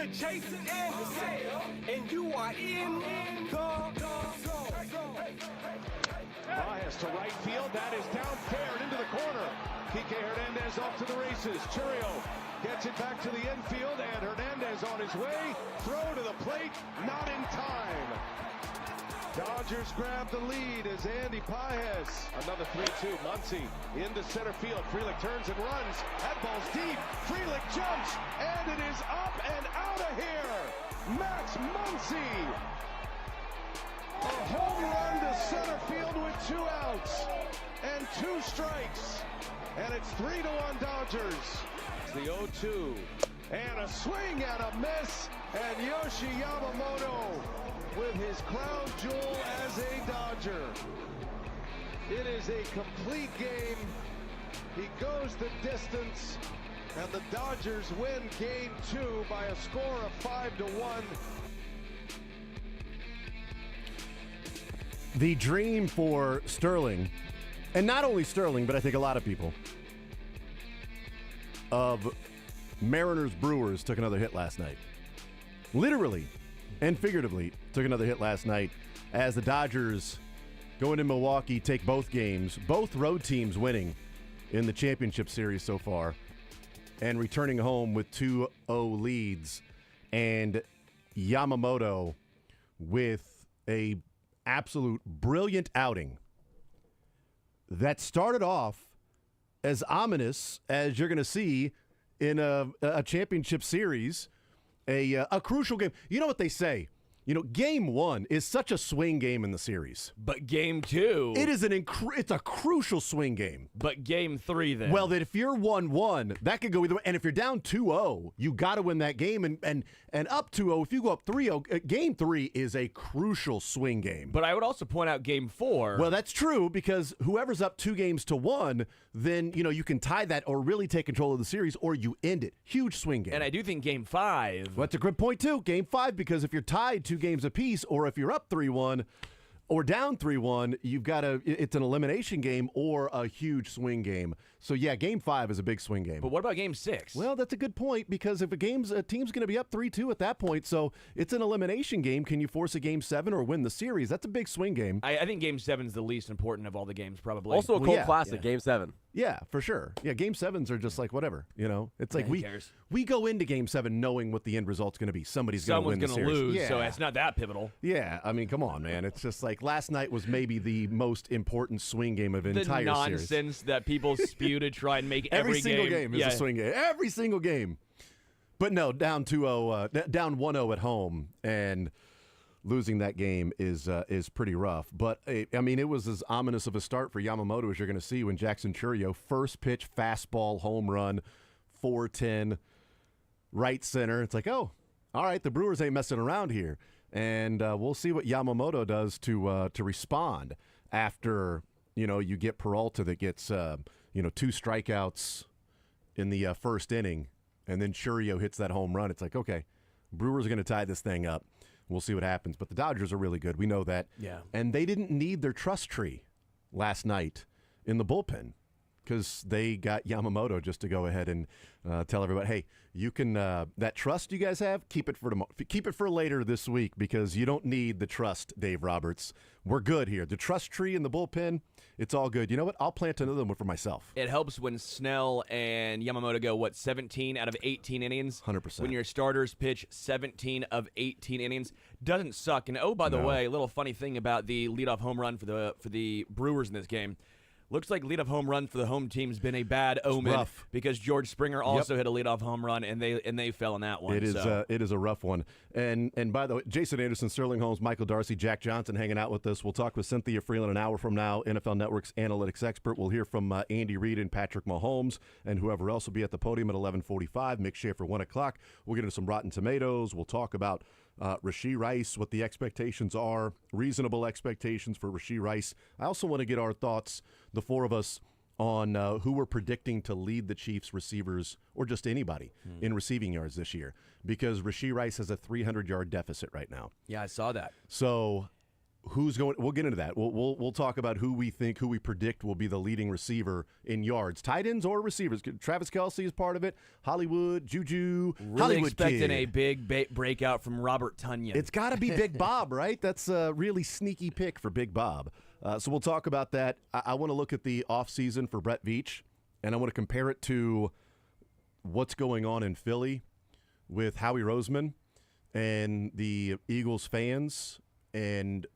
to Jason Anderson, and you are in the zone. Bias to right field, that is down fair and into the corner. Kike Hernandez off to the races. Churio gets it back to the infield, and Hernandez on his way. Throw to the plate, not in time. Dodgers grab the lead as Andy Pages. Another 3-2. Muncy into center field. Frelick turns and runs. That ball's deep. Frelick jumps, and it is up and out of here. Max Muncy. A home run to center field with 2 outs and 2 strikes. And it's 3-1 Dodgers. It's the 0-2. And a swing and a miss. And Yoshi Yamamoto with his crown jewel as a Dodger. It is a complete game. He goes the distance, and the Dodgers win Game 2 by a score of 5-1. The dream for Sterling, and not only Sterling, but I think a lot of people, of Mariners Brewers took another hit last night. Literally and figuratively took another hit last night as the Dodgers go into Milwaukee, take both games, both road teams winning in the championship series so far, and returning home with 2-0 leads, and Yamamoto with a absolute brilliant outing that started off as ominous as you're going to see in a championship series, a crucial game. You know what they say? Game 1 is such a swing game in the series. But Game 2... It is it's a crucial swing game. But Game 3, then... Well, that if you're 1-1, that could go either way. And if you're down 2-0, you got to win that game. And up 2-0, if you go up 3-0, Game 3 is a crucial swing game. But I would also point out Game 4... Well, that's true, because whoever's up 2-1, then, you can tie that or really take control of the series, or you end it. Huge swing game. And I do think Game 5... Well, that's a good point, too. Game 5, because if you're tied 2 games apiece, or if you're up 3-1 or down 3-1, it's an elimination game or a huge swing game. So, yeah, Game 5 is a big swing game. But what about Game 6? Well, that's a good point, because if a team's going to be up 3-2 at that point, so it's an elimination game. Can you force a Game 7 or win the series? That's a big swing game. I think Game 7 is the least important of all the games, probably. Also a cult classic, Game 7. Yeah, for sure. Yeah, Game 7s are just like whatever, It's like who cares? we go into Game 7 knowing what the end result's going to be. Someone's going to win the series. Someone's going to lose, yeah. so it's not that pivotal. Yeah, I mean, come on, man. It's just like last night was maybe the most important swing game of the entire The series. nonsense that people spew to try and make Every single game is a swing game. Every single game. But no, down 2-0, down 1-0 at home, and losing that game is pretty rough. But, it was as ominous of a start for Yamamoto as you're going to see when Jackson Chourio, first pitch, fastball, home run, 4-10, right center. It's like, oh, all right, the Brewers ain't messing around here. And we'll see what Yamamoto does to respond after, you get Peralta that gets, 2 strikeouts in the first inning, and then Chourio hits that home run. It's like, okay, Brewers are going to tie this thing up. We'll see what happens. But the Dodgers are really good. We know that. Yeah. And they didn't need their trust tree last night in the bullpen, because they got Yamamoto just to go ahead and tell everybody, hey, you can that trust you guys have, keep it for tomorrow, keep it for later this week, because you don't need the trust, Dave Roberts. We're good here. The trust tree in the bullpen, it's all good. You know what? I'll plant another one for myself. It helps when Snell and Yamamoto go, 17 out of 18 innings? 100%. When your starters pitch 17 of 18 innings. Doesn't suck. And, by the way, a little funny thing about the leadoff home run for the Brewers in this game. Looks like leadoff home run for the home team's been a bad omen, rough. because George Springer also hit a leadoff home run, and they fell in that one. It is a rough one. And by the way, Jason Anderson, Sterling Holmes, Michael Darcy, Jack Johnson hanging out with us. We'll talk with Cynthia Freeland an hour from now, NFL Network's analytics expert. We'll hear from Andy Reid and Patrick Mahomes, and whoever else will be at the podium at 11:45. Mick Schaefer 1 o'clock. We'll get into some Rotten Tomatoes. We'll talk about Rashee Rice, what the expectations are, reasonable expectations for Rashee Rice. I also want to get our thoughts, the four of us, on who we're predicting to lead the Chiefs receivers, or just anybody, in receiving yards this year, because Rashee Rice has a 300-yard deficit right now. Yeah, I saw that. So who's going? We'll get into that. We'll talk about who we predict will be the leading receiver in yards, tight ends or receivers. Travis Kelce is part of it. Hollywood, Juju, Really Hollywood expecting kid. a big breakout from Robert Tonyan. It's got to be Big Bob, right? That's a really sneaky pick for Big Bob. So we'll talk about that. I want to look at the offseason for Brett Veach, and I want to compare it to what's going on in Philly with Howie Roseman and the Eagles fans, and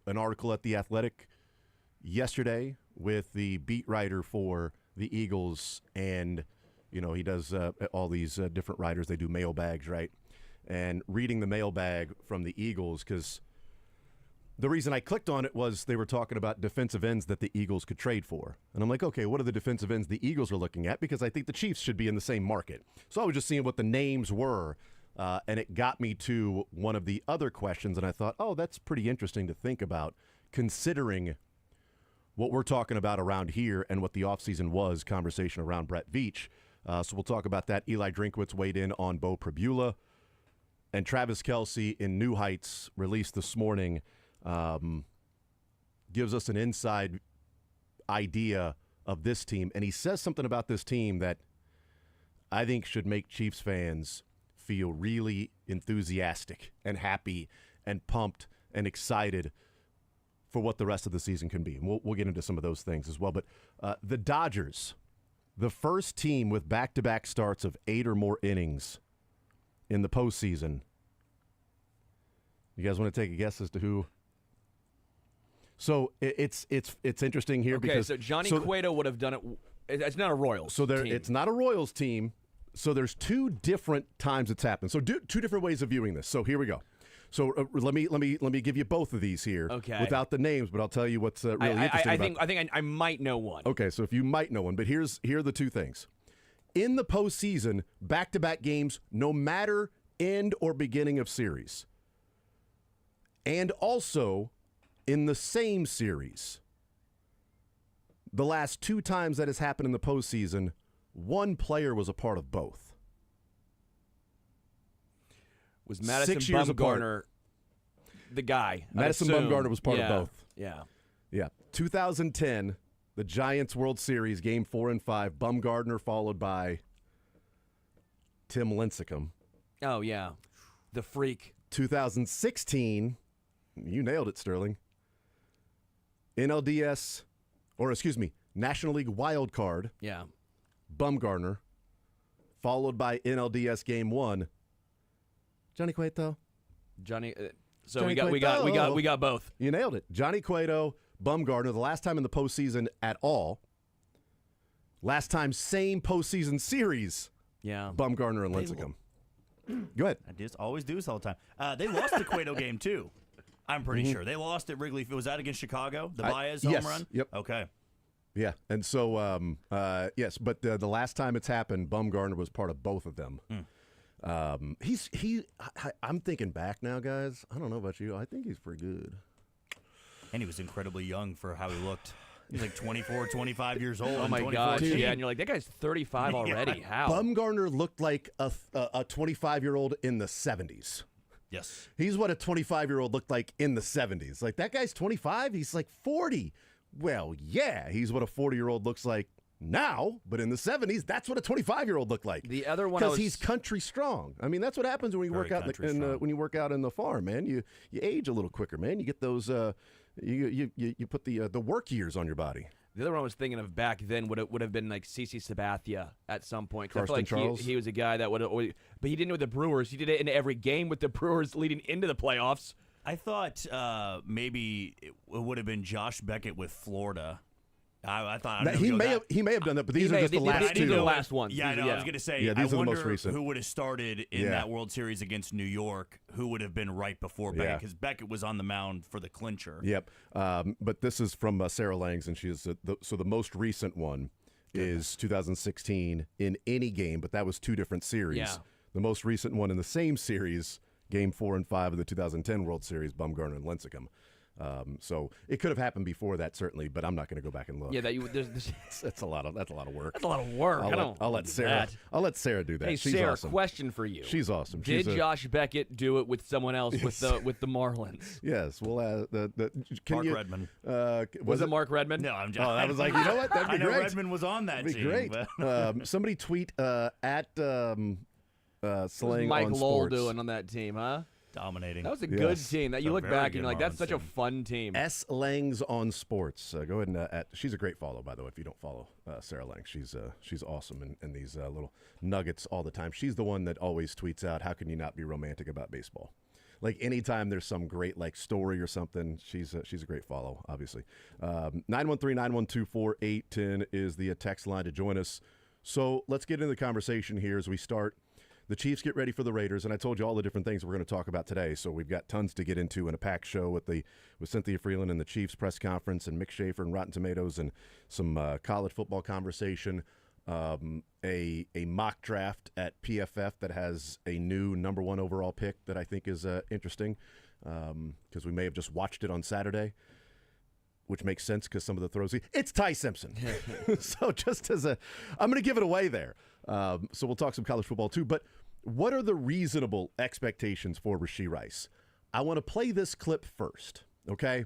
an article at The Athletic yesterday with the beat writer for the Eagles, and he does all these different writers. They do mailbags, right? And reading the mailbag from the Eagles, because the reason I clicked on it was they were talking about defensive ends that the Eagles could trade for. And I'm like, okay, what are the defensive ends the Eagles are looking at? Because I think the Chiefs should be in the same market. So I was just seeing what the names were, and it got me to one of the other questions, and I thought, oh, that's pretty interesting to think about, considering what we're talking about around here and what the offseason was, conversation around Brett Veach. So we'll talk about that. Eli Drinkwitz weighed in on Bo Prabula. And Travis Kelce in New Heights, released this morning, gives us an inside idea of this team. And he says something about this team that I think should make Chiefs fans feel really enthusiastic and happy and pumped and excited for what the rest of the season can be. And we'll get into some of those things as well. But the Dodgers, the first team with back-to-back starts of 8 or more innings in the postseason. You guys want to take a guess as to who? So it's interesting here because so Johnny Cueto would have done it. It's not a Royals. So team. It's not a Royals team. So there's two different times it's happened. So two different ways of viewing this. So here we go. So let me give you both of these here, Okay. without the names, but I'll tell you what's really interesting. I think I might know one. Okay, so if you might know one, but here are the two things. In the postseason, back-to-back games, no matter end or beginning of series, and also in the same series, the last 2 times that has happened in the postseason, one player was a part of both. Was Madison 6 years Bumgarner the guy? Madison Bumgarner was part of both. Yeah. Yeah. 2010, the Giants World Series, Game 4 and 5, Bumgarner followed by Tim Lincecum. Oh, yeah. The freak. 2016, you nailed it, Sterling. National League wild card, Yeah. Bumgarner, followed by NLDS Game 1, Johnny Cueto. Johnny. So Johnny we got both. You nailed it. Johnny Cueto, Bumgarner, the last time in the postseason at all. Last time, same postseason series, Yeah. Bumgarner and Lincecum. Go ahead. I just always do this all the time. They lost the Cueto game, too. I'm pretty sure. They lost at Wrigley. Was that against Chicago? The Baez home yes. run? Yep. Okay. Yeah, and so, yes, but the last time it's happened, Bumgarner was part of both of them. I'm thinking back now, guys. I don't know about you. I think he's pretty good. And he was incredibly young for how he looked. He was like 24, 25 years old. Oh, in my 2014. gosh. Yeah, and you're like, that guy's 35 already. How? Bumgarner looked like a 25-year-old in the 70s. Yes. He's what a 25-year-old looked like in the 70s. Like, that guy's 25. He's like 40. Well, yeah, he's what a 40-year-old looks like now, but in the 70s, that's what a 25-year-old looked like. The other one, because he's country strong. I mean, that's what happens when you work out when you work out in the farm, man. You age a little quicker, man. You get those you put the work years on your body. The other one I was thinking of back then would have been like CC Sabathia at some point. 'Cause I Karsten feel like Charles? he was a guy that would have, but he didn't with the Brewers. He did it in every game with the Brewers leading into the playoffs. I thought maybe it would have been Josh Beckett with Florida. I thought He may have done that, but these are just the last two. The last ones. Yeah, I know. I was going to say, these are the I most wonder recent. who would have started in that World Series against New York, who would have been right before Beckett, because Beckett was on the mound for the clincher. Yep. But this is from Sarah Langs, and she is so the most recent one is 2016 in any game, but that was 2 different series. Yeah. The most recent one in the same series, Game 4 and 5 of the 2010 World Series, Bumgarner and Lincecum. So it could have happened before that, certainly, but I'm not going to go back and look. Yeah, there's that's a lot of work. That's a lot of work. I'll let Sarah. I'll let Sarah do that. Hey, She's Sarah, awesome. question for you. She's awesome. Did Josh Beckett do it with someone else with the Marlins? Yes. Well, Mark Redmond. Was it Mark Redmond? No, I'm just. Oh, I was like, you know what? That'd be I know great. Redmond was on that That'd be team. great. Somebody tweet at Slang What's on Mike Lowell Sports. doing on that team, huh? Dominating. That was a good Yes. team. That you A look very back and good you're like, that's Marlins such a team. fun team. S. Langs on Sports. Go ahead and she's a great follow, by the way. If you don't follow Sarah Lang, she's awesome in these little nuggets all the time. She's the one that always tweets out, "How can you not be romantic about baseball?" Like anytime there's some great like story or something, she's a great follow. Obviously, 913-912-4810 is the text line to join us. So let's get into the conversation here as we start. The Chiefs get ready for the Raiders, and I told you all the different things we're going to talk about today. So we've got tons to get into in a packed show with Cynthia Freeland and the Chiefs press conference, and Mick Schaefer and Rotten Tomatoes, and some college football conversation. A mock draft at PFF that has a new number 1 overall pick that I think is interesting, because we may have just watched it on Saturday, which makes sense because some of the throws. It's Ty Simpson. So just I'm going to give it away there. So we'll talk some college football too. But what are the reasonable expectations for Rashee Rice? I want to play this clip first, okay?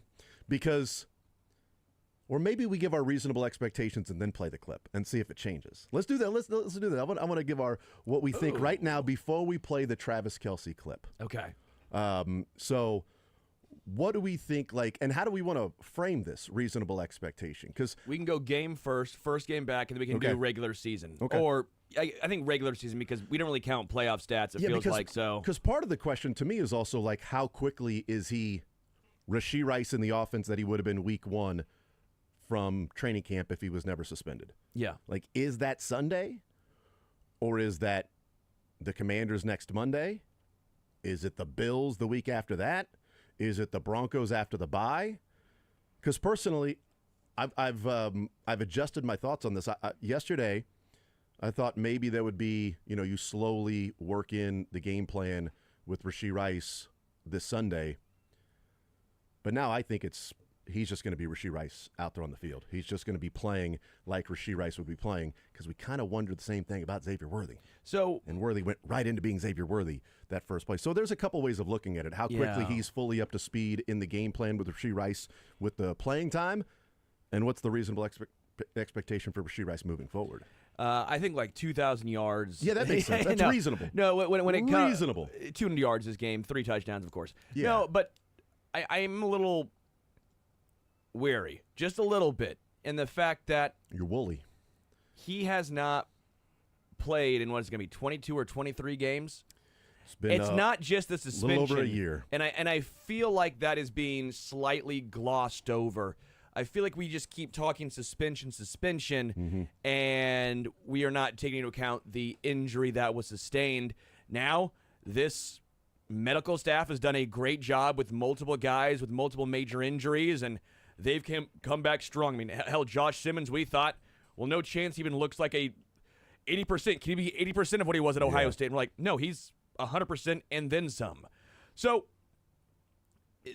Or maybe we give our reasonable expectations and then play the clip and see if it changes. Let's do that. Let's do that. I want to give what we think right now before we play the Travis Kelce clip. Okay. So what do we think, and how do we want to frame this reasonable expectation? Because we can go game first game back, and then we can do regular season. Okay. Or I think regular season, because we don't really count playoff stats, it feels like so. Because part of the question to me is also how quickly is he Rashee Rice in the offense that he would have been week 1 from training camp if he was never suspended? Yeah. Is that Sunday? Or is that the Commanders next Monday? Is it the Bills the week after that? Is it the Broncos after the bye? Because personally, I've adjusted my thoughts on this. Yesterday, I thought maybe there would be, you slowly work in the game plan with Rashee Rice this Sunday. But now I think he's just going to be Rashee Rice out there on the field. He's just going to be playing like Rashee Rice would be playing, because we kind of wondered the same thing about Xavier Worthy. And Worthy went right into being Xavier Worthy that first play. So there's a couple ways of looking at it. How quickly he's fully up to speed in the game plan with Rashee Rice with the playing time, and what's the reasonable expectation for Rashee Rice moving forward. I think like 2,000 yards. Yeah, that makes sense. That's reasonable. No, when it comes reasonable. 200 yards this game, 3 touchdowns, of course. Yeah. No, but I am a little wary, just a little bit, in the fact that You're woolly. he has not played in what is going to be 22 or 23 games. It's Not just the suspension. little over a year. And I feel like that is being slightly glossed over. I feel like we just keep talking suspension, and we are not taking into account the injury that was sustained. Now, this medical staff has done a great job with multiple guys with multiple major injuries, and they've come back strong. I mean, hell, Josh Simmons, we thought, well, no chance he even looks like a 80%. Can he be 80% of what he was at Ohio State? And we're like, no, he's 100% and then some. So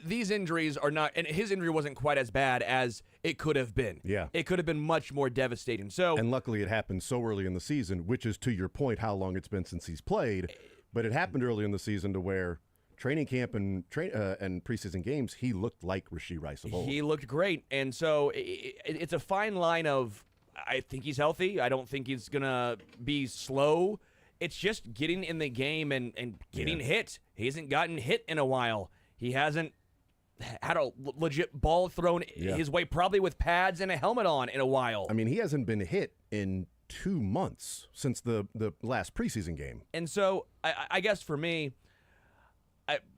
these injuries are not, and his injury wasn't quite as bad as it could have been. Yeah. It could have been much more devastating. So, and luckily it happened so early in the season, which is to your point how long it's been since he's played. But it happened early in the season to where training camp and preseason games, he looked like Rashee Rice of old. He looked great. And so it's a fine line of, I think he's healthy. I don't think he's going to be slow. It's just getting in the game and getting hit. He hasn't gotten hit in a while. He hasn't had a legit ball thrown his way, probably with pads and a helmet on, in a while. I mean, he hasn't been hit in 2 months since the last preseason game. And so I guess for me,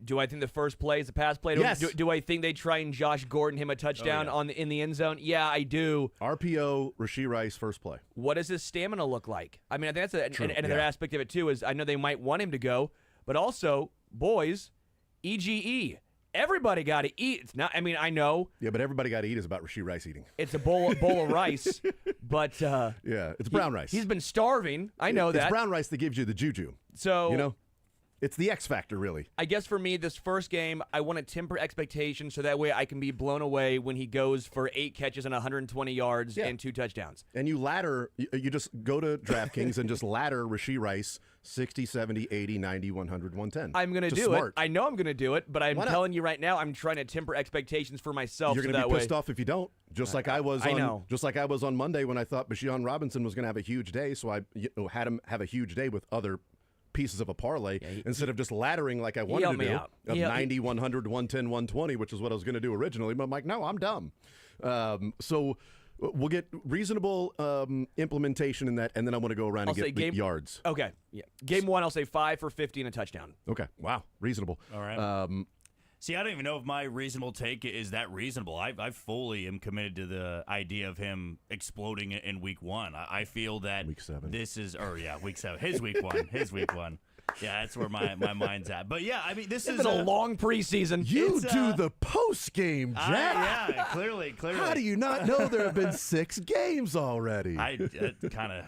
do I think the first play is a pass play? Yes. Do I think they try and Josh Gordon him a touchdown in the end zone? Yeah, I do. RPO, Rashee Rice, first play. What does his stamina look like? I mean, I think that's another aspect of it, too, is I know they might want him to go, but also, boys, EGE. Everybody got to eat. It's not. I mean, I know. Yeah, but everybody got to eat is about Rashee Rice eating. It's a bowl of rice, but yeah, it's brown rice. He's been starving. I know that. It's brown rice that gives you the juju. So it's the X factor, really. I guess for me, this first game, I want to temper expectations so that way I can be blown away when he goes for 8 catches and 120 yards and 2 touchdowns. And you ladder, you just go to DraftKings and just ladder Rashee Rice 60, 70, 80, 90, 100, 110. I'm going to do it. I know I'm going to do it, but I'm telling you right now, I'm trying to temper exptations for myself. You're going to be pissed off if you don't. Just like I was on Monday when I thought Bashion Robinson was going to have a huge day, so I had him have a huge day with other pieces of a parlay instead of just laddering like I wanted to do of 90, 100, 110, 120, which is what I was going to do originally. But I'm like, no, I'm dumb. So we'll get reasonable implementation in that, and then I want to go around and get the yards. Okay. Yeah. Game 1, I'll say 5 for 50 and a touchdown. Okay. Wow. Reasonable. All right. See, I don't even know if my reasonable take is that reasonable. I fully am committed to the idea of him exploding in week 1. I feel that week 7. Week 7. His week 1. His week 1. Yeah, that's where my mind's at. But yeah, I mean, this is a long preseason. You do the post game, Jack. Yeah, clearly. How do you not know there have been 6 games already? I kind of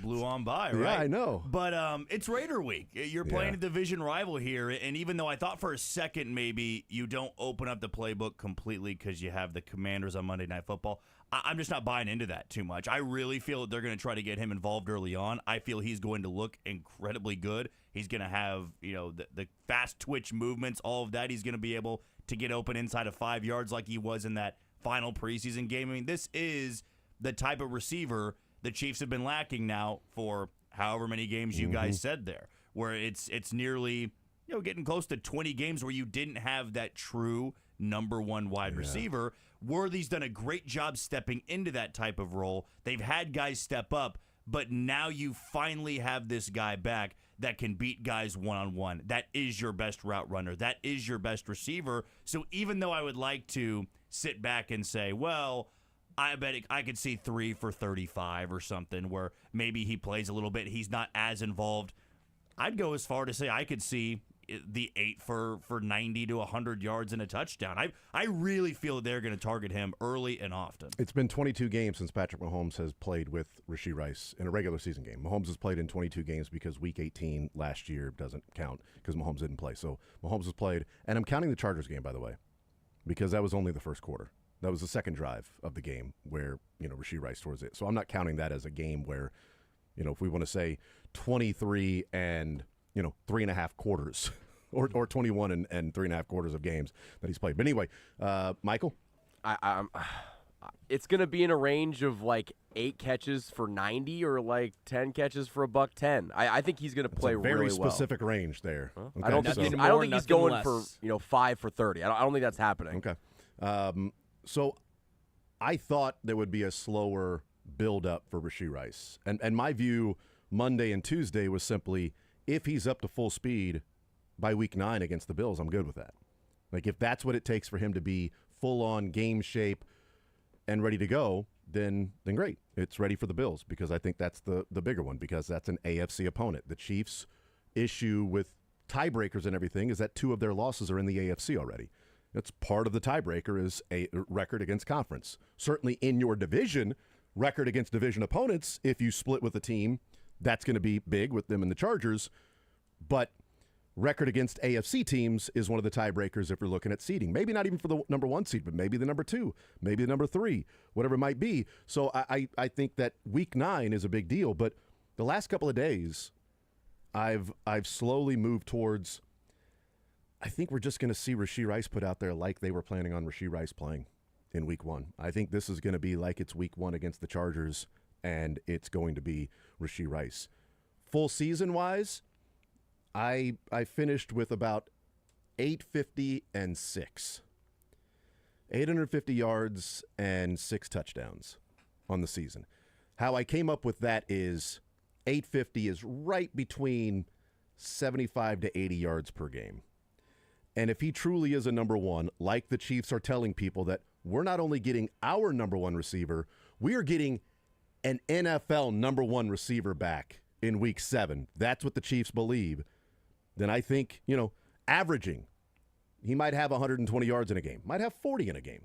blew on by, right? Yeah, I know. But it's Raider week. You're playing a division rival here, and even though I thought for a second maybe you don't open up the playbook completely because you have the Commanders on Monday Night Football, I'm just not buying into that too much. I really feel that they're going to try to get him involved early on. I feel he's going to look incredibly good. He's going to have, the fast twitch movements, all of that. He's going to be able to get open inside of 5 yards like he was in that final preseason game. I mean, this is the type of receiver the Chiefs have been lacking now for however many games you guys said there, where it's nearly, getting close to 20 games where you didn't have that true number 1 wide receiver. Worthy's done a great job stepping into that type of role. They've had guys step up, but now you finally have this guy back that can beat guys one-on-one. That is your best route runner. That is your best receiver. So even though I would like to sit back and say, well, I bet I could see 3 for 35 or something where maybe he plays a little bit, he's not as involved, I'd go as far to say I could see the 8 for 90 to 100 yards and a touchdown. I really feel they're going to target him early and often. It's been 22 games since Patrick Mahomes has played with Rashee Rice in a regular season game. Mahomes has played in 22 games because Week 18 last year doesn't count because Mahomes didn't play. So Mahomes has played, and I'm counting the Chargers game, by the way, because that was only the first quarter. That was the second drive of the game where, Rashee Rice towards it. So I'm not counting that as a game where, if we want to say 23 and, 3.5 quarters or 21 and 3.5 quarters of games that he's played. But anyway, Michael? It's going to be in a range of like 8 catches for 90 or like 10 catches for $110. I think he's going to play really well. Very specific range there. Huh? Okay, I don't think he's going less. for 5 for 30. I don't think that's happening. Okay. So I thought there would be a slower build-up for Rashee Rice. And my view Monday and Tuesday was simply, if he's up to full speed by Week 9 against the Bills, I'm good with that. Like, if that's what it takes for him to be full-on game shape and ready to go, then great. It's ready for the Bills, because I think that's the bigger one, because that's an AFC opponent. The Chiefs' issue with tiebreakers and everything is that 2 of their losses are in the AFC already. That's part of the tiebreaker, is a record against conference. Certainly in your division, record against division opponents, if you split with a team, that's going to be big with them and the Chargers. But record against AFC teams is one of the tiebreakers if you're looking at seeding. Maybe not even for the number 1 seed, but maybe the number 2, maybe the number 3, whatever it might be. So I think that Week 9 is a big deal. But the last couple of days, I've slowly moved towards, I think we're just going to see Rashee Rice put out there like they were planning on Rashee Rice playing in Week 1. I think this is going to be like it's Week 1 against the Chargers, and it's going to be Rashee Rice. Full season-wise, I finished with about 850 and 6. 850 yards and 6 touchdowns on the season. How I came up with that is 850 is right between 75 to 80 yards per game. And if he truly is a number 1, like the Chiefs are telling people that we're not only getting our number 1 receiver, we are getting an NFL number 1 receiver back in Week 7. That's what the Chiefs believe. Then I think, averaging, he might have 120 yards in a game, might have 40 in a game,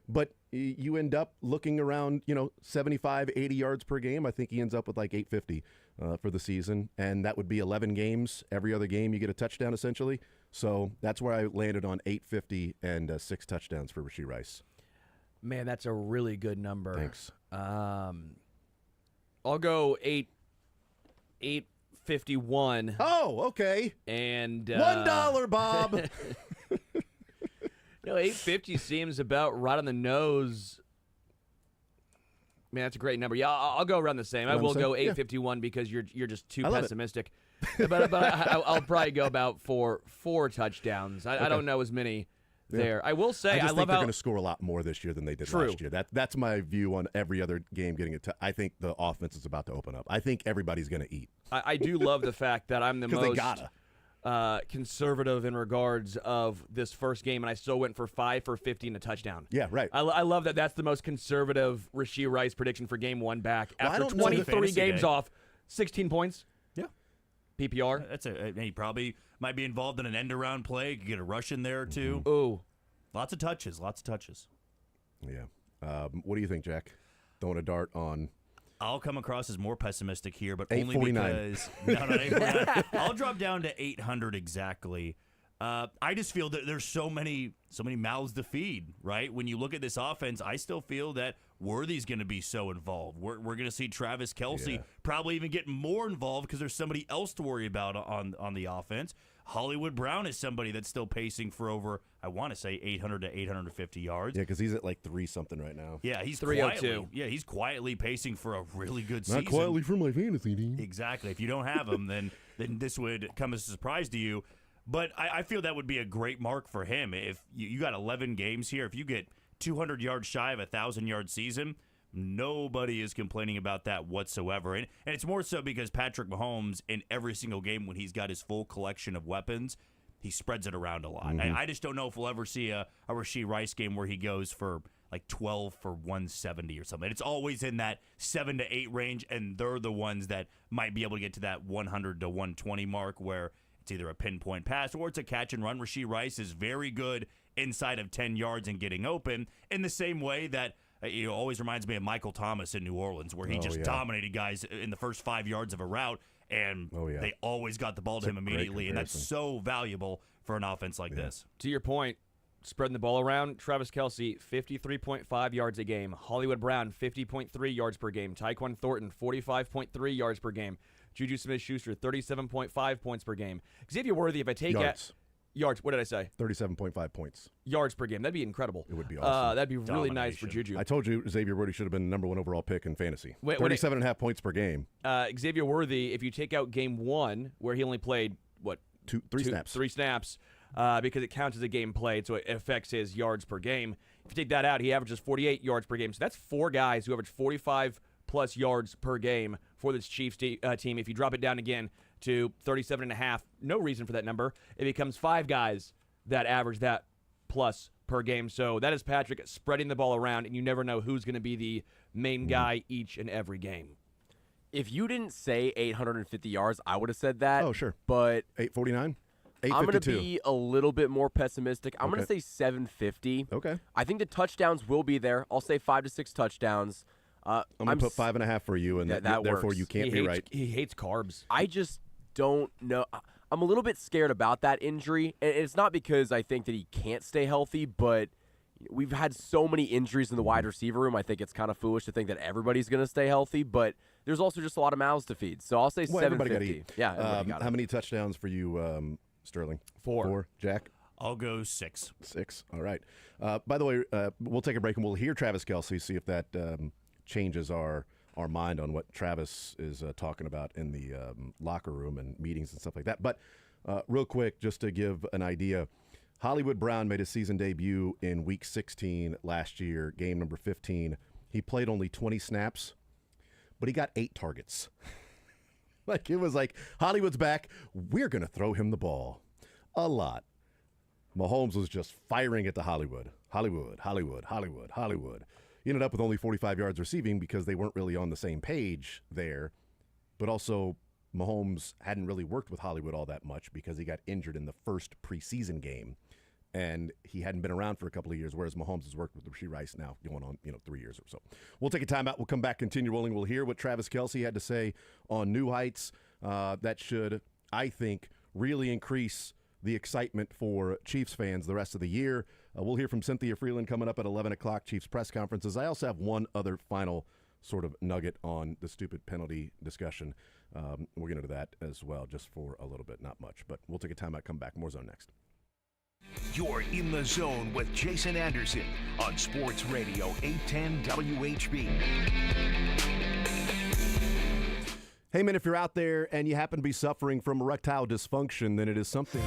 but you end up looking around, 75, 80 yards per game. I think he ends up with like 850 for the season, and that would be 11 games. Every other game you get a touchdown, essentially. So that's where I landed on 850 and 6 touchdowns for Rashee Rice. Man, that's a really good number. Thanks. I'll go 851. Oh, okay. And $1, Bob. 850 seems about right on the nose. Man, that's a great number. Yeah, I'll go around the same. I will go 851 because you're just too pessimistic. but I'll probably go about four touchdowns. I don't know as many there. I will say I love think they're how going to score a lot more this year than they did last year. That's my view on every other game getting it. I think the offense is about to open up. I think everybody's going to eat. I do love the fact that I'm the most they gotta. Conservative in regards of this first game, and I still went for 5 for 50 and a touchdown. Yeah, right. I love that. That's the most conservative Rashee Rice prediction for game 1 back after 23 games off, 16 points. Yeah, PPR. He probably might be involved in an end around play. Could get a rush in there too. Ooh, lots of touches. Yeah. What do you think, Jack? Throwing a dart on. I'll come across as more pessimistic here, but 849. only because not 849. I'll drop down to 800 exactly. I just feel that there's so many mouths to feed, right? When you look at this offense, I still feel that Worthy's going to be so involved. We're going to see Travis Kelce probably even get more involved because there's somebody else to worry about on the offense. Hollywood Brown is somebody that's still pacing for over, I want to say, 800 to 850 yards. Yeah, because he's at like 3 something right now. Yeah, he's 302. He's quietly pacing for a really good season. Not quietly for my fantasy team. Exactly. If you don't have him, then this would come as a surprise to you. But I feel that would be a great mark for him. If you got 11 games here, if you get 200 yards shy of a 1,000-yard season, nobody is complaining about that whatsoever. And it's more so because Patrick Mahomes, in every single game when he's got his full collection of weapons, he spreads it around a lot. I just don't know if we'll ever see a Rashee Rice game where he goes for like 12 for 170 or something. It's always in that 7 to 8 range, and they're the ones that might be able to get to that 100 to 120 mark where it's either a pinpoint pass or it's a catch and run. Rashee Rice is very good inside of 10 yards and getting open in the same way that always reminds me of Michael Thomas in New Orleans, where he just dominated guys in the first 5 yards of a route, and they always got the ball to him immediately, and that's so valuable for an offense like this. To your point, spreading the ball around, Travis Kelce, 53.5 yards a game. Hollywood Brown, 50.3 yards per game. Tyquan Thornton, 45.3 yards per game. Juju Smith-Schuster, 37.5 points per game. Xavier Worthy, if I take yards, what did I say? 37.5 points. Yards per game. That'd be incredible. It would be awesome. That'd be really nice for Juju. I told you Xavier Worthy should have been the number 1 overall pick in fantasy. 37.5 points per game. Xavier Worthy, if you take out game 1, where he only played, three snaps. 3 snaps, because it counts as a game played, so it affects his yards per game. If you take that out, he averages 48 yards per game. So that's 4 guys who average 45-plus yards per game for this Chiefs team. If you drop it down again to 37.5, no reason for that number. It becomes 5 guys that average that plus per game. So that is Patrick spreading the ball around, and you never know who's going to be the main guy each and every game. If you didn't say 850 yards, I would have said that. Oh, sure. But 849? I'm going to be a little bit more pessimistic. I'm going to say 750. Okay. I think the touchdowns will be there. I'll say 5 to 6 touchdowns. I'm going to put 5.5 for you, and therefore works. you can't be right. He hates carbs. I just don't know. I'm a little bit scared about that injury. And it's not because I think that he can't stay healthy, but we've had so many injuries in the wide receiver room. I think it's kind of foolish to think that everybody's going to stay healthy, but there's also just a lot of mouths to feed. So I'll say 750. Yeah, everybody got it. How many touchdowns for you, Sterling? 4. Jack? I'll go 6. 6. All right. By the way, we'll take a break and we'll hear Travis Kelce, see if that changes our mind on what Travis is talking about in the locker room and meetings and stuff like that. But real quick, just to give an idea, Hollywood Brown made his season debut in Week 16 last year, game number 15. He played only 20 snaps, but he got 8 targets. It was like, Hollywood's back. We're going to throw him the ball a lot. Mahomes was just firing at the Hollywood. He ended up with only 45 yards receiving because they weren't really on the same page there. But also, Mahomes hadn't really worked with Hollywood all that much because he got injured in the first preseason game. And he hadn't been around for a couple of years, whereas Mahomes has worked with Rashee Rice now going on 3 years or so. We'll take a timeout. We'll come back, continue rolling. We'll hear what Travis Kelce had to say on New Heights. That should, I think, really increase the excitement for Chiefs fans the rest of the year. We'll hear from Cynthia Freeland coming up at 11 o'clock, Chiefs press conferences. I also have one other final sort of nugget on the stupid penalty discussion. We're going to do that as well, just for a little bit, not much. But we'll take a timeout, come back. More Zone next. You're in the zone with Jason Anderson on Sports Radio 810 WHB. Hey, man, if you're out there and you happen to be suffering from erectile dysfunction, then it is something.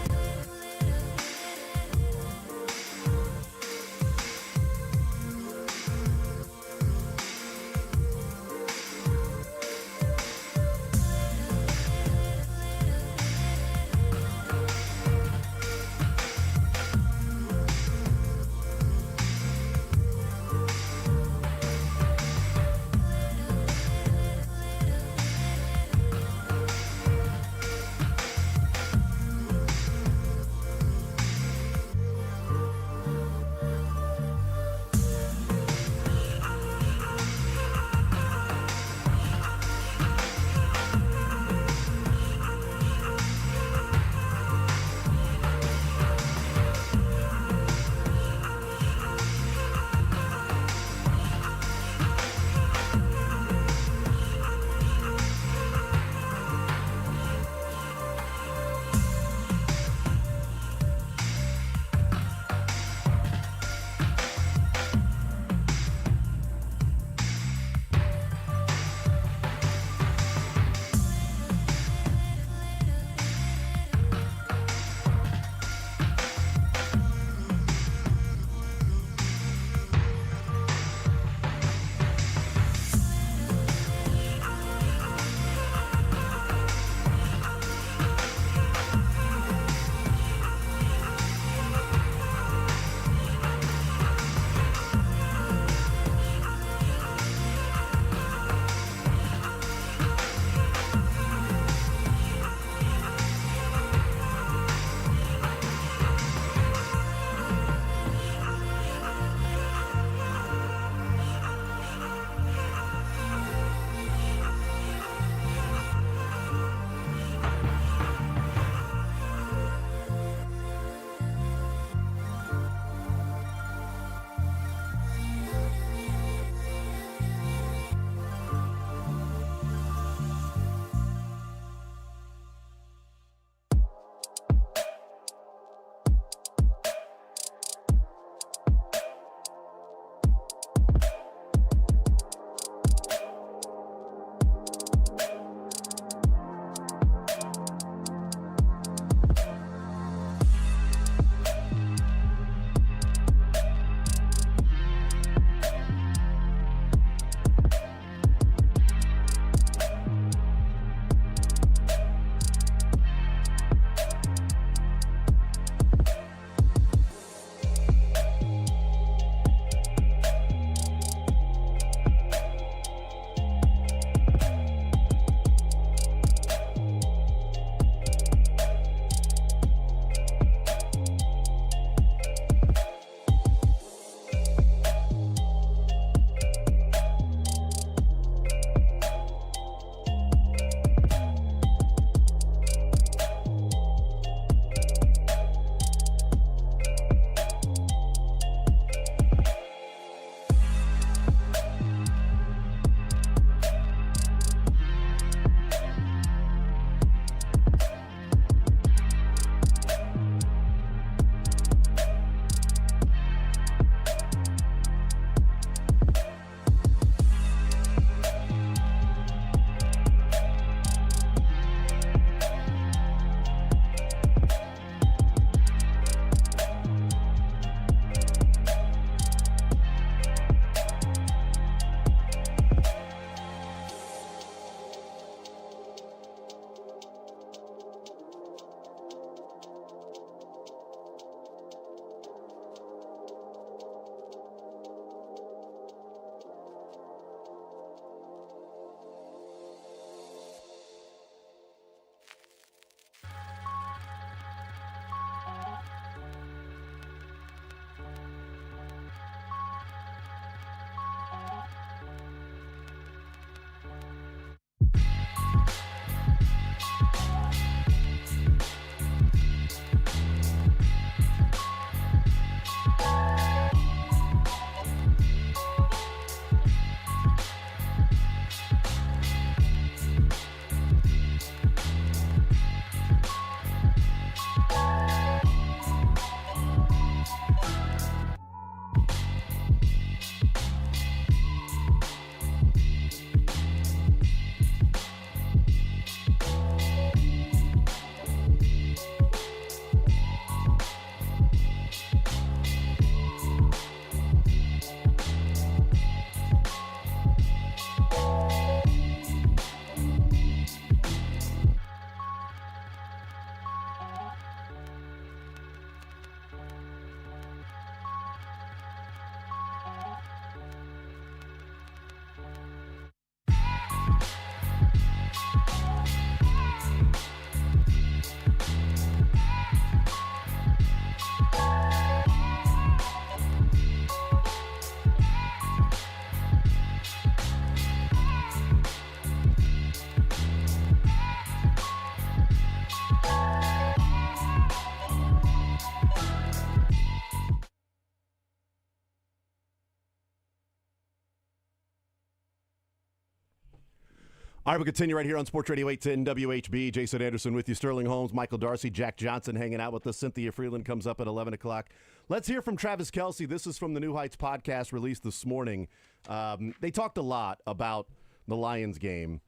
All right, we'll continue right here on Sports Radio 810 WHB. Jason Anderson with you, Sterling Holmes, Michael Darcy, Jack Johnson hanging out with us. Cynthia Freeland comes up at 11 o'clock. Let's hear from Travis Kelce. This is from the New Heights podcast released this morning. They talked a lot about the Lions game,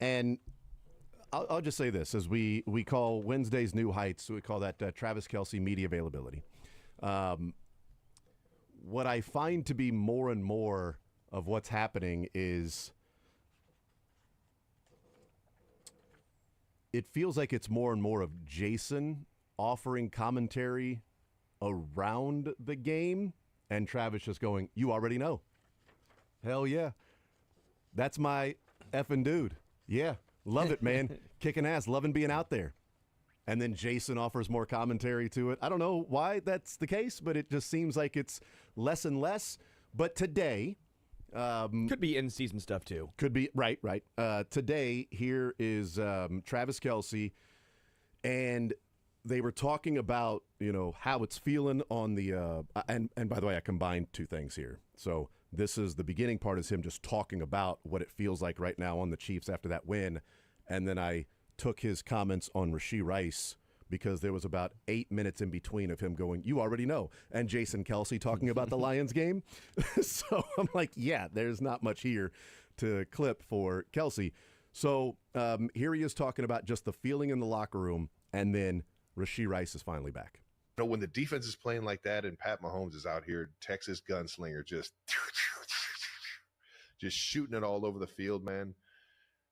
and I'll just say this. As we call Wednesday's New Heights, we call that Travis Kelce media availability. What I find to be more and more of what's happening is it feels like it's more and more of Jason offering commentary around the game and Travis just going, you already know. Hell yeah. That's my effing dude. Yeah. Love it, man. Kicking ass. Loving being out there. And then Jason offers more commentary to it. I don't know why that's the case, but it just seems like it's less and less. But today... could be in-season stuff, too. Could be. Right. Today, here is Travis Kelce, and they were talking about, how it's feeling on the and by the way, I combined two things here. So this is the beginning part is him just talking about what it feels like right now on the Chiefs after that win, and then I took his comments on Rashee Rice because there was about 8 minutes in between of him going, you already know, and Jason Kelce talking about the Lions game. So I'm like, yeah, there's not much here to clip for Kelce. So here he is talking about just the feeling in the locker room, and then Rashee Rice is finally back. When the defense is playing like that and Pat Mahomes is out here, Texas gunslinger, just shooting it all over the field, man,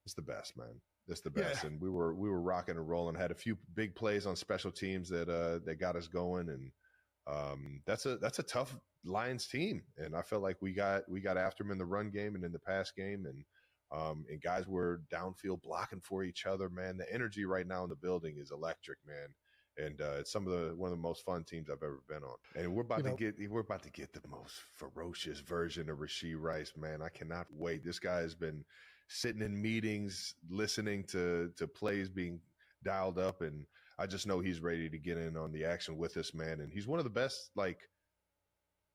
it's the best, man. That's the best. Yeah. And we were rocking and rolling. Had a few big plays on special teams that got us going, and that's a tough Lions team. And I felt like we got after them in the run game and in the pass game, and guys were downfield blocking for each other. Man, the energy right now in the building is electric, man. And it's one of the most fun teams I've ever been on. And we're about to get the most ferocious version of Rashee Rice, man. I cannot wait. This guy has been sitting in meetings, listening to plays being dialed up, and I just know he's ready to get in on the action with us, man. And he's one of the best,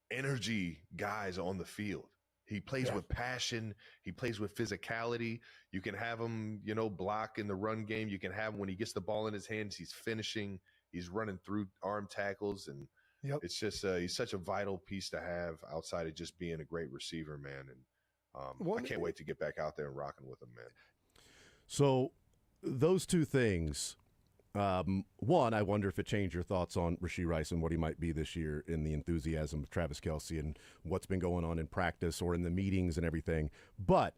energy guys on the field. He plays with passion. He plays with physicality. You can have him, block in the run game. You can have him when he gets the ball in his hands, he's finishing. He's running through arm tackles, and it's just he's such a vital piece to have outside of just being a great receiver, man. And I can't wait to get back out there and rocking with him, man. So those two things, one, I wonder if it changed your thoughts on Rashee Rice and what he might be this year in the enthusiasm of Travis Kelce and what's been going on in practice or in the meetings and everything. But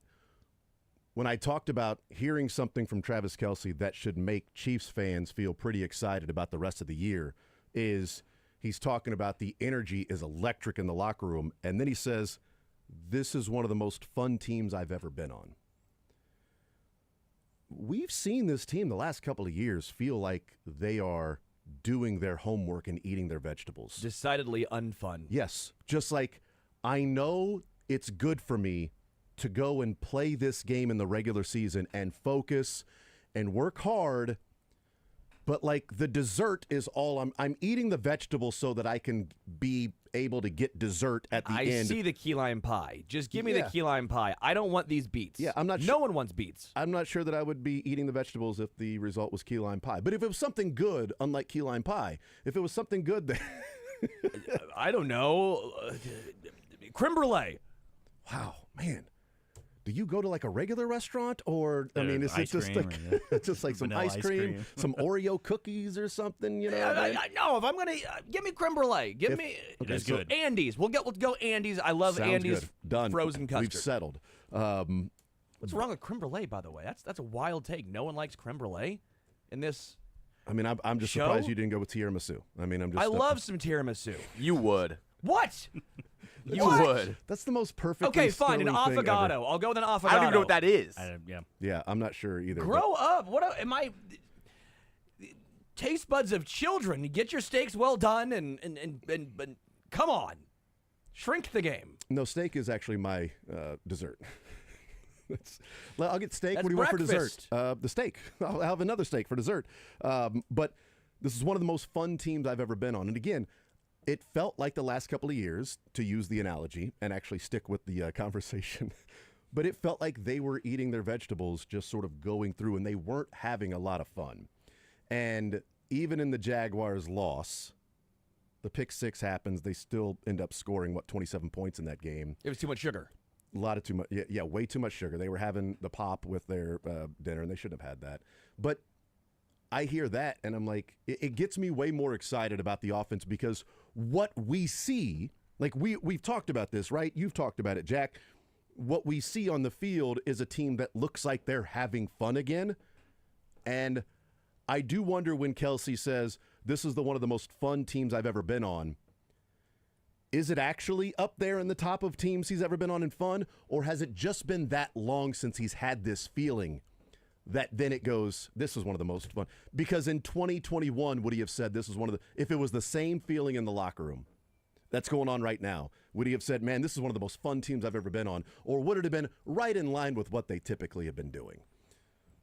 when I talked about hearing something from Travis Kelce that should make Chiefs fans feel pretty excited about the rest of the year is he's talking about the energy is electric in the locker room. And then he says, this is one of the most fun teams I've ever been on. We've seen this team the last couple of years feel like they are doing their homework and eating their vegetables. Decidedly unfun. Yes. Just like, I know it's good for me to go and play this game in the regular season and focus and work hard, but the dessert is all I'm eating the vegetables so that I can be able to get dessert at the end. I see the key lime pie. Just give me the key lime pie. I don't want these beets. Yeah, I'm not No one wants beets. I'm not sure that I would be eating the vegetables if the result was key lime pie. But if it was something good, unlike key lime pie, if it was something good that I don't know. Creme brulee. Wow, man. Do you go to a regular restaurant, or is it just just like some ice cream, some Oreo cookies or something? No, if I'm gonna give me creme brulee, It's good. Andes. We'll go Andes. I love Andes. Good. Done. Frozen custard. We've settled. What's wrong with creme brulee, by the way? That's a wild take. No one likes creme brulee in this. I'm just show? surprised you didn't go with tiramisu. I love some tiramisu. You would. What? You would. That's the most perfect. Okay, fine. An affogato. I'll go with an affogato. I don't even know what that is. Yeah, I'm not sure either. Grow up. What am I? Taste buds of children. Get your steaks well done and come on. Shrink the game. No, steak is actually my dessert. I'll get steak. That's what do you want for breakfast. dessert? The steak. I'll have another steak for dessert. But this is one of the most fun teams I've ever been on. And again, it felt like the last couple of years, to use the analogy and actually stick with the conversation, but it felt like they were eating their vegetables, just sort of going through, and they weren't having a lot of fun. And even in the Jaguars' loss, the pick six happens. They still end up scoring, 27 points in that game. It was too much sugar. A lot of too much, yeah, way too much sugar. They were having the pop with their dinner, and they shouldn't have had that. But I hear that, and I'm like, it gets me way more excited about the offense because what we see, like we've talked about this, right? You've talked about it, Jack. What we see on the field is a team that looks like they're having fun again. And I do wonder when Kelsey says, this is one of the most fun teams I've ever been on. Is it actually up there in the top of teams he's ever been on in fun? Or has it just been that long since he's had this feeling that then it goes, this is one of the most fun? Because in 2021, would he have said this is one of the, if it was the same feeling in the locker room that's going on right now, would he have said, man, this is one of the most fun teams I've ever been on? Or would it have been right in line with what they typically have been doing?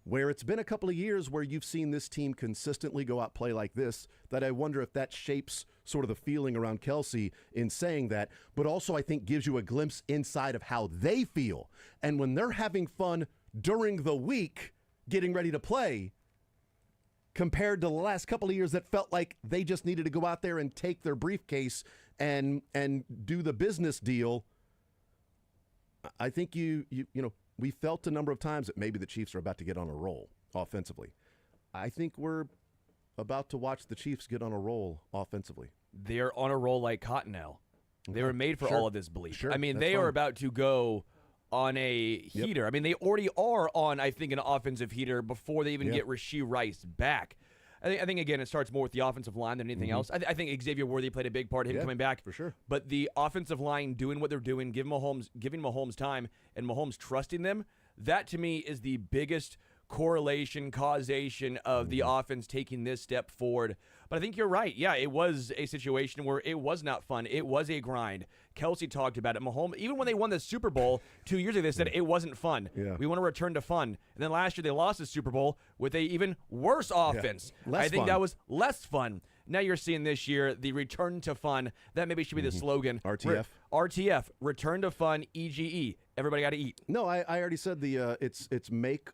Where it's been a couple of years where you've seen this team consistently go out play like this, that I wonder if that shapes sort of the feeling around Kelsey in saying that, but also I think gives you a glimpse inside of how they feel. And when they're having fun during the week, getting ready to play, compared to the last couple of years that felt like they just needed to go out there and take their briefcase and do the business deal, I think you know, we felt a number of times that maybe the Chiefs are about to get on a roll offensively. I think we're about to watch the Chiefs get on a roll offensively. They're on a roll like Cottonelle. They were made for all of this belief. Sure, I mean, that's they fine. are about to go on a heater. I mean, they already are on, I think, an offensive heater before they even get Rashee Rice back. I think, again, it starts more with the offensive line than anything else. I think Xavier Worthy played a big part in him coming back. For sure. But the offensive line doing what they're doing, giving Mahomes time, and Mahomes trusting them, that to me is the biggest correlation, causation of the offense taking this step forward. But I think you're right. Yeah, it was a situation where it was not fun. It was a grind. Kelsey talked about it. Mahomes, even when they won the Super Bowl 2 years ago, they said it wasn't fun. Yeah. We want to return to fun. And then last year they lost the Super Bowl with a even worse offense. Less I think fun. that was less fun. Now you're seeing this year the return to fun. That maybe should be the slogan. RTF. RTF, return to fun, EGE. Everybody got to eat. No, I already said it's make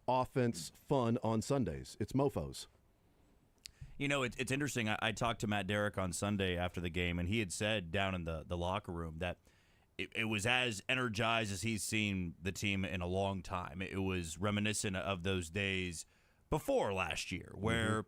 offense fun on Sundays. It's mofos. You know, it's interesting. I talked to Matt Derrick on Sunday after the game, and he had said down in the locker room that it was as energized as he's seen the team in a long time. It was reminiscent of those days before last year, where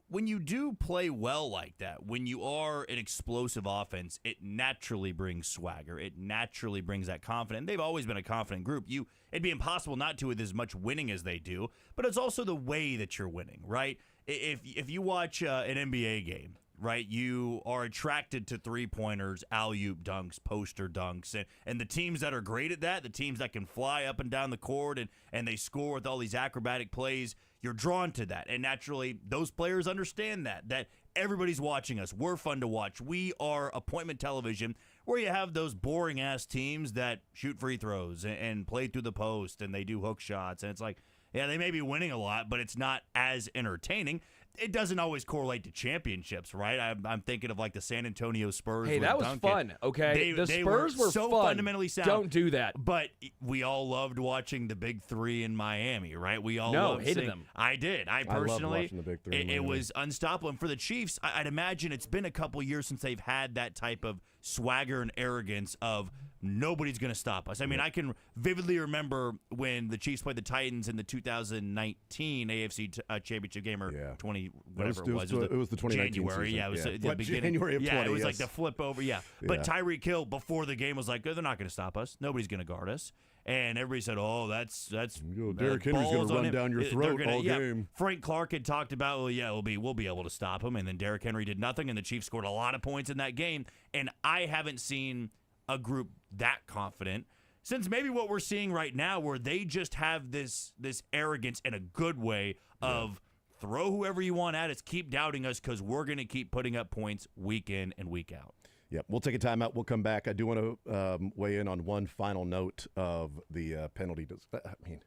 when you do play well like that, when you are an explosive offense, it naturally brings swagger. It naturally brings that confidence. They've always been a confident group. It'd be impossible not to with as much winning as they do, but it's also the way that you're winning, right? If you watch an NBA game, right, you are attracted to three-pointers, alley-oop dunks, poster dunks, and the teams that are great at that, the teams that can fly up and down the court and they score with all these acrobatic plays, you're drawn to that. And naturally, those players understand that everybody's watching us. We're fun to watch. We are appointment television where you have those boring-ass teams that shoot free throws and play through the post and they do hook shots. And it's like, yeah, they may be winning a lot, but it's not as entertaining. It doesn't always correlate to championships, right? I'm thinking of like the San Antonio Spurs. Hey, with that was Duncan. fun, okay? The They Spurs were so fun. fundamentally sound. Don't do that. But we all loved watching the Big Three in Miami, right? We all loved hated seeing- them. I did. I loved personally, watching the Big Three in it Miami. was unstoppable. And for the Chiefs, I'd imagine it's been a couple years since they've had that type of swagger and arrogance of nobody's going to stop us. I mean, I can vividly remember when the Chiefs played the Titans in the 2019 AFC Championship game, or 20 whatever it was. It was the 2019 January. season. Yeah, it was the What, beginning. January of 20, it was yes. like the flip over. Yeah, but Tyreek Hill before the game was like, they're not going to stop us. Nobody's going to guard us. And everybody said, "Oh, that's Derrick Henry's balls gonna on run him. down your They're throat gonna- all game." Frank Clark had talked about, well, yeah, we'll be able to stop him, and then Derrick Henry did nothing, and the Chiefs scored a lot of points in that game. And I haven't seen a group that confident since maybe what we're seeing right now, where they just have this arrogance in a good way of throw whoever you want at us, keep doubting us because we're going to keep putting up points week in and week out. Yep, we'll take a timeout. We'll come back. I do want to weigh in on one final note of the penalty. I mean,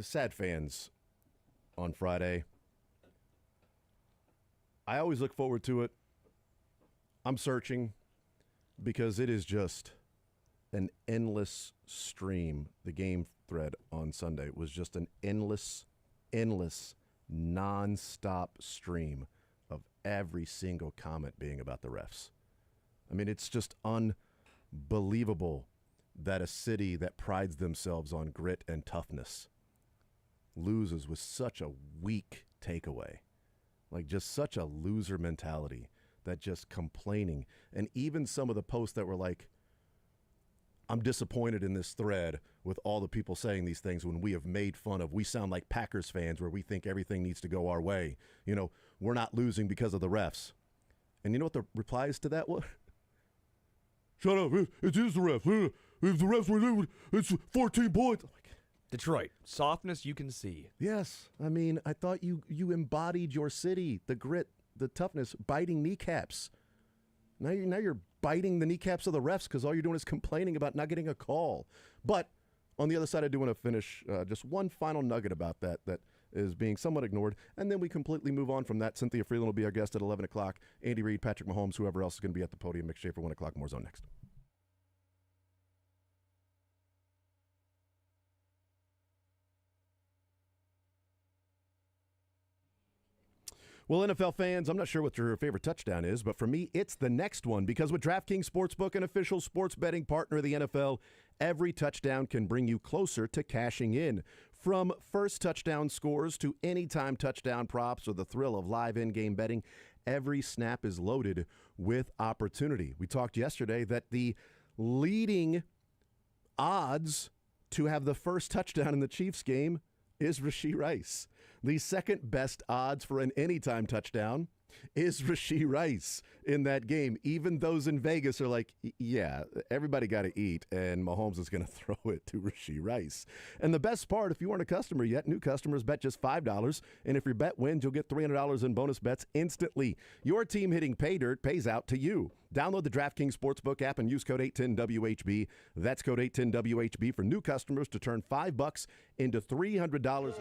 sad fans on Friday. I always look forward to it. I'm searching because it is just an endless stream. The game thread on Sunday was just an endless, nonstop stream of every single comment being about the refs. I mean, it's just unbelievable that a city that prides themselves on grit and toughness loses with such a weak takeaway. Like, just such a loser mentality, that just complaining. And even some of the posts that were like, I'm disappointed in this thread with all the people saying these things when we have made fun of, we sound like Packers fans where we think everything needs to go our way. You know, we're not losing because of the refs. And you know what the replies to that were? Shut up. It is the refs. If the refs were, it's 14 points. Detroit, softness you can see. Yes. I mean, I thought you embodied your city, the grit, the toughness, biting kneecaps. Now you're biting the kneecaps of the refs because all you're doing is complaining about not getting a call. But on the other side, I do want to finish just one final nugget about that is being somewhat ignored, and then we completely move on from that. Cynthia Freeland will be our guest at 11 o'clock. Andy Reid, Patrick Mahomes, whoever else is going to be at the podium. Mick Schaefer, 1 o'clock. More Zone next. Well, NFL fans, I'm not sure what your favorite touchdown is, but for me, it's the next one, because with DraftKings Sportsbook, an official sports betting partner of the NFL, every touchdown can bring you closer to cashing in. From first touchdown scores to anytime touchdown props or the thrill of live in-game betting, every snap is loaded with opportunity. We talked yesterday that the leading odds to have the first touchdown in the Chiefs game is Rashee Rice. The second best odds for an anytime touchdown is Rashee Rice in that game. Even those in Vegas are like, yeah, everybody got to eat, and Mahomes is going to throw it to Rashee Rice. And the best part, if you aren't a customer yet, new customers bet just $5, and if your bet wins, you'll get $300 in bonus bets instantly. Your team hitting pay dirt pays out to you. Download the DraftKings Sportsbook app and use code 810WHB. That's code 810WHB for new customers to turn $5 into $300.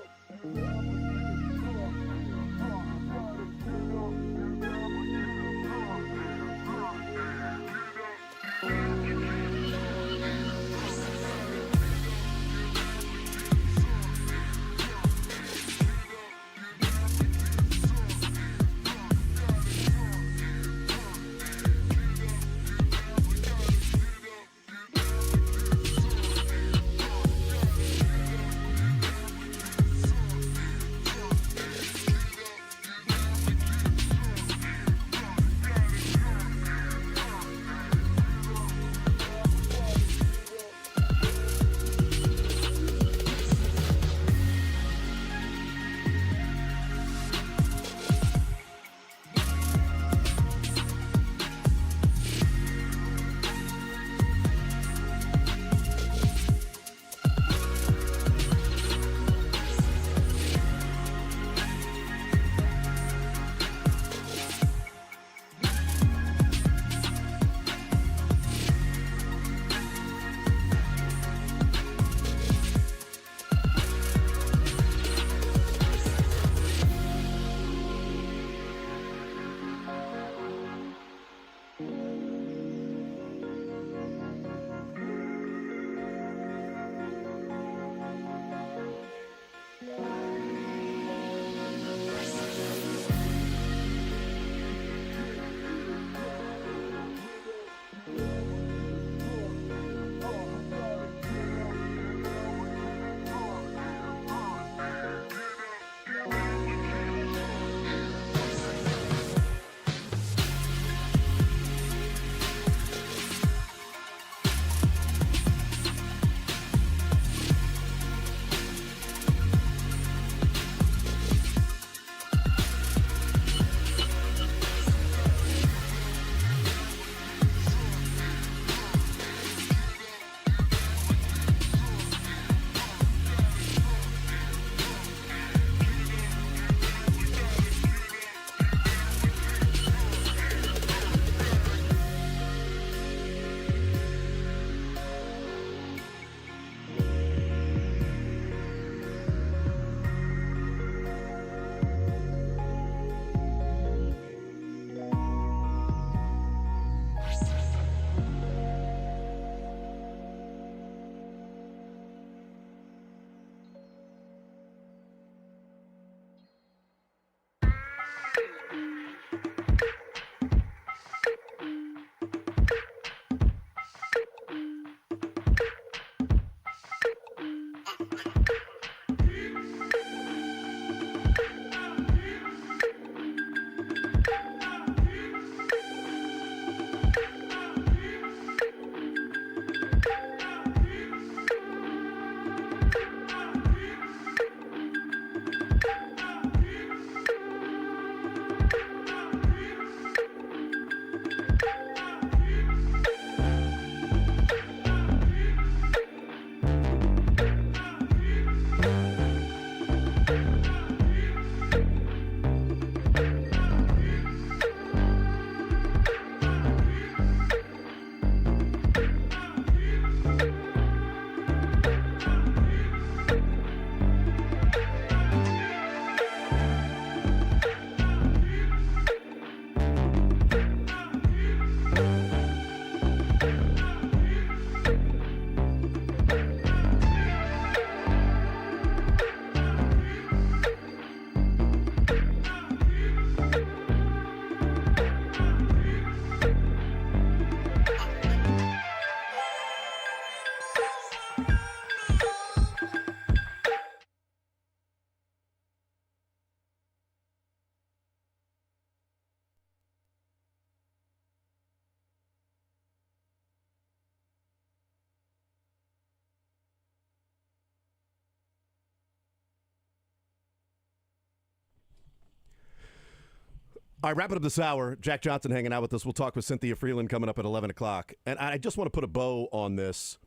All right, wrapping up this hour. Jack Johnson hanging out with us. We'll talk with Cynthia Freeland coming up at 11 o'clock. And I just want to put a bow on this.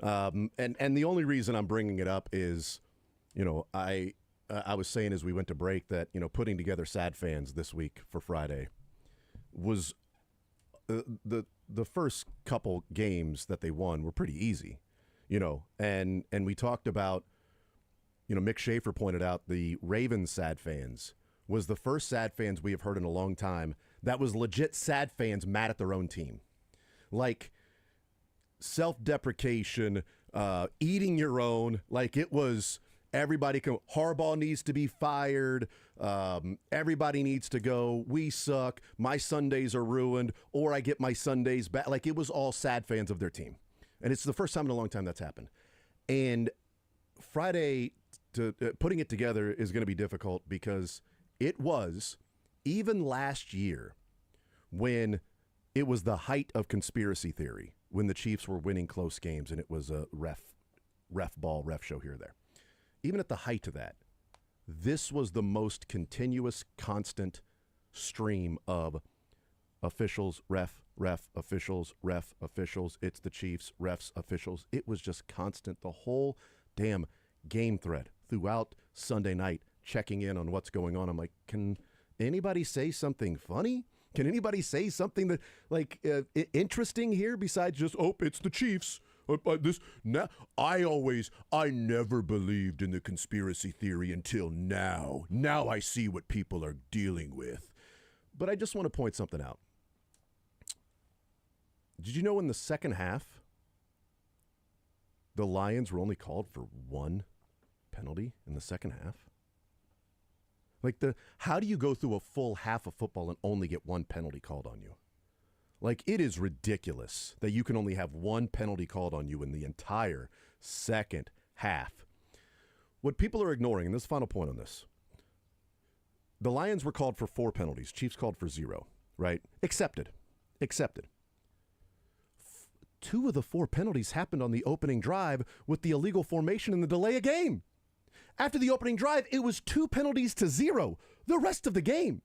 And the only reason I'm bringing it up is, I was saying as we went to break that, putting together Sad Fans this week for Friday was the first couple games that they won were pretty easy, and we talked about, Mick Schaefer pointed out the Ravens Sad Fans was the first Sad Fans we have heard in a long time that was legit Sad Fans mad at their own team. Like self-deprecation, eating your own, like it was everybody Harbaugh needs to be fired, everybody needs to go, we suck, my Sundays are ruined, or I get my Sundays back. Like it was all Sad Fans of their team. And it's the first time in a long time that's happened. And Friday, putting it together is going to be difficult because it was, even last year, when it was the height of conspiracy theory, when the Chiefs were winning close games and it was a ref show here or there. Even at the height of that, this was the most continuous, constant stream of officials, ref, officials, ref, officials. It's the Chiefs, refs, officials. It was just constant. The whole damn game thread throughout Sunday night, checking in on what's going on. I'm like, can anybody say something funny? Can anybody say something that interesting here besides just, it's the Chiefs? I never believed in the conspiracy theory until now. Now I see what people are dealing with. But I just want to point something out. Did you know in the second half, the Lions were only called for one penalty in the second half? How do you go through a full half of football and only get one penalty called on you? Like, it is ridiculous that you can only have one penalty called on you in the entire second half. What people are ignoring, and this final point on this, the Lions were called for 4 penalties. Chiefs called for 0, right? Accepted. 2 of the 4 penalties happened on the opening drive with the illegal formation and the delay of game. After the opening drive, it was 2 penalties to 0 the rest of the game.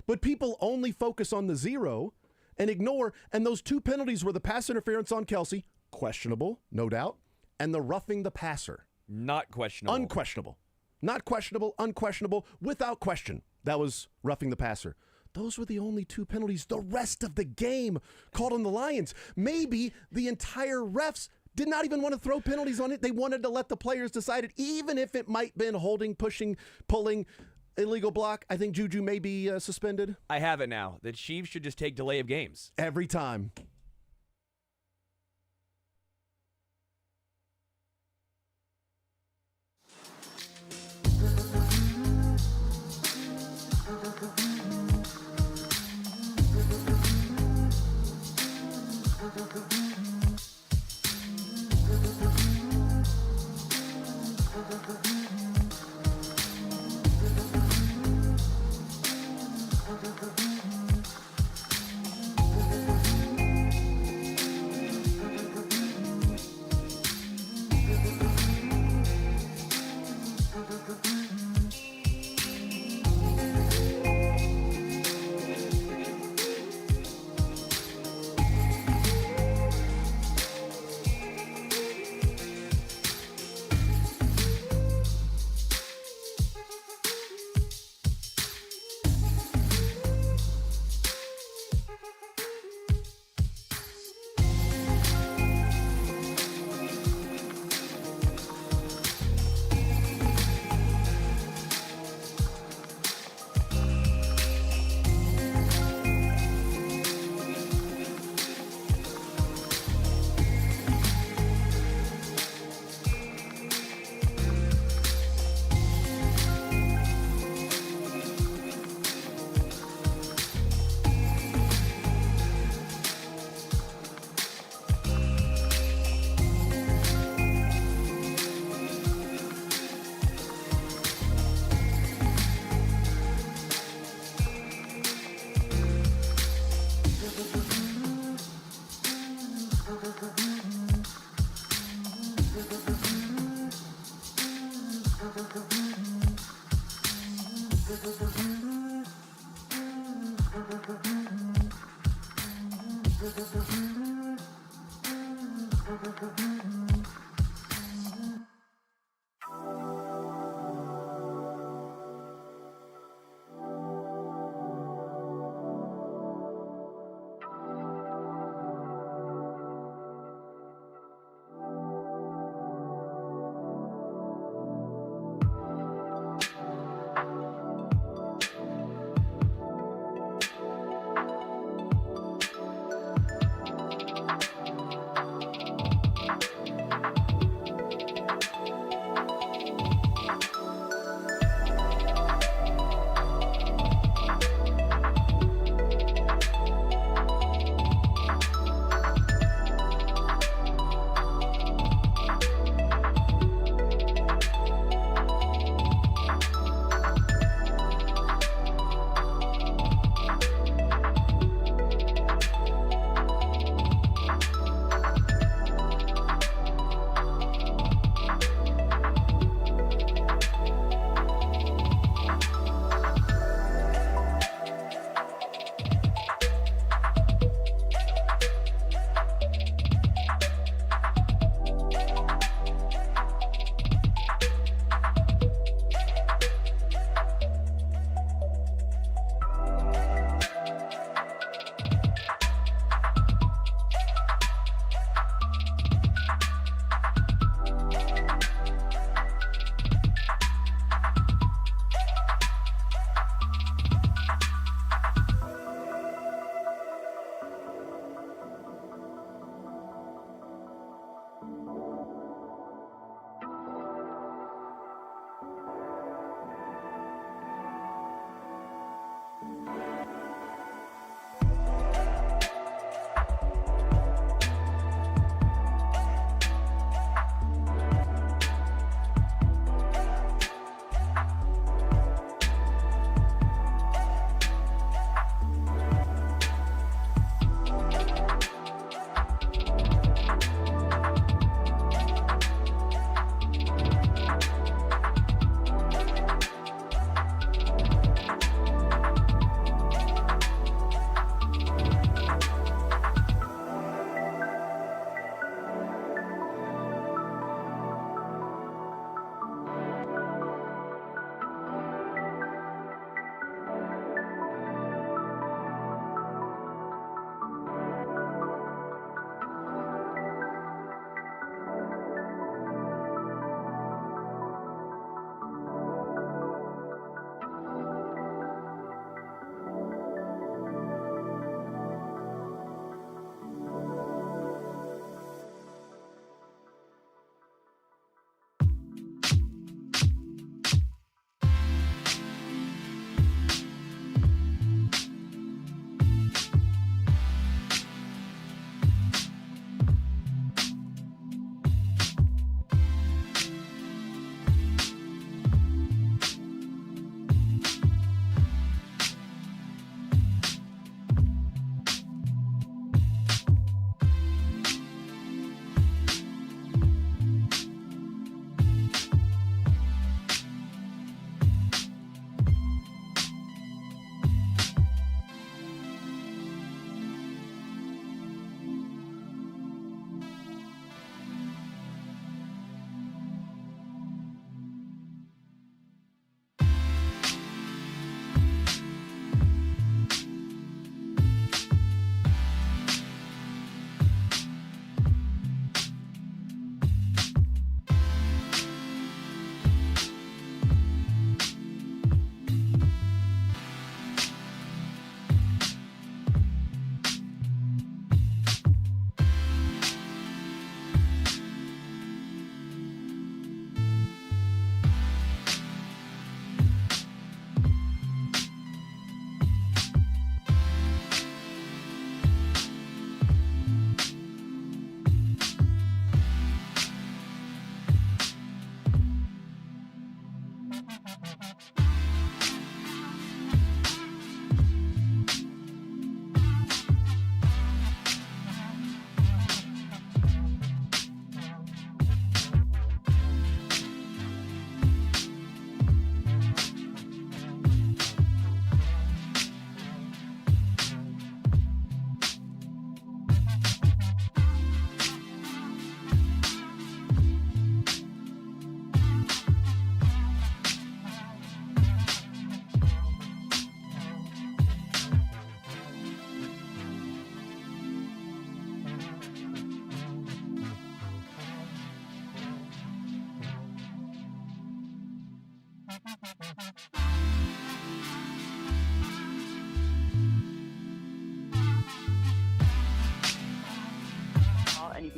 But people only focus on the 0 and ignore, and those 2 penalties were the pass interference on Kelsey, questionable, no doubt, and the roughing the passer. Not questionable. Unquestionable. Not questionable, unquestionable, without question. That was roughing the passer. Those were the only 2 penalties the rest of the game called on the Lions. Maybe the entire refs did not even want to throw penalties on it. They wanted to let the players decide it, even if it might have been holding, pushing, pulling, illegal block. I think Juju may be suspended. I have it now. The Chiefs should just take delay of games. Every time.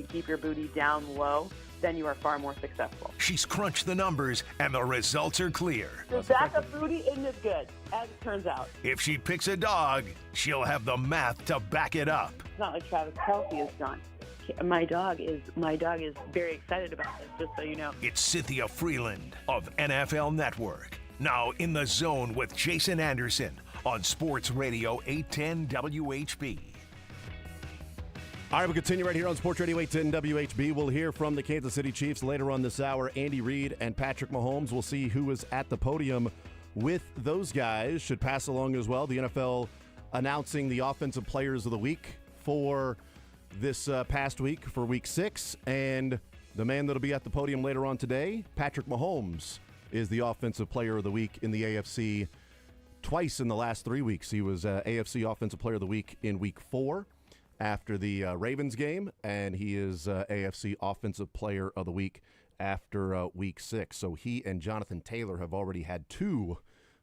keep your booty down low, then you are far more successful. She's crunched the numbers, and the results are clear. The backup booty isn't as good, as it turns out. If she picks a dog, she'll have the math to back it up. It's not like Travis Kelce is done. My dog is very excited about this, just so you know. It's Cynthia Freeland of NFL Network. Now in the zone with Jason Anderson on Sports Radio 810 WHB. All right, we'll continue right here on Sports Radio 810 WHB. We'll hear from the Kansas City Chiefs later on this hour. Andy Reid and Patrick Mahomes. We'll see who is at the podium with those guys. Should pass along as well. The NFL announcing the Offensive Players of the Week for this past week, for Week 6. And the man that'll be at the podium later on today, Patrick Mahomes, is the Offensive Player of the Week in the AFC twice in the last 3 weeks. He was AFC Offensive Player of the Week in Week 4. After the Ravens game, and he is AFC Offensive Player of the Week after Week 6. So he and Jonathan Taylor have already had 2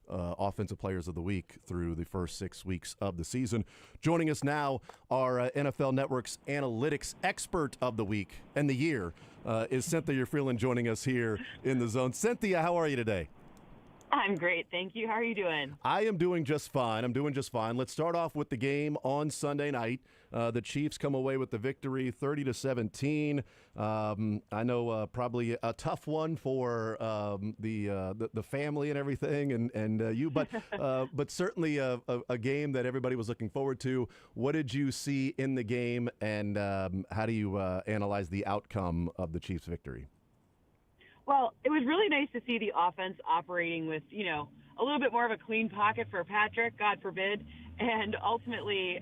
Offensive Players of the Week through the first 6 weeks of the season. Joining us now, our NFL Network's analytics expert of the week and the year is Cynthia Freeland, joining us here in the zone. Cynthia, how are you today? I'm great, thank you. How are you doing? I am doing just fine. Let's start off with the game on Sunday night. The Chiefs come away with the victory, 30-17. I know probably a tough one for the family and everything, and you, but certainly a game that everybody was looking forward to. What did you see in the game, and how do you analyze the outcome of the Chiefs' victory? Well, it was really nice to see the offense operating with, a little bit more of a clean pocket for Patrick, God forbid. And ultimately,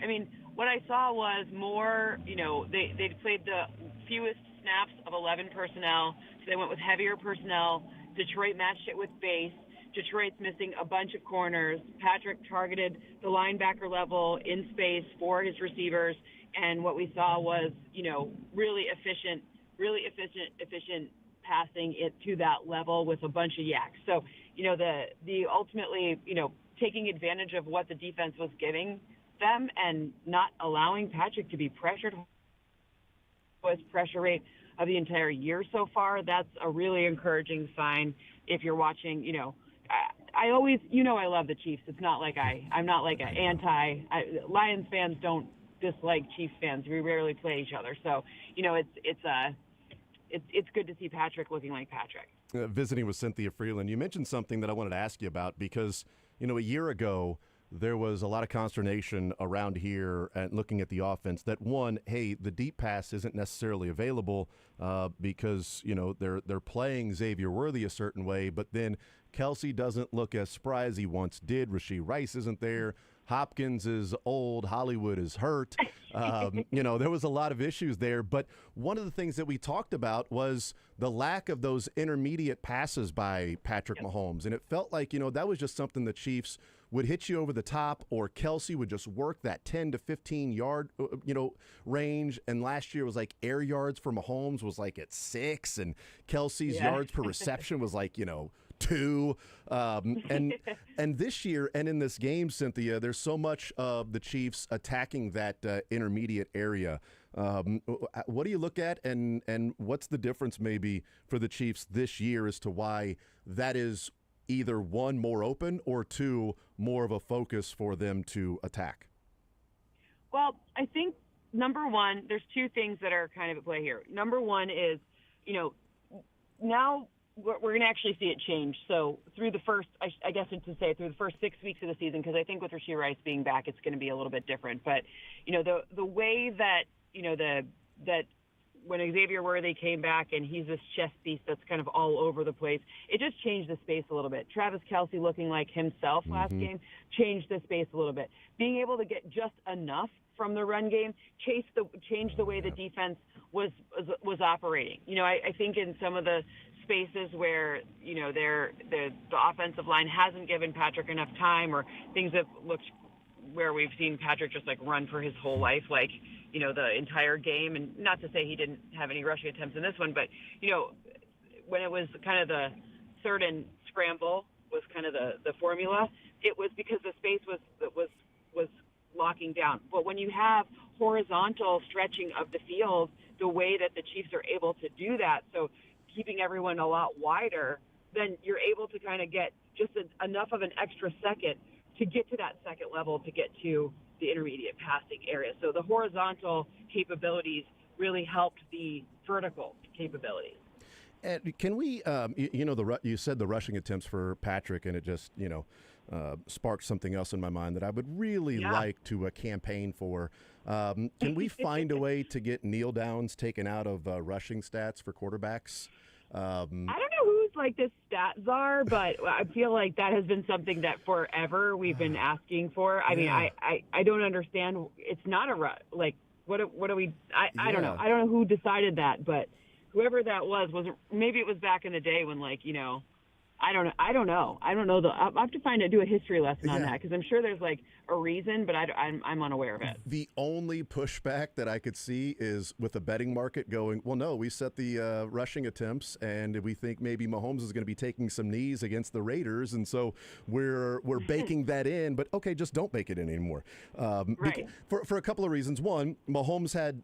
what I saw was more, they played the fewest snaps of 11 personnel. So they went with heavier personnel. Detroit matched it with base. Detroit's missing a bunch of corners. Patrick targeted the linebacker level in space for his receivers. And what we saw was, really efficient passing it to that level with a bunch of yaks. So, the ultimately, taking advantage of what the defense was giving them and not allowing Patrick to be pressured was pressure rate of the entire year so far. That's a really encouraging sign if you're watching, I always, I love the Chiefs. It's not like I'm not like an Lions fans don't dislike Chiefs fans. We rarely play each other. So, it's good to see Patrick looking like Patrick. Visiting with Cynthia Freeland, you mentioned something that I wanted to ask you about because, a year ago there was a lot of consternation around here and looking at the offense that, one, hey, the deep pass isn't necessarily available because, they're playing Xavier Worthy a certain way, but then Kelce doesn't look as spry as he once did. Rashee Rice isn't there. Hopkins is old. Hollywood is hurt. There was a lot of issues there. But one of the things that we talked about was the lack of those intermediate passes by Patrick Mahomes. And it felt like, that was just something the Chiefs would hit you over the top, or Kelce would just work that 10 to 15 yard, range. And last year was like air yards for Mahomes was like at 6, and Kelce's yards per reception was like, 2. And this year and in this game, Cynthia, there's so much of the Chiefs attacking that intermediate area. What do you look at, and what's the difference maybe for the Chiefs this year as to why that is either, 1, more open, or 2, more of a focus for them to attack? Well, I think, number one, there's 2 things that are kind of at play here. Number one is, now we're going to actually see it change. So through the first, I guess to say through the first 6 weeks of the season, because I think with Rashee Rice being back, it's going to be a little bit different. But, the way that, that when Xavier Worthy came back and he's this chess piece that's kind of all over the place, it just changed the space a little bit. Travis Kelce looking like himself last game changed the space a little bit. Being able to get just enough from the run game changed the way the defense was operating. I think in some of the spaces where, the offensive line hasn't given Patrick enough time, or things have looked where we've seen Patrick just like run for his whole life, like, the entire game. And not to say he didn't have any rushing attempts in this one, but, when it was kind of the third and scramble was kind of the formula, it was because the space was locking down. But when you have horizontal stretching of the field the way that the Chiefs are able to do that, so keeping everyone a lot wider, then you're able to kind of get just enough of an extra second to get to that second level, to get to the intermediate passing area. So the horizontal capabilities really helped the vertical capabilities. And can we, you said the rushing attempts for Patrick, and it just, sparked something else in my mind that I would really like to campaign for. Can we find a way to get kneel downs taken out of rushing stats for quarterbacks? I don't know who's like the stat czar, but I feel like that has been something that forever we've been asking for. I mean, I don't understand. It's not a like what do we? I don't know. I don't know who decided that, but whoever that was maybe it was back in the day when I don't know. I'll have to do a history lesson on that, because I'm sure there's a reason, but I'm unaware of it. The only pushback that I could see is with the betting market going, well, no, we set the rushing attempts, and we think maybe Mahomes is going to be taking some knees against the Raiders, and so we're baking that in. But okay, just don't bake it in anymore. Right. For a couple of reasons. One, Mahomes had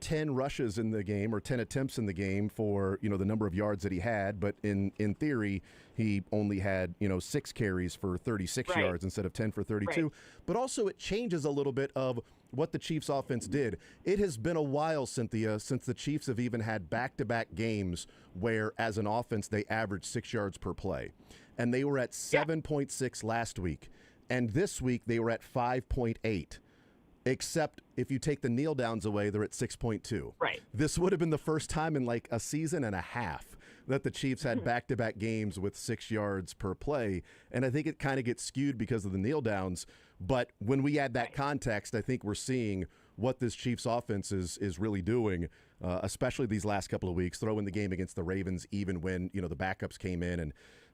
10 rushes in the game, or 10 attempts in the game for the number of yards that he had, but in theory, he only had, 6 carries for 36 yards instead of 10 for 32. Right. But also it changes a little bit of what the Chiefs offense did. It has been a while, Cynthia, since the Chiefs have even had back-to-back games where, as an offense, they averaged 6 yards per play. And they were at 7.6 last week. And this week they were at 5.8. Except if you take the kneel downs away, they're at 6.2. Right. This would have been the first time in a season and a half that the Chiefs had back-to-back games with 6 yards per play. And I think it kind of gets skewed because of the kneel downs. But when we add that context, I think we're seeing what this Chiefs offense is really doing, especially these last couple of weeks, throwing the game against the Ravens even when, the backups came in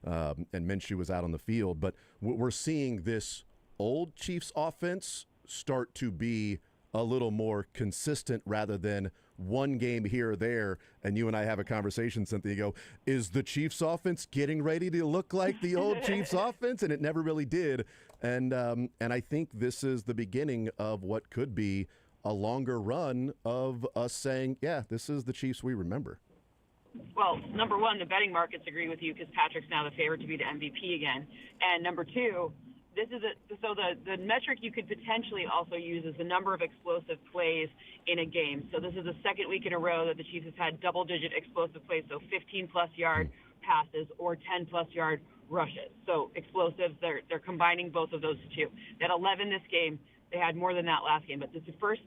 and Minshew was out on the field. But we're seeing this old Chiefs offense start to be a little more consistent rather than one game here or there. And you and I have a conversation, Cynthia, go, is the Chiefs offense getting ready to look like the old Chiefs offense? And it never really did. And I think this is the beginning of what could be a longer run of us saying, yeah, this is the Chiefs we remember. Well, number one, the betting markets agree with you because Patrick's now the favorite to be the MVP again. And number two, the metric you could potentially also use is the number of explosive plays in a game. So this is the second week in a row that the Chiefs have had double-digit explosive plays, so 15-plus yard passes or 10-plus yard rushes. So explosives, they're combining both of those two. They had 11 this game. They had more than that last game, but it's the first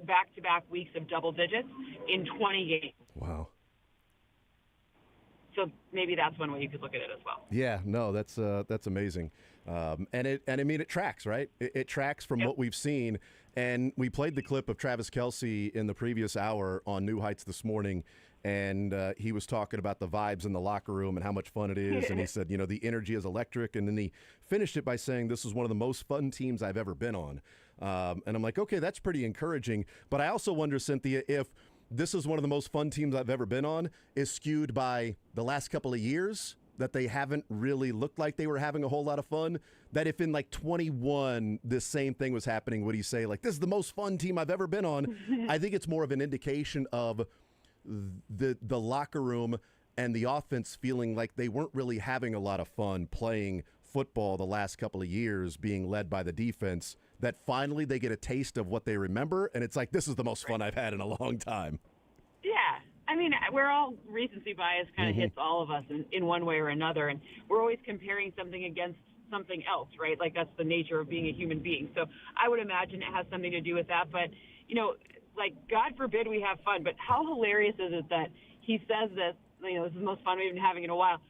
back-to-back weeks of double digits in 20 games. Wow. So maybe that's one way you could look at it as well. Yeah, no, that's amazing. And it tracks, right? It tracks from what we've seen. And we played the clip of Travis Kelce in the previous hour on New Heights this morning, and he was talking about the vibes in the locker room and how much fun it is. And he said, the energy is electric. And then he finished it by saying, this is one of the most fun teams I've ever been on. And I'm like, okay, that's pretty encouraging. But I also wonder, Cynthia, if this is one of the most fun teams I've ever been on is skewed by the last couple of years, that they haven't really looked like they were having a whole lot of fun, that if in 21 this same thing was happening, would he say this is the most fun team I've ever been on? I think it's more of an indication of the locker room and the offense feeling like they weren't really having a lot of fun playing football the last couple of years, being led by the defense, that finally they get a taste of what they remember, and it's like, this is the most fun I've had in a long time. Yeah. I mean, we're all recency bias kind of hits all of us in one way or another, and we're always comparing something against something else, right? That's the nature of being a human being. So I would imagine it has something to do with that. But, God forbid we have fun, but how hilarious is it that he says this, this is the most fun we've been having in a while.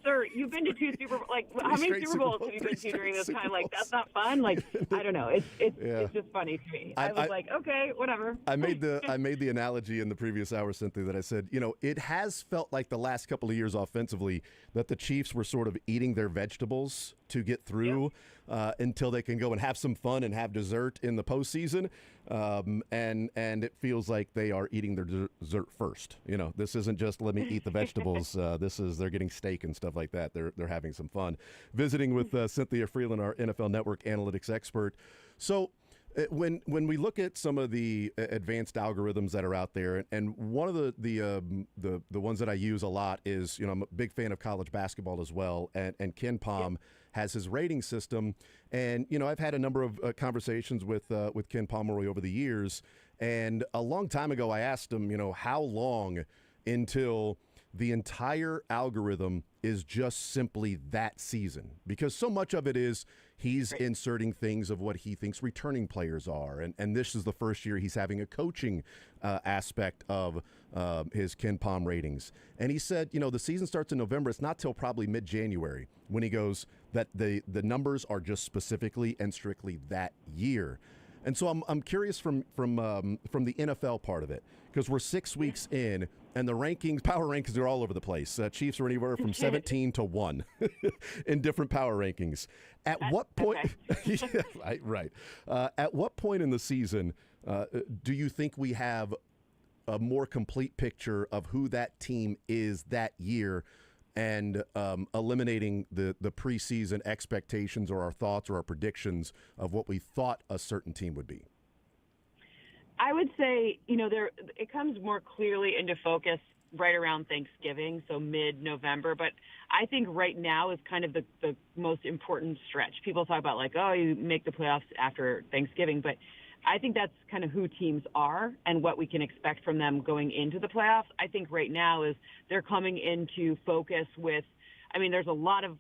Sir, you've been to 2 Super Bowls. How many Super Bowls have you been to during this time? That's not fun. I don't know. It's just funny to me. I was okay, whatever. I made the analogy in the previous hour, Cynthia, that I said, it has felt like the last couple of years offensively that the Chiefs were sort of eating their vegetables to get through until they can go and have some fun and have dessert in the postseason. And it feels like they are eating their dessert first. This isn't just let me eat the vegetables. They're getting steak and stuff like that. They're having some fun. Visiting with Cynthia Freeland, our NFL Network analytics expert. So When we look at some of the advanced algorithms that are out there, and one of the ones that I use a lot is, I'm a big fan of college basketball as well, and Ken Pom has his rating system, and I've had a number of conversations with Ken Pomeroy over the years, and a long time ago I asked him, how long until the entire algorithm is just simply that season, because so much of it is he's inserting things of what he thinks returning players are. And this is the first year he's having a coaching aspect of his Ken Pom ratings. And he said, the season starts in November. It's not till probably mid-January when he goes that the numbers are just specifically and strictly that year. And so I'm curious from the NFL part of it, because we're 6 weeks in, and the power rankings are all over the place. Chiefs are anywhere from 17 to 1 in different power rankings. At what point? Yeah, right. At what point in the season do you think we have a more complete picture of who that team is that year, and eliminating the preseason expectations or our thoughts or our predictions of what we thought a certain team would be? I would say, it comes more clearly into focus right around Thanksgiving, so mid-November. But I think right now is kind of the most important stretch. People talk about you make the playoffs after Thanksgiving, but I think that's kind of who teams are and what we can expect from them going into the playoffs. I think right now is they're coming into focus with, there's a lot of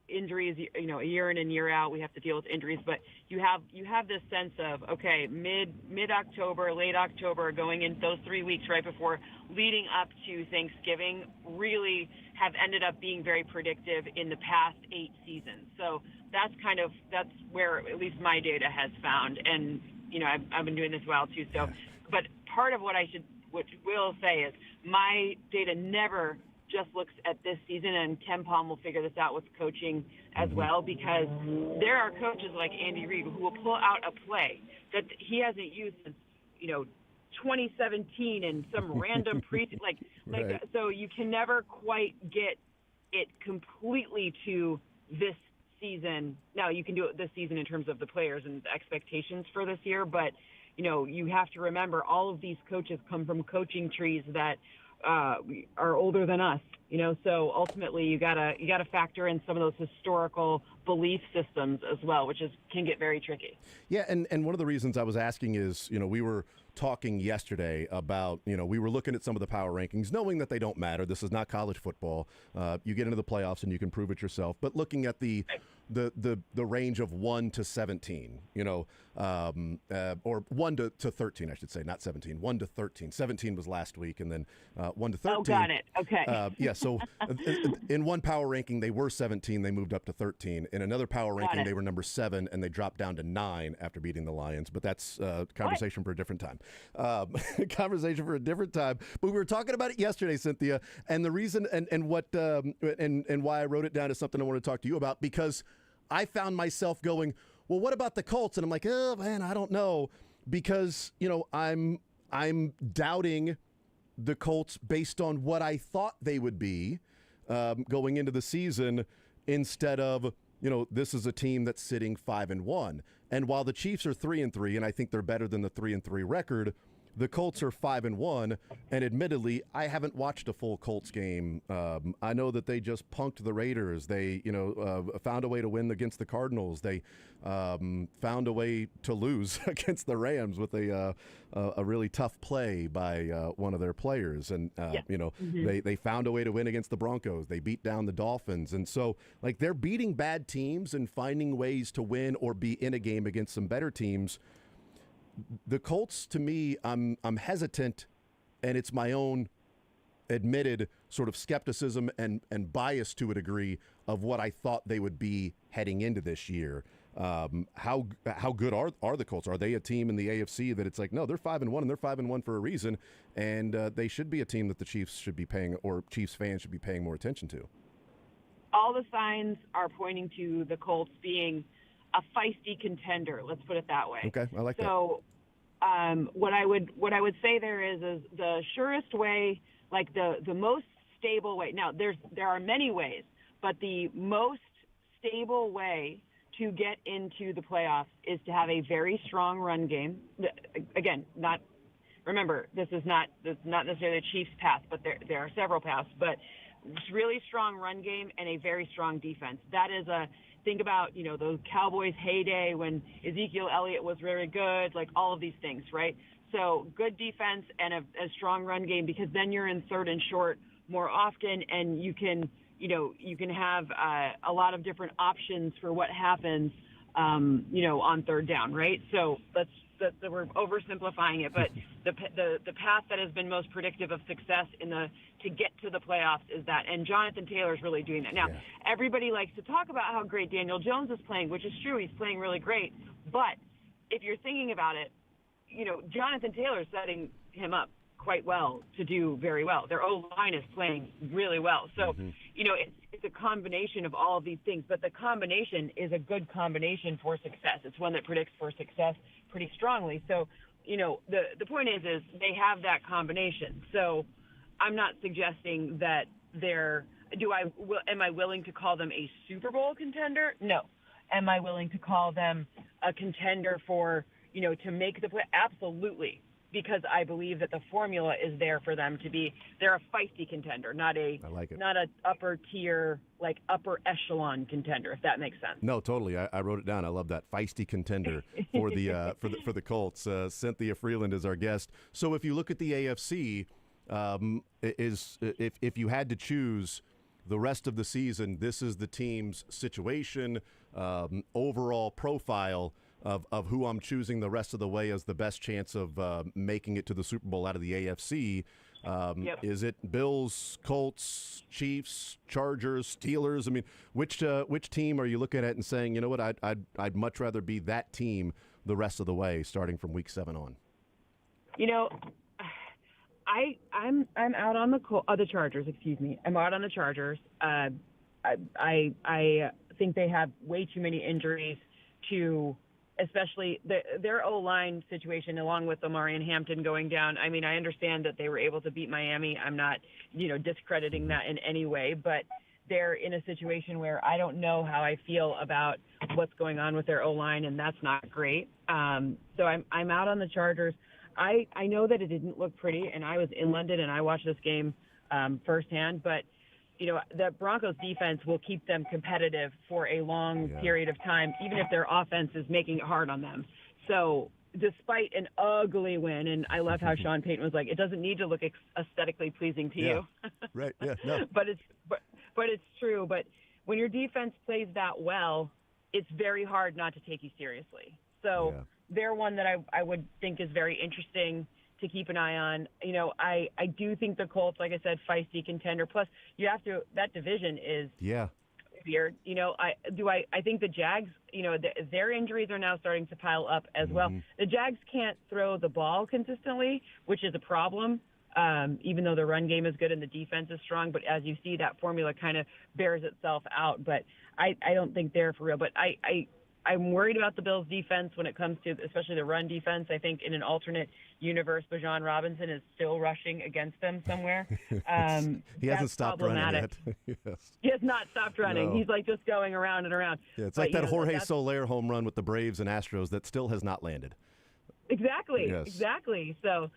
injuries, a year in and year out, we have to deal with injuries, but you have this sense of, okay, mid-October, late October, going in those 3 weeks right before leading up to Thanksgiving really have ended up being very predictive in the past 8 seasons. So that's where at least my data has found. And, I've been doing this a while too. So, but part of what will say is my data never just looks at this season, and Ken Pom will figure this out with coaching as well, because there are coaches like Andy Reid who will pull out a play that he hasn't used since, 2017 and some random Right. So you can never quite get it completely to this season. Now you can do it this season in terms of the players and the expectations for this year, but you have to remember all of these coaches come from coaching trees that are older than us, so ultimately you gotta factor in some of those historical belief systems as well, which can get very tricky. Yeah, and one of the reasons I was asking is, we were talking yesterday about, we were looking at some of the power rankings, knowing that they don't matter. This is not college football. You get into the playoffs and you can prove it yourself. But looking at the range of 1 to 17, or 1 to 13, I should say, not 17, 1 to 13. 17 was last week, and then 1 to 13. Oh, got it. Okay. Yeah, so in one power ranking, they were 17. They moved up to 13. In another power ranking, they were number 7, and they dropped down to 9 after beating the Lions. But that's a conversation for a different time. Conversation for a different time. But we were talking about it yesterday, Cynthia, and the reason and what and why I wrote it down is something I want to talk to you about, because I found myself going, well, what about the Colts? And I'm like, oh man, I don't know, because I'm doubting the Colts based on what I thought they would be going into the season, instead of this is a team that's sitting 5-1. And while the Chiefs are 3-3, and I think they're better than the 3-3 record, the Colts are 5-1, and admittedly, I haven't watched a full Colts game. I know that they just punked the Raiders. They, found a way to win against the Cardinals. They found a way to lose against the Rams with a really tough play by one of their players, and they found a way to win against the Broncos. They beat down the Dolphins, and so they're beating bad teams and finding ways to win or be in a game against some better teams. The Colts, to me, I'm hesitant, and it's my own admitted sort of skepticism and bias to a degree of what I thought they would be heading into this year. How good are the Colts? Are they a team in the AFC that it's no, they're 5-1 and they're 5-1 for a reason, and they should be a team that the Chiefs should be paying, or Chiefs fans should be paying more attention to? All the signs are pointing to the Colts being a feisty contender. Let's put it that way. Okay, I like that. So, what I would say there is the surest way, the most stable way. Now, there are many ways, but the most stable way to get into the playoffs is to have a very strong run game. Again, remember, this is not necessarily the Chiefs' path, but there are several paths. But really strong run game and a very strong defense. That is think about, the Cowboys' heyday when Ezekiel Elliott was very good, like all of these things, right? So good defense and a strong run game, because then you're in third and short more often, and you can have a lot of different options for what happens, on third down, right? So we're oversimplifying it, but the path that has been most predictive of success to get to the playoffs is that, and Jonathan Taylor is really doing that. Now, Everybody likes to talk about how great Daniel Jones is playing, which is true. He's playing really great, but if you're thinking about it, Jonathan Taylor is setting him up quite well to do very well. Their O-line is playing really well. So, it's a combination of all of these things, but the combination is a good combination for success. It's one that predicts for success pretty strongly. So, the point is they have that combination. So I'm not suggesting that am I willing to call them a Super Bowl contender? No. Am I willing to call them a contender for, to make the play? Absolutely. Because I believe that the formula is there for them to be. They're a feisty contender, not a upper tier, like upper echelon contender, if that makes sense. No, totally. I wrote it down. I love that, feisty contender for the for the Colts. Cynthia Freeland is our guest. So if you look at the AFC, if you had to choose the rest of the season, this is the team's situation, overall profile of who I'm choosing the rest of the way as the best chance of making it to the Super Bowl out of the AFC. Is it Bills, Colts, Chiefs, Chargers, Steelers? I mean, which team are you looking at and saying, you know what, I'd much rather be that team the rest of the way, starting from Week 7 on? I'm out on the Chargers. Excuse me. I'm out on the Chargers. I think they have way too many injuries to. Especially their O-line situation, along with Omari and Hampton going down. I mean, I understand that they were able to beat Miami. I'm not, discrediting that in any way, but they're in a situation where I don't know how I feel about what's going on with their O-line, and that's not great. So I'm out on the Chargers. I know that it didn't look pretty, and I was in London and I watched this game firsthand, but the Broncos defense will keep them competitive for a long period of time, even if their offense is making it hard on them. So despite an ugly win, and I love how Sean Payton was like, it doesn't need to look aesthetically pleasing to you. Right. Yeah. No. but it's true. But when your defense plays that well, it's very hard not to take you seriously. So they're one that I would think is very interesting to keep an eye on. I do think the Colts, like I said, feisty contender. Plus, that division is weird. I think the Jags, their injuries are now starting to pile up as well. The Jags can't throw the ball consistently, which is a problem, even though the run game is good and the defense is strong. But as you see, that formula kind of bears itself out. But I don't think they're for real. But I'm worried about the Bills' defense when it comes to especially the run defense. I think in an alternate universe, Bijan Robinson is still rushing against them somewhere. He hasn't stopped running yet. Yes. He has not stopped running. No. He's like just going around and around. Yeah, it's like that Jorge Soler home run with the Braves and Astros that still has not landed. Exactly. Yes. Exactly. So,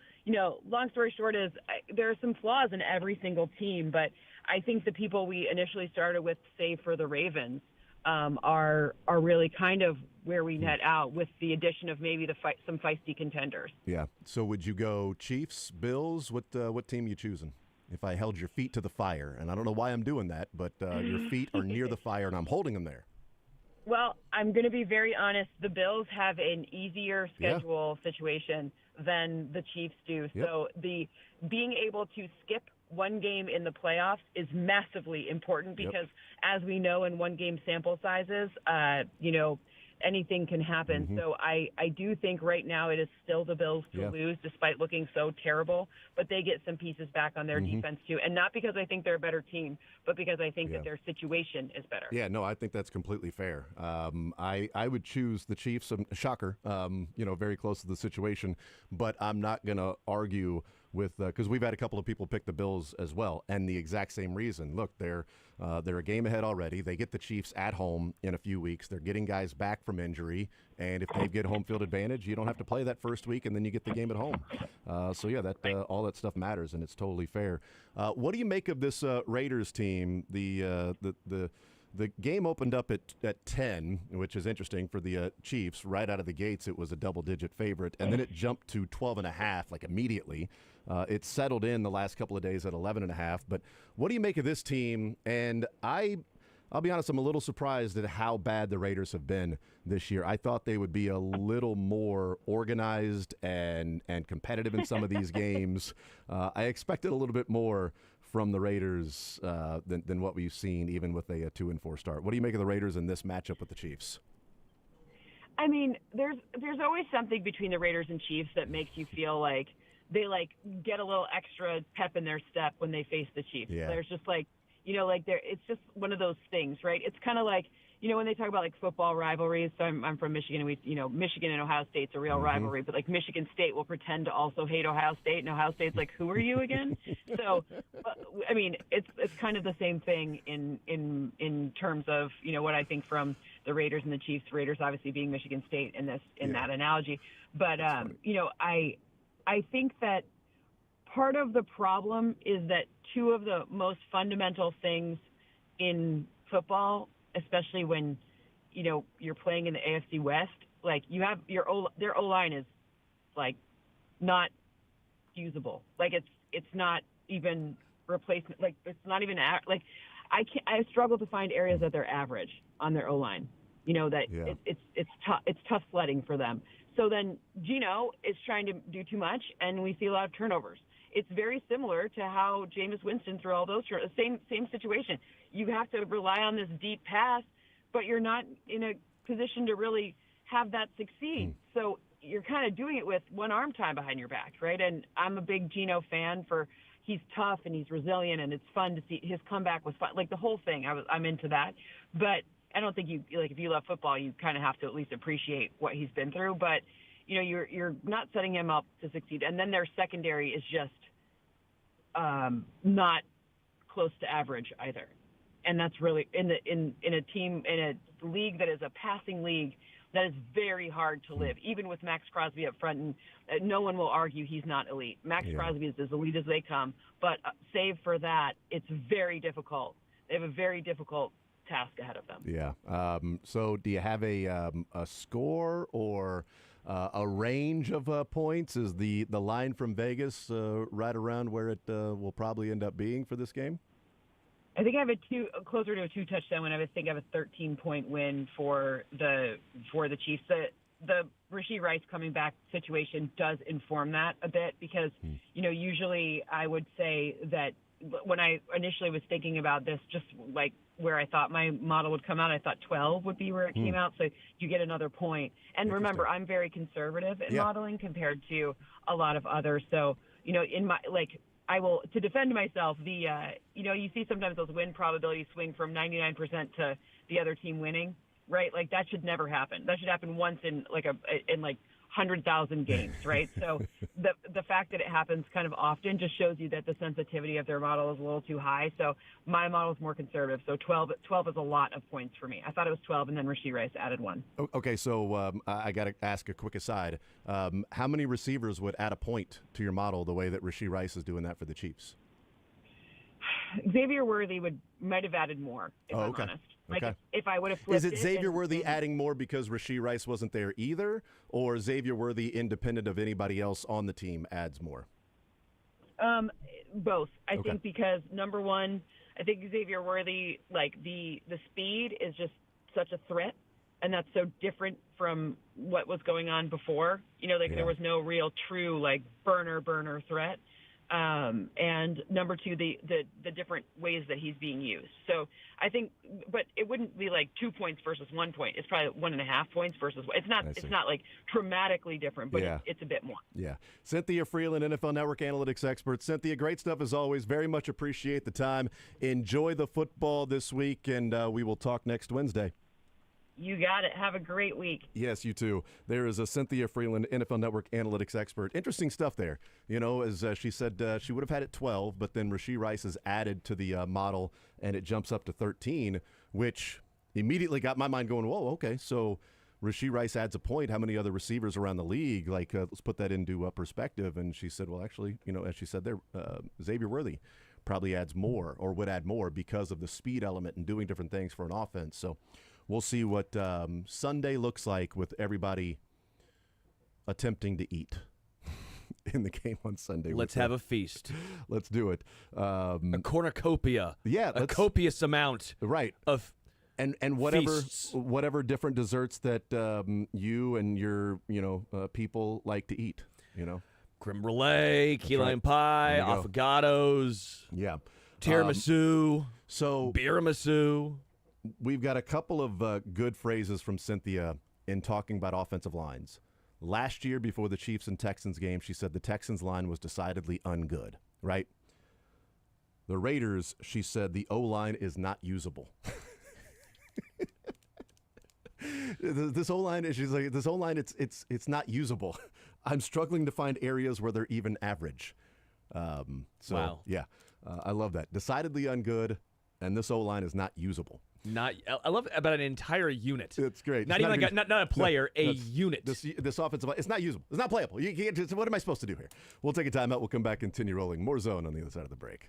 long story short is there are some flaws in every single team, but I think the people we initially started with, save for the Ravens, are really kind of where we net out, with the addition of maybe some feisty contenders. Yeah. So would you go Chiefs, Bills? What team are you choosing? If I held your feet to the fire, and I don't know why I'm doing that, but your feet are near the fire and I'm holding them there. Well, I'm going to be very honest. The Bills have an easier schedule situation than the Chiefs do. Yep. So being able to skip one game in the playoffs is massively important because, as we know, in one-game sample sizes, anything can happen. So I do think right now it is still the Bills to lose, despite looking so terrible. But they get some pieces back on their defense, too. And not because I think they're a better team, but because I think that their situation is better. Yeah, no, I think that's completely fair. I would choose the Chiefs. Shocker, very close to the situation. But I'm not going to argue because we've had a couple of people pick the Bills as well, and the exact same reason. Look, they're a game ahead already. They get the Chiefs at home in a few weeks. They're getting guys back from injury, and if they get home field advantage, you don't have to play that first week, and then you get the game at home. So yeah, that all that stuff matters, and it's totally fair. What do you make of this Raiders team? The game opened up at 10, which is interesting for the Chiefs. Right out of the gates, it was a double-digit favorite, and then it jumped to 12.5 like immediately. It settled in the last couple of days at 11.5. But what do you make of this team? And I'll be honest, I'm a little surprised at how bad the Raiders have been this year. I thought they would be a little more organized and competitive in some of these games. I expected a little bit more from the Raiders than what we've seen, even with a 2-4 start. What do you make of the Raiders in this matchup with the Chiefs? I mean, there's always something between the Raiders and Chiefs that makes you feel like they get a little extra pep in their step when they face the Chiefs. Yeah. There's just it's just one of those things, right? It's kind of like, when they talk about football rivalries. So I'm from Michigan, and Michigan and Ohio State's a real rivalry, but Michigan State will pretend to also hate Ohio State, and Ohio State's like, who are you again? So, I mean, it's kind of the same thing in terms of what I think from the Raiders and the Chiefs. Raiders obviously being Michigan State in that analogy, but I think that part of the problem is that two of the most fundamental things in football, especially when you're playing in the AFC West, you have their O-line is not usable. It's not even replacement. It's not even I struggle to find areas that they're average on their O-line. It's tough sledding for them. So then Geno is trying to do too much, and we see a lot of turnovers. It's very similar to how Jameis Winston threw all those same situation. You have to rely on this deep pass, but you're not in a position to really have that succeed. So you're kind of doing it with one arm tied behind your back, right? And I'm a big Geno fan. He's tough and he's resilient, and it's fun to see. His comeback was fun, the whole thing. I'm into that, but I don't think if you love football, you kind of have to at least appreciate what he's been through. But you're not setting him up to succeed. And then their secondary is just not close to average either. And that's really in a league that is a passing league, that is very hard to live, even with Max Crosby up front. And no one will argue he's not elite. Max Crosby is as elite as they come. But save for that, it's very difficult. They have a very difficult task ahead of them. Yeah. So do you have a score or a range of points? Is the line from Vegas right around where it will probably end up being for this game? I think I have closer to a 2-touchdown win. I think I have a 13-point win for the Chiefs. The Rashee Rice coming back situation does inform that a bit because, usually I would say that when I initially was thinking about this, just where I thought my model would come out, I thought 12 would be where it came out. So you get another point. And remember, I'm very conservative in modeling compared to a lot of others. So, in my, I will, to defend myself, you see sometimes those win probabilities swing from 99% to the other team winning, right? That should never happen. That should happen once in 100,000 games, right? So the fact that it happens kind of often just shows you that the sensitivity of their model is a little too high. So my model is more conservative. So 12 is a lot of points for me. I thought it was 12, and then Rashee Rice added 1. Okay, so I got to ask a quick aside. How many receivers would add a point to your model the way that Rashee Rice is doing that for the Chiefs? Xavier Worthy might have added more, if I'm honest. Okay. If I would have flipped it Xavier Worthy adding more because Rashee Rice wasn't there either, or Xavier Worthy, independent of anybody else on the team, adds more? Both. I think because, number one, I think Xavier Worthy, the speed is just such a threat, and that's so different from what was going on before. There was no real true, burner threat. And number two, the different ways that he's being used. So I think, but it wouldn't be 2 points versus 1 point. It's probably 1.5 points versus. It's not dramatically different, but it's a bit more. Yeah. Cynthia Freeland, NFL Network analytics expert. Cynthia, great stuff as always. Very much appreciate the time. Enjoy the football this week, and we will talk next Wednesday. You got it. Have a great week. Yes, you too. There is a Cynthia Freeland, NFL Network analytics expert. Interesting stuff there. You know, as she said, she would have had it 12, but then Rashee Rice is added to the model, and it jumps up to 13, which immediately got my mind going, whoa, okay, so Rashee Rice adds a point. How many other receivers around the league? Like, let's put that into perspective. And she said, well, actually, you know, as she said there, Xavier Worthy probably adds more or would add more because of the speed element and doing different things for an offense. So we'll see what Sunday looks like with everybody attempting to eat in the game on Sunday. Let's have a feast. Let's do it. A cornucopia. Yeah. A copious amount. Right. Of and whatever different desserts that you and your people like to eat. You know. Creme brulee, key lime pie, There you go. affogatos, Yeah. tiramisu, So biramisu. we've got a couple of good phrases from Cynthia in talking about offensive lines. Last year, before the Chiefs and Texans game, she said the Texans line was decidedly ungood, right? The Raiders, she said the O-line is not usable. This O-line, she's like, this O-line, it's not usable. I'm struggling to find areas where they're even average. Wow. Yeah, I love that. Decidedly ungood, and this O-line is not usable. I love it about an entire unit. It's great. Not It's even like not a player, a that's- unit. This offensive line, it's not usable. It's not playable. You can't, what am I supposed to do here? We'll take a timeout. We'll come back, continue rolling. More Zone on the other side of the break.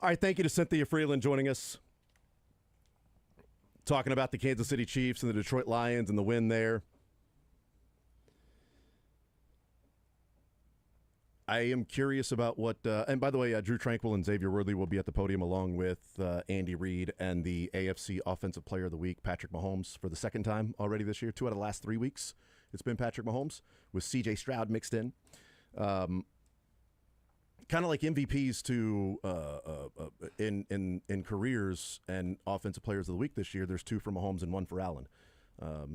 All right, thank you to Cynthia Freeland joining us, talking about the Kansas City Chiefs and the Detroit Lions and the win there. I am curious about what, and by the way, Drew Tranquil and Xavier Worthy will be at the podium along with Andy Reid and the AFC Offensive Player of the Week, Patrick Mahomes, for the second time already this year. 2 out of the last 3 weeks, it's been Patrick Mahomes with C.J. Stroud mixed in. Kind of like MVPs to in careers and offensive players of the week this year. There's 2 for Mahomes and 1 for Allen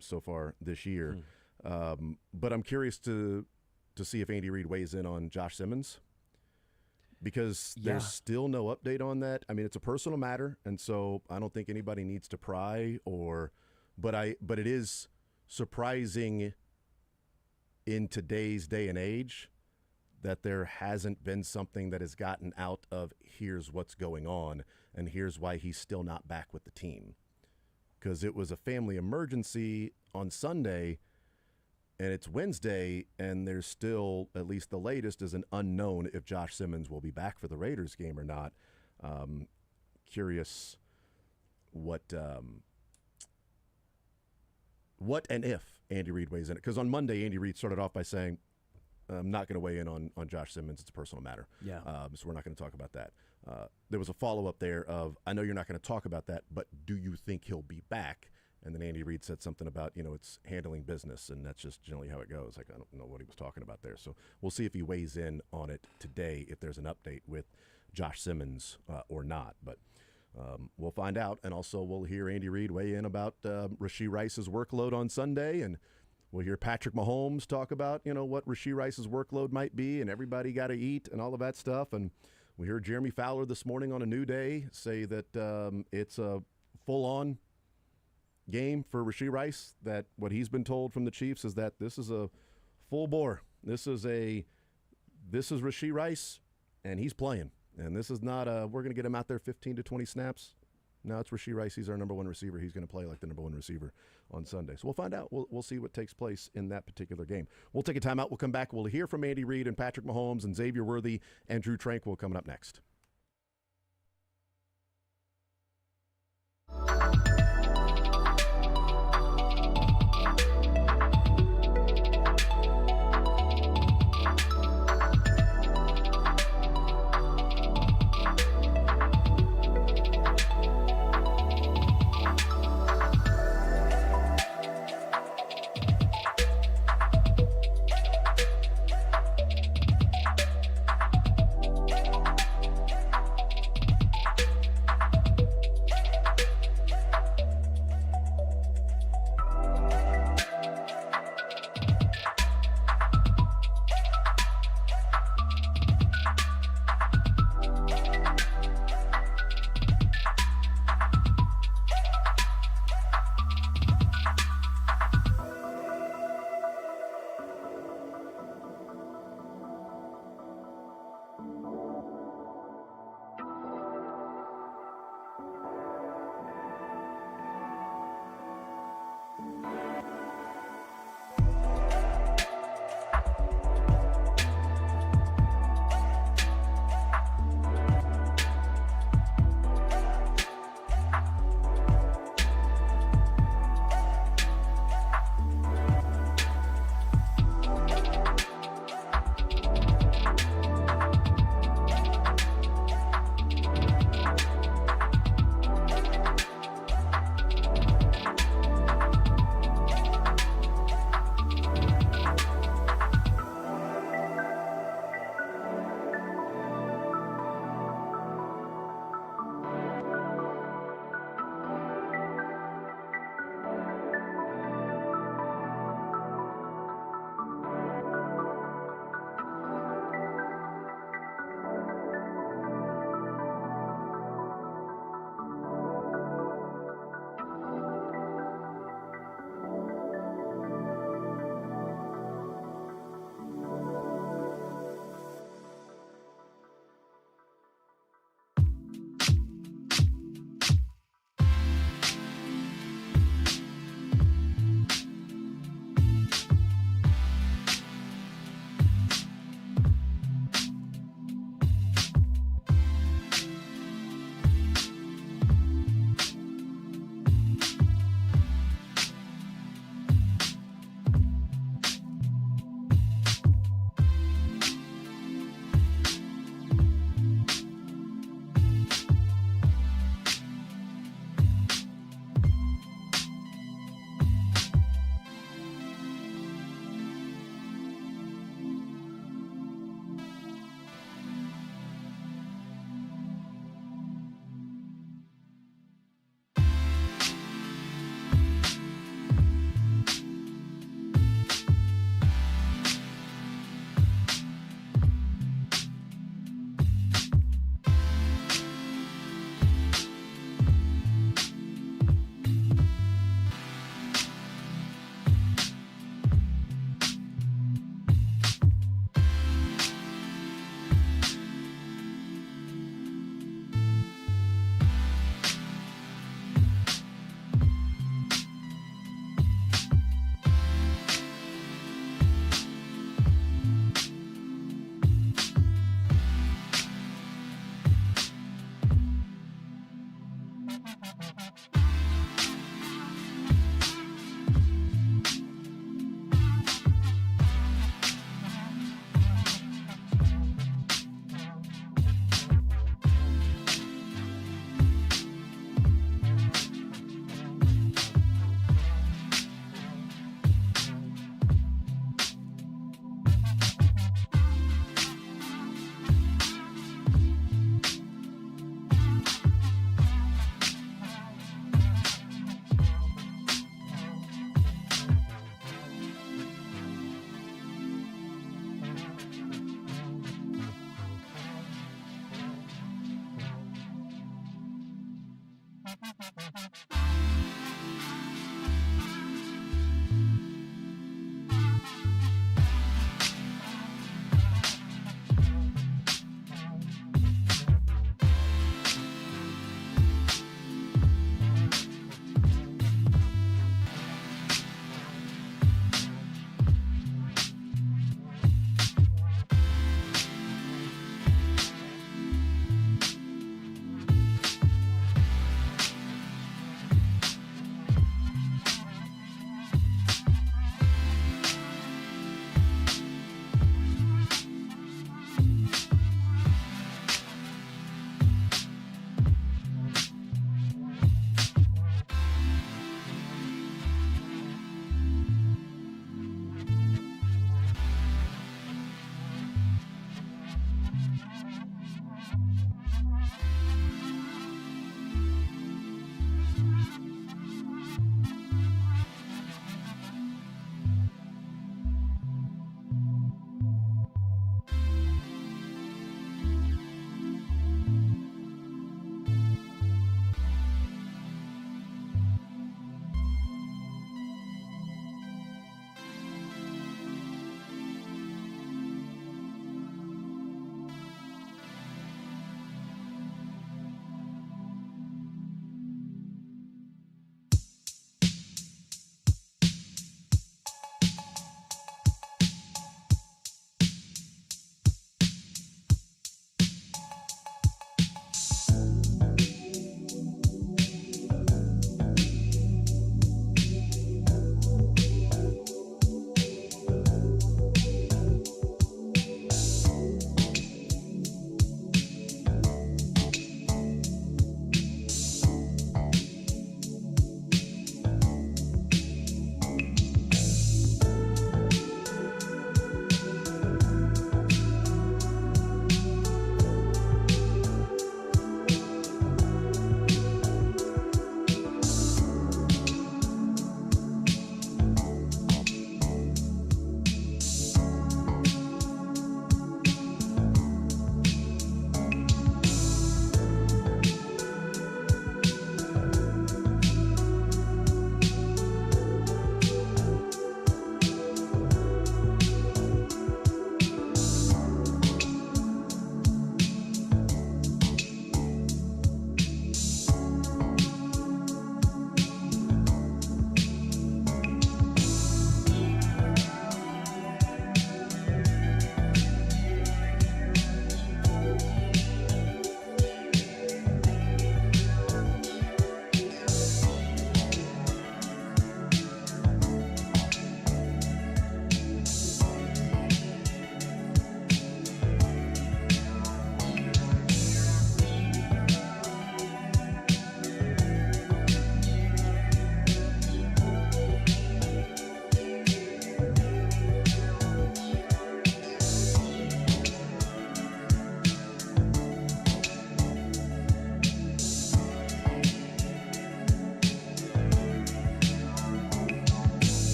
so far this year. But I'm curious to see if Andy Reid weighs in on Josh Simmons, because there's still no update on that. I mean, it's a personal matter, and so I don't think anybody needs to pry. But it is surprising in today's day and age that there hasn't been something that has gotten out of here's what's going on and here's why he's still not back with the team. Because it was a family emergency on Sunday, and it's Wednesday, and there's still, at least the latest, is an unknown if Josh Simmons will be back for the Raiders game or not. Curious what and if Andy Reid weighs in it. Because on Monday, Andy Reid started off by saying, I'm not going to weigh in on Josh Simmons. It's a personal matter. Yeah. So we're not going to talk about that. There was a follow-up there of, I know you're not going to talk about that, but do you think he'll be back? And then Andy Reid said something about, it's handling business, and that's just generally how it goes. Like, I don't know what he was talking about there. So we'll see if he weighs in on it today, if there's an update with Josh Simmons or not. But we'll find out. And also we'll hear Andy Reid weigh in about Rashee Rice's workload on Sunday, and we'll hear Patrick Mahomes talk about, what Rashee Rice's workload might be, and everybody got to eat and all of that stuff. And we heard Jeremy Fowler this morning on A New Day say that it's a full-on game for Rashee Rice, that what he's been told from the Chiefs is that this is a full bore. This is Rashee Rice, and he's playing. And this is not we're going to get him out there 15 to 20 snaps. No, it's Rashee Rice. He's our number 1 receiver. He's going to play like the number 1 receiver on Sunday. So we'll find out. We'll see what takes place in that particular game. We'll take a timeout. We'll come back. We'll hear from Andy Reid and Patrick Mahomes and Xavier Worthy and Drew Tranquil coming up next.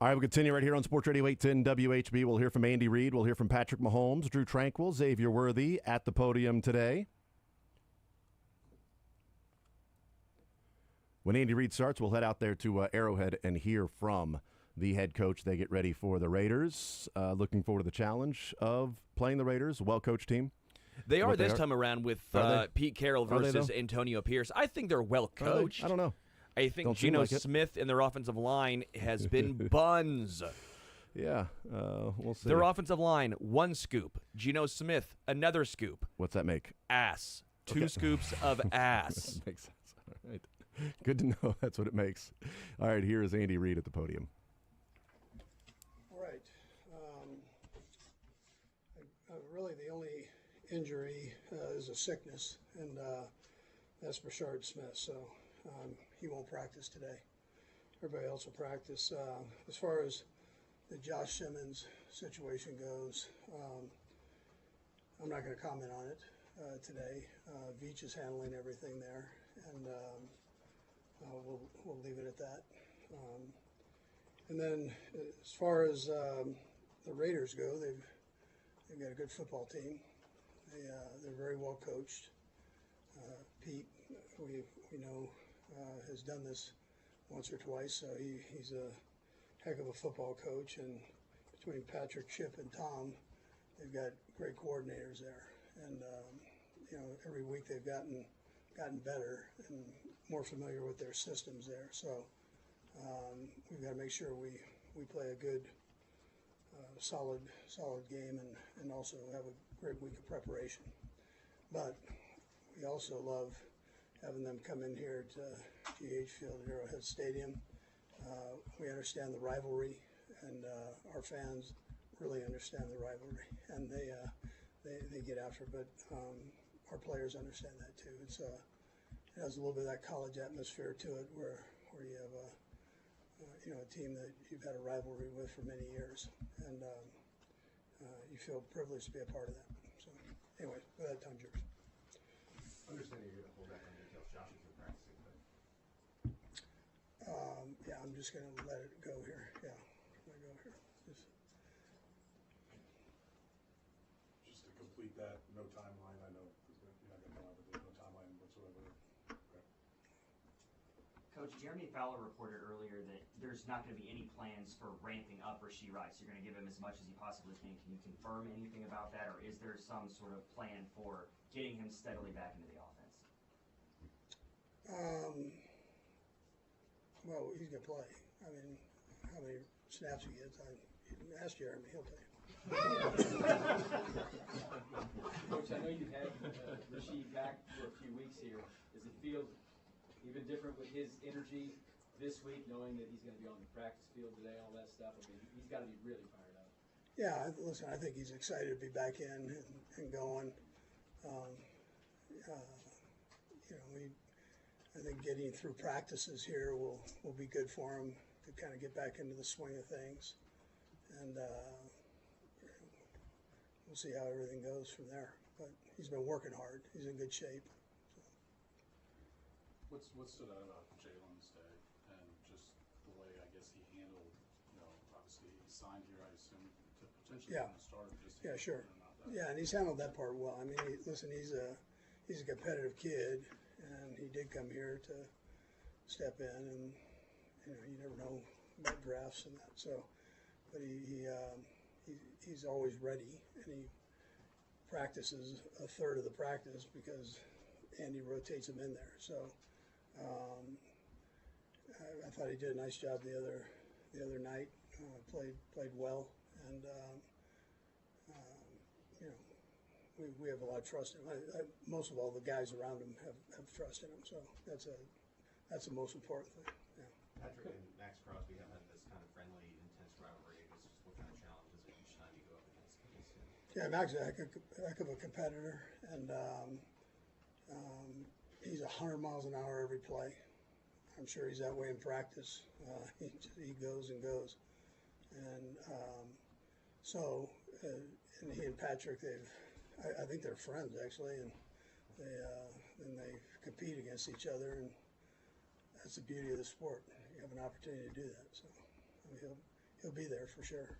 All right, we'll continue right here on Sports Radio 810 WHB. We'll hear from Andy Reid. We'll hear from Patrick Mahomes, Drew Tranquil, Xavier Worthy at the podium today. When Andy Reid starts, we'll head out there to Arrowhead and hear from the head coach. They get ready for the Raiders. Looking forward to the challenge of playing the Raiders, a well-coached team. They are this time around with Pete Carroll versus Antonio Pierce. I think they're well-coached. I don't know. I think Geno Smith in their offensive line has been buns. Yeah, we'll see. Their offensive line, one scoop. Geno Smith, another scoop. What's that make? Ass. Two scoops of ass. That makes sense. All right. Good to know that's what it makes. All right, here is Andy Reid at the podium. All right. Really, the only injury is a sickness, and that's Brashard Smith. So he won't practice today. Everybody else will practice. As far as the Josh Simmons situation goes, I'm not going to comment on it today. Veach is handling everything there, and we'll leave it at that. And then as far as the Raiders go, they've got a good football team. They're very well coached. Pete, we know, has done this once or twice, so he's a heck of a football coach. And between Patrick, Chip, and Tom, they've got great coordinators there. And every week they've gotten better and more familiar with their systems there. So we've got to make sure we play a good, solid game and also have a great week of preparation. But we also love having them come in here to GH Field at Arrowhead Stadium. We understand the rivalry, and our fans really understand the rivalry, and they get after it. But our players understand that too. It has a little bit of that college atmosphere to it, where you have a team that you've had a rivalry with for many years, and you feel privileged to be a part of that. So, anyway, with that, time's yours. Understanding you're going to hold back on details. Josh is practicing, but yeah, I'm just going to let it go here. Yeah, let it go here. Just to complete that, no timeline. I know you're not going to come out with no timeline whatsoever. Okay. Coach, Jeremy Fowler reported earlier that there's not going to be any plans for ramping up Rashee Rice. You're going to give him as much as you possibly can. Can you confirm anything about that, or is there some sort of plan for getting him steadily back into the offense? Well, he's going to play. I mean, how many snaps he gets, ask Jeremy, he'll tell you. Coach, I know you've had Rashee back for a few weeks here. Does it feel even different with his energy this week, knowing that he's going to be on the practice field today, all that stuff? I mean, he's got to be really fired up. Yeah, listen, I think he's excited to be back in and going. I think getting through practices here will be good for him to kind of get back into the swing of things, and we'll see how everything goes from there. But he's been working hard. He's in good shape. So. What stood out about Jalen's day and just the way I guess he handled, obviously he signed here, I assume, to potentially start. Yeah, sure. Yeah, and he's handled that part well. I mean, listen, he's a competitive kid. And he did come here to step in, and you never know about drafts and that. So, but he's always ready, and he practices a third of the practice because Andy rotates him in there. So, I thought he did a nice job the other night. Played well, and we have a lot of trust in him. Most of all, the guys around him have trust in him, so that's the most important thing. Yeah. Patrick and Max Crosby have had this kind of friendly, intense rivalry. I guess what kind of challenge is it each time you go up against him? Yeah, Max is a heck of a competitor, and he's 100 miles an hour every play. I'm sure he's that way in practice. He goes and goes, and and he and Patrick, I think they're friends actually, and they compete against each other, and that's the beauty of the sport. You have an opportunity to do that. So I mean, he'll be there for sure.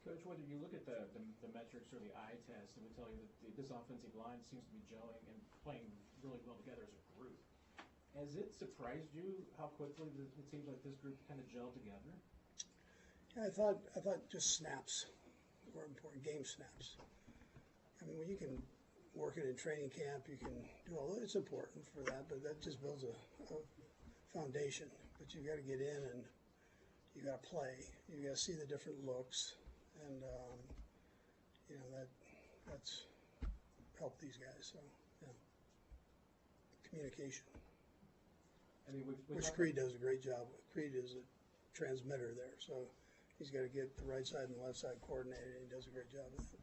Coach, whether you look at the metrics or the eye test, it would tell you that this offensive line seems to be gelling and playing really well together as a group. Has it surprised you how quickly it seems like this group kind of gelled together? Yeah, I thought just snaps were important, game snaps. I mean, when you can work it in training camp, you can do all that. It's important for that, but that just builds a foundation. But you got to get in and you got to play. You got to see the different looks. And that's helped these guys. So yeah, communication. I mean, which Creed does a great job with. Creed is a transmitter there, so he's got to get the right side and the left side coordinated, and he does a great job with it.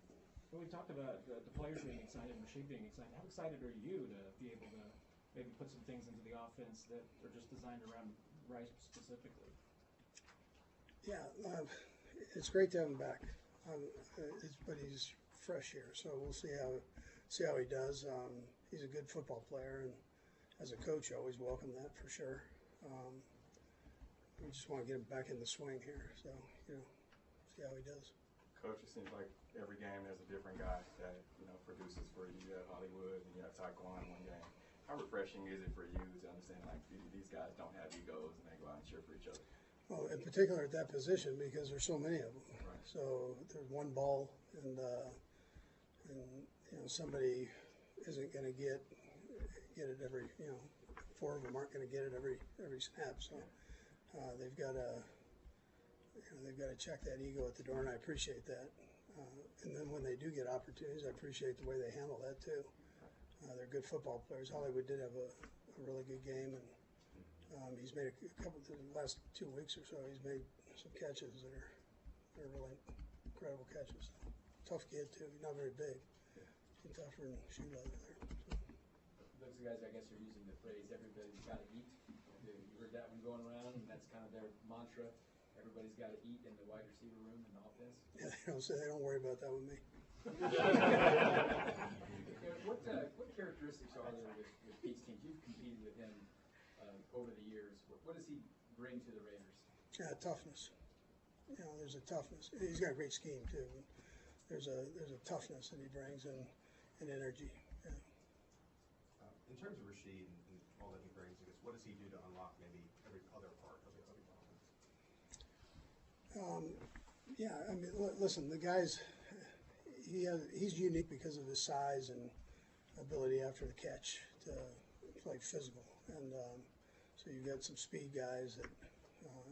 When we talked about the players being excited, Rasheed being excited, how excited are you to be able to maybe put some things into the offense that are just designed around Rice specifically? Yeah, it's great to have him back, but he's fresh here, so we'll see how he does. He's a good football player, and as a coach, I always welcome that for sure. We just want to get him back in the swing here, so see how he does. Coach, it seems like every game there's a different guy that produces for you. You have Hollywood and you have Taekwon in one game. How refreshing is it for you to understand like these guys don't have egos and they go out and cheer for each other? Well, in particular at that position because there's so many of them. Right. So there's one ball, and somebody isn't going to get it every. Four of them aren't going to get it every snap. So they've got to check that ego at the door, and I appreciate that. And then when they do get opportunities, I appreciate the way they handle that too. They're good football players. Hollywood did have a really good game, and he's made a couple of the last 2 weeks or so. He's made some catches that are really incredible catches. Tough kid too. He's not very big. He's tougher than shoe leather there. So. Those guys, I guess, are using the phrase "everybody's got to eat." You heard that one going around, and that's kind of their mantra. Everybody's got to eat in the wide receiver room and offense. Yeah, they don't worry about that with me. What characteristics are there with Pete's team? You've competed with him over the years. What does he bring to the Raiders? Yeah, toughness. There's a toughness. He's got a great scheme too. There's a toughness that he brings and energy. Yeah. In terms of Rasheed and all that he brings, I guess, what does he do to unlock maybe every other part of the offense? Yeah, I mean, listen, the guy's he's unique because of his size and ability after the catch to play physical, and so you've got some speed guys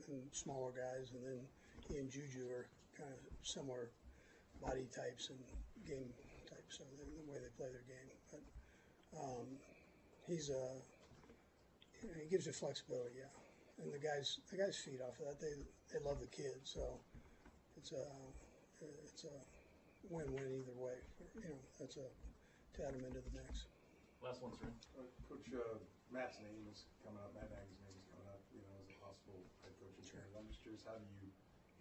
and smaller guys, and then he and Juju are kind of similar body types and game types, so the way they play their game. But he gives you flexibility, yeah. And the guys feed off of that. They love the kid, so it's a win-win either way. That's to add him into the mix. Last one, sir. Coach, Matt's name is coming up. Matt Nagy's name is coming up. As a possible head coach in Canada. I'm just curious, how do you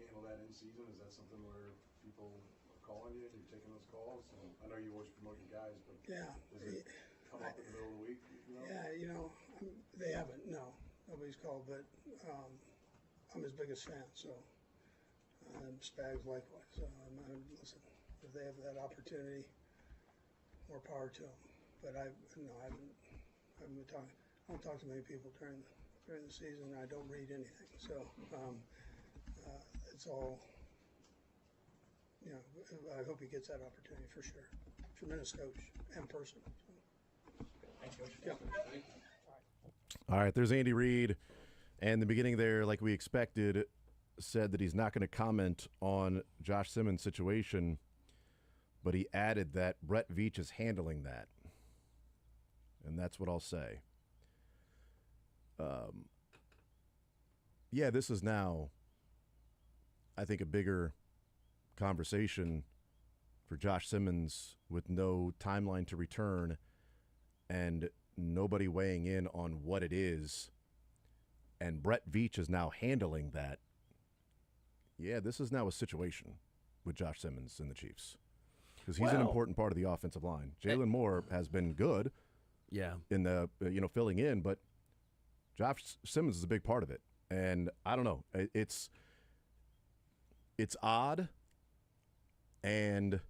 handle that in season? Is that something where people are calling you and you're taking those calls? And I know you always promote your guys, but does it come up in the middle of the week? Yeah, they haven't. No, nobody's called, but I'm his biggest fan. So, and Spags likewise. So listen, if they have that opportunity, more power to them. But I haven't been talking. I don't talk to many people during the season. I don't read anything. So it's all. I hope he gets that opportunity for sure. Tremendous coach and person. Thanks, Coach. Yeah. All right, there's Andy Reid. And the beginning there, like we expected, said that he's not going to comment on Josh Simmons' situation, but he added that Brett Veach is handling that. And that's what I'll say. Yeah, this is now, I think, a bigger conversation for Josh Simmons with no timeline to return and nobody weighing in on what it is. And Brett Veach is now handling that. Yeah, this is now a situation with Josh Simmons and the Chiefs. Because he's an important part of the offensive line. Jalen Moore has been good in the filling in, but Josh Simmons is a big part of it. And I don't know. it's odd, and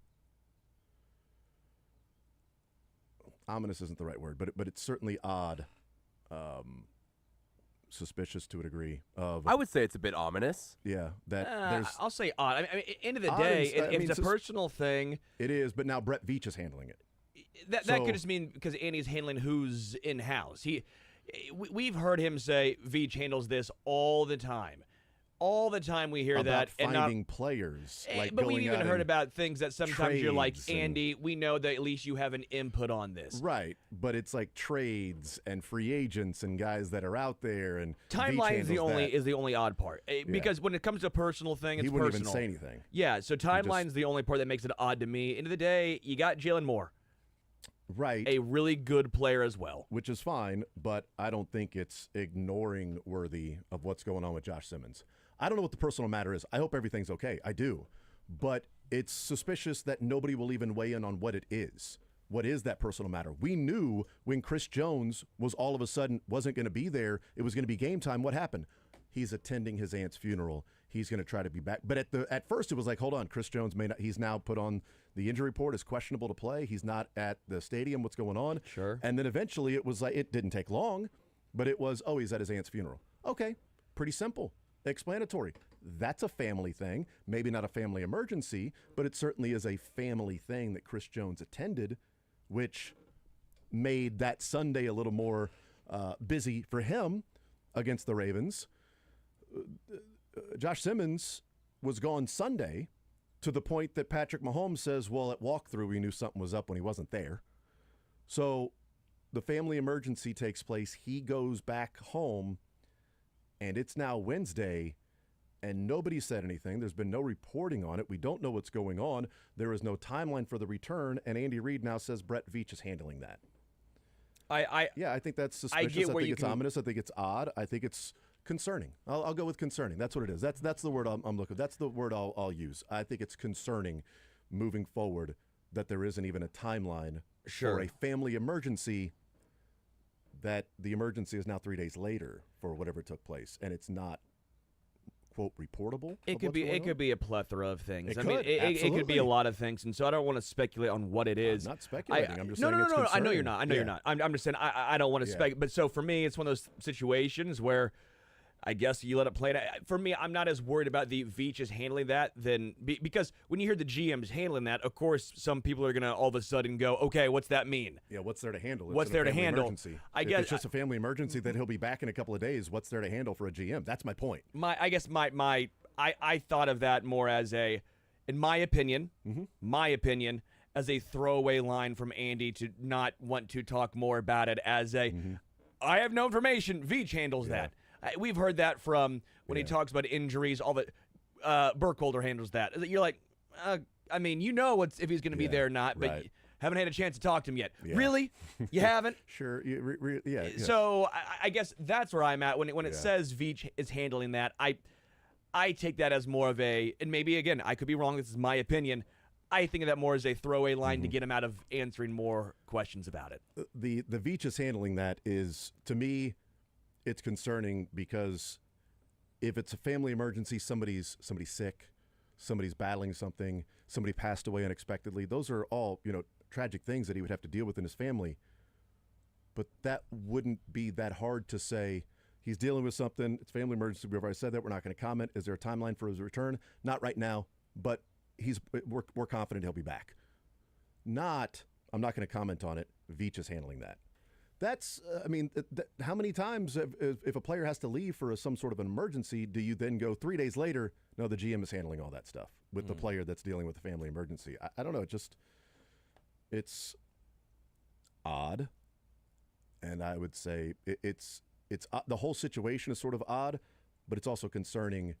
ominous isn't the right word, but it's certainly odd, suspicious to a degree. I would say it's a bit ominous. Yeah, that there's. I'll say odd. I mean, end of the Odd day, and- if it's a personal thing, it is. But now Brett Veach is handling it. that So- could just mean because Andy's handling who's in house. We've heard him say Veach handles this all the time. All the time we hear About that, and not finding players, like but we've going even out heard and about things that sometimes you're like, trades and- Andy, we know that at least you have an input on this. Right, but it's like trades and free agents and guys that are out there, and Timeline Veach is the only odd part because when it comes to a personal thing, it's he wouldn't personal. even say anything. Yeah, so timeline's the only part that makes it odd to me. End of the day, you got Jalen Moore, right? A really good player as well, which is fine, but I don't think it's ignoring worthy of what's going on with Josh Simmons. I don't know what the personal matter is. I hope everything's okay. I do. But it's suspicious that nobody will even weigh in on what it is. What is that personal matter? We knew when Chris Jones was all of a sudden wasn't going to be there, it was going to be game time. What happened? He's attending his aunt's funeral. He's going to try to be back. But at first it was like, hold on, Chris Jones may not. He's now put on the injury report as questionable to play. He's not at the stadium. What's going on? Sure. And then eventually it was like, it didn't take long, but it was, oh, he's at his aunt's funeral. Okay, pretty simple. Explanatory. That's a family thing. Maybe not a family emergency, but it certainly is a family thing that Chris Jones attended, which made that Sunday a little more busy for him against the Ravens. Josh Simmons was gone Sunday to the point that Patrick Mahomes says, well, at walkthrough, we knew something was up when he wasn't there. So the family emergency takes place. He goes back home. And it's now Wednesday, and nobody said anything. There's been no reporting on it. We don't know what's going on. There is no timeline for the return, and Andy Reid now says Brett Veach is handling that. I think that's suspicious. I think it's ominous. I think it's odd. I think it's concerning. I'll go with concerning. That's what it is. That's the word I'm looking. That's the word I'll use. I think it's concerning moving forward that there isn't even a timeline for a family emergency. That the emergency is now 3 days later for whatever took place, and it's not, quote, reportable. It could be a plethora of things. It could be a lot of things, and so I don't want to speculate on what it is. I'm not speculating. I'm just saying it's concerning. I know you're not. You're not. I'm just saying I don't want to speculate. But so for me, it's one of those situations where I guess you let it play. For me, I'm not as worried about the Veach is handling that because when you hear the GMs handling that, of course, some people are going to all of a sudden go, okay, what's that mean? Yeah, what's there to handle? What's there to handle? Emergency. I if guess it's just a family emergency that he'll be back in a couple of days. What's there to handle for a GM? That's my point. I thought of that more as in my opinion, as a throwaway line from Andy to not want to talk more about it as I have no information. Veach handles that. We've heard that from when he talks about injuries, all that. Burkholder handles that. You're like, I mean, you know if he's going to be there or not, but you haven't had a chance to talk to him yet. Yeah. Really? You haven't? Sure. So I guess that's where I'm at. When it says Veach is handling that, I take that as more of and maybe, again, I could be wrong. This is my opinion. I think of that more as a throwaway line to get him out of answering more questions about it. The Veach is handling that is, to me, it's concerning because if it's a family emergency, somebody's sick, somebody's battling something, somebody passed away unexpectedly. Those are all, tragic things that he would have to deal with in his family. But that wouldn't be that hard to say. He's dealing with something. It's family emergency. We've already said that. We're not going to comment. Is there a timeline for his return? Not right now, but we're confident he'll be back. I'm not going to comment on it. Veach is handling that. That's, how many times if a player has to leave for some sort of an emergency, do you then go 3 days later, no, the GM is handling all that stuff with the player that's dealing with the family emergency? I don't know. It's odd. And I would say it's the whole situation is sort of odd, but it's also concerning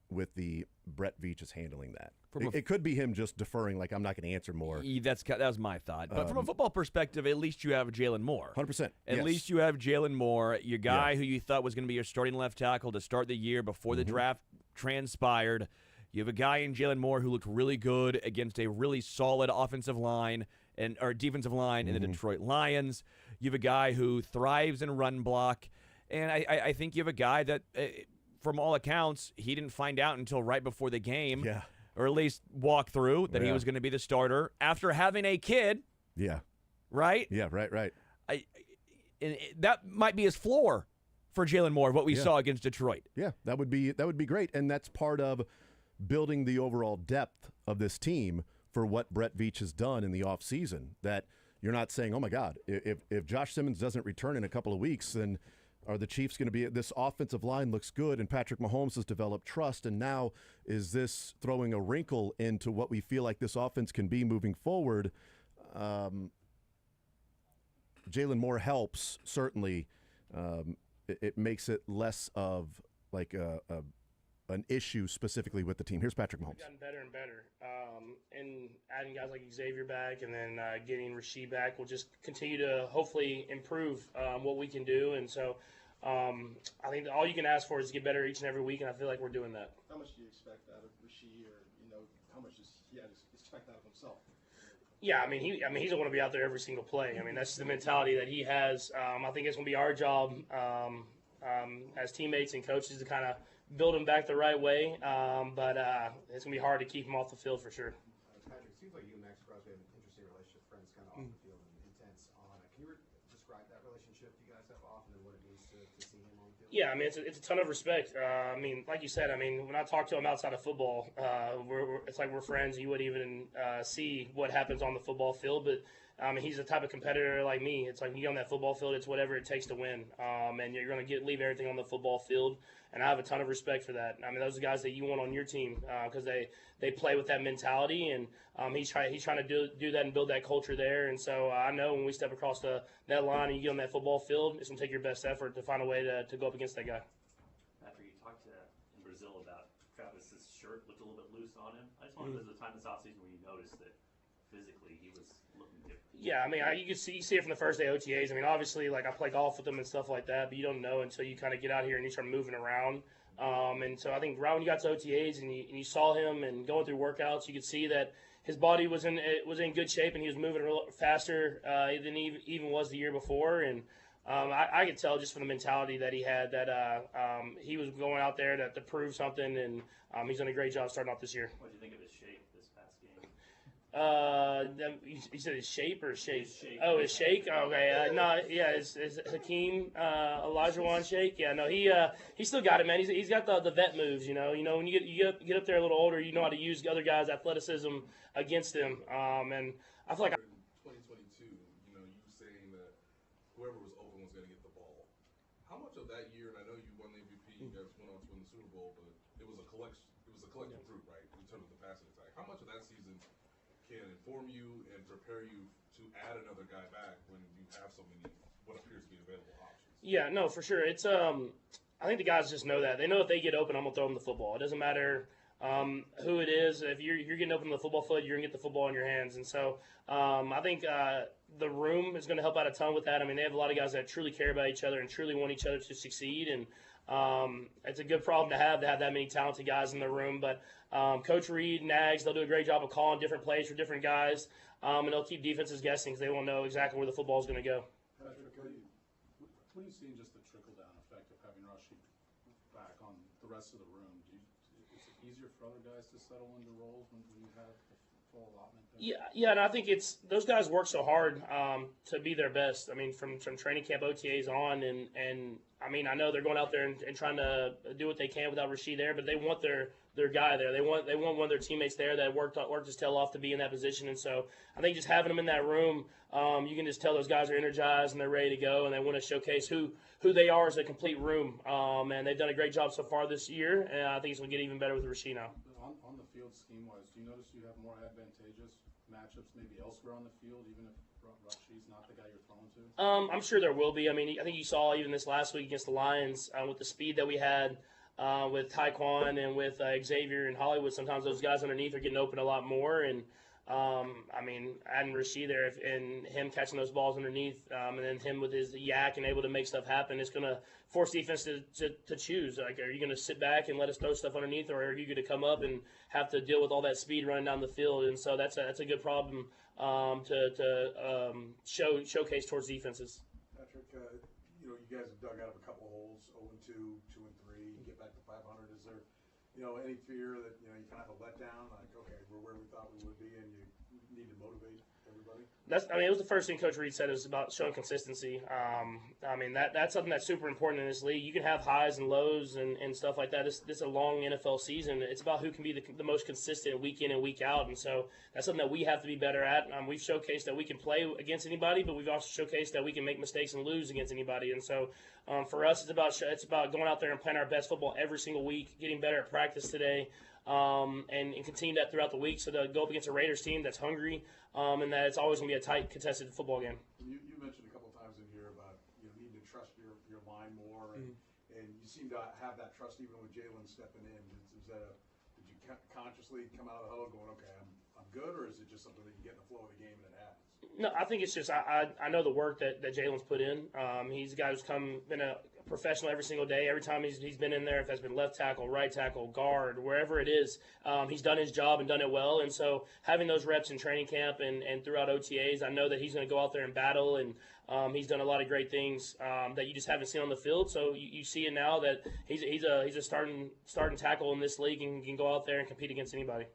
with the Brett Veach is handling that. It could be him just deferring, like, I'm not going to answer more. That was my thought. But from a football perspective, at least you have Jalen Moore. 100%. At least you have Jalen Moore, your guy who you thought was going to be your starting left tackle to start the year before the draft transpired. You have a guy in Jalen Moore who looked really good against a really solid offensive line or defensive line in the Detroit Lions. You have a guy who thrives in run block. And I think you have a guy that from all accounts, he didn't find out until right before the game, Yeah. or at least walk through that he was going to be the starter after having a kid. Yeah. Right? Yeah, right. That might be his floor for Jalen Moore, what we Yeah. saw against Detroit. Yeah, that would be great, and that's part of building the overall depth of this team for what Brett Veach has done in the offseason. That you're not saying, oh my God, if Josh Simmons doesn't return in a couple of weeks, then are the Chiefs going to be – this offensive line looks good, and Patrick Mahomes has developed trust, and now is this throwing a wrinkle into what we feel like this offense can be moving forward? Jalen Moore helps, certainly. It makes it less of like an issue specifically with the team. Here's Patrick Mahomes. We've gotten better and better. And adding guys like Xavier back and then getting Rasheed back will just continue to hopefully improve what we can do. And so I think all you can ask for is to get better each and every week, and I feel like we're doing that. How much do you expect out of Rasheed, or how much does he expect out of himself? Yeah, I mean he's going to be out there every single play. I mean that's the mentality that he has. I think it's going to be our job as teammates and coaches to kind of build him back the right way. But it's going to be hard to keep him off the field for sure. Patrick, it seems like you and Max Crosby have an interesting relationship, friends kind of off the field and intense on it. Can you describe that relationship you guys have off and then what it means to see him on the field? Yeah, I mean, it's a ton of respect. I mean, like you said, I mean, when I talk to him outside of football, it's like we're friends. You wouldn't even see what happens on the football field, but he's the type of competitor like me. It's like you get on that football field, it's whatever it takes to win, and you're going to leave everything on the football field. And I have a ton of respect for that. I mean, those are guys that you want on your team because they play with that mentality, and he's trying to do that and build that culture there. And so I know when we step across that line and you get on that football field, it's going to take your best effort to find a way to go up against that guy. After you talked in Brazil about Travis's shirt looked a little bit loose on him, I just wondered if there was a time this offseason where you noticed that physically he was looking different. Yeah, I mean, you see it from the first day OTAs. I mean, obviously, like I play golf with them and stuff like that, but you don't know until you kind of get out here and you start moving around. And so I think right when you got to OTAs and you saw him and going through workouts, you could see that his body was in good shape and he was moving a little faster than he even was the year before. And I could tell just from the mentality that he had that he was going out there to prove something, and he's done a great job starting off this year. What did you think of his shape this past game? You said his shape or shape? Oh, his shake. Okay. No, yeah, it's Hakeem Olajuwon shake. Yeah, no, he still got it, man. He's got the vet moves. You know, when you get up there a little older, you know how to use other guys' athleticism against them. And I feel like 2022, you saying that whoever was open was going to get the ball. How much of that year? And I know you won the MVP, you guys went on to win the Super Bowl, but it was a collective group, right? In terms of the passing attack, how much of that season can inform you and prepare you to add another guy back when you have so many what appears to be available options? Yeah, no, for sure. It's I think the guys just know that. They know if they get open, I'm gonna throw them the football. It doesn't matter who it is. If you're getting open on the football field, you're gonna get the football in your hands. And so I think the room is gonna help out a ton with that. I mean, they have a lot of guys that truly care about each other and truly want each other to succeed. And it's a good problem to have that many talented guys in the room. But Coach Reed, Nags, they'll do a great job of calling different plays for different guys, and they'll keep defenses guessing because they won't know exactly where the football is going to go. Patrick, what are you seeing just the trickle-down effect of having Rasheed back on the rest of the room? Is it easier for other guys to settle into roles when you have the full allotment there? Yeah, and I think those guys work so hard to be their best. I mean, from training camp OTAs on, and I mean, I know they're going out there and trying to do what they can without Rasheed there, but they want their guy there. They want one of their teammates there that worked his tail off to be in that position. And so I think just having them in that room, you can just tell those guys are energized and they're ready to go, and they want to showcase who they are as a complete room. And they've done a great job so far this year, and I think it's going to get even better with Rasheed now. On the field scheme-wise, do you notice you have more advantageous matchups maybe elsewhere on the field, even if Rasheed's not the guy you're throwing to? I'm sure there will be. I mean, I think you saw even this last week against the Lions with the speed that we had with Taekwon and with Xavier and Hollywood. Sometimes those guys underneath are getting open a lot more. And, I mean, adding Rasheed there and him catching those balls underneath and then him with his yak and able to make stuff happen, it's going to force defense to choose. Like, are you going to sit back and let us throw stuff underneath, or are you going to come up and have to deal with all that speed running down the field? And so that's a good problem to showcase towards defenses. Patrick, you guys have dug out of a couple holes, 0-2 2, 2-3, get back to 500. Is there, any fear that, you kind of have a letdown, like, okay, we're where we thought we would be, and you need to motivate everybody? It was the first thing Coach Reed said. It was about showing consistency. That's something that's super important in this league. You can have highs and lows and stuff like that. This is a long NFL season. It's about who can be the most consistent week in and week out. And so that's something that we have to be better at. We've showcased that we can play against anybody, but we've also showcased that we can make mistakes and lose against anybody. And so for us, it's about going out there and playing our best football every single week, getting better at practice today. And continue that throughout the week, so to go up against a Raiders team that's hungry, and that it's always going to be a tight, contested football game. You mentioned a couple times in here about needing to trust your line more, and you seem to have that trust even with Jalen stepping in. Did you consciously come out of the huddle going, okay, I'm good, or is it just something that you get in the flow of the game and it happens? No, I think it's just I know the work that Jalen's put in. He's a guy who's been a professional every single day. Every time he's been in there, if that's been left tackle, right tackle, guard, wherever it is, he's done his job and done it well. And so having those reps in training camp and throughout OTAs, I know that he's going to go out there and battle, and he's done a lot of great things that you just haven't seen on the field. So you see it now that he's a starting tackle in this league and can go out there and compete against anybody.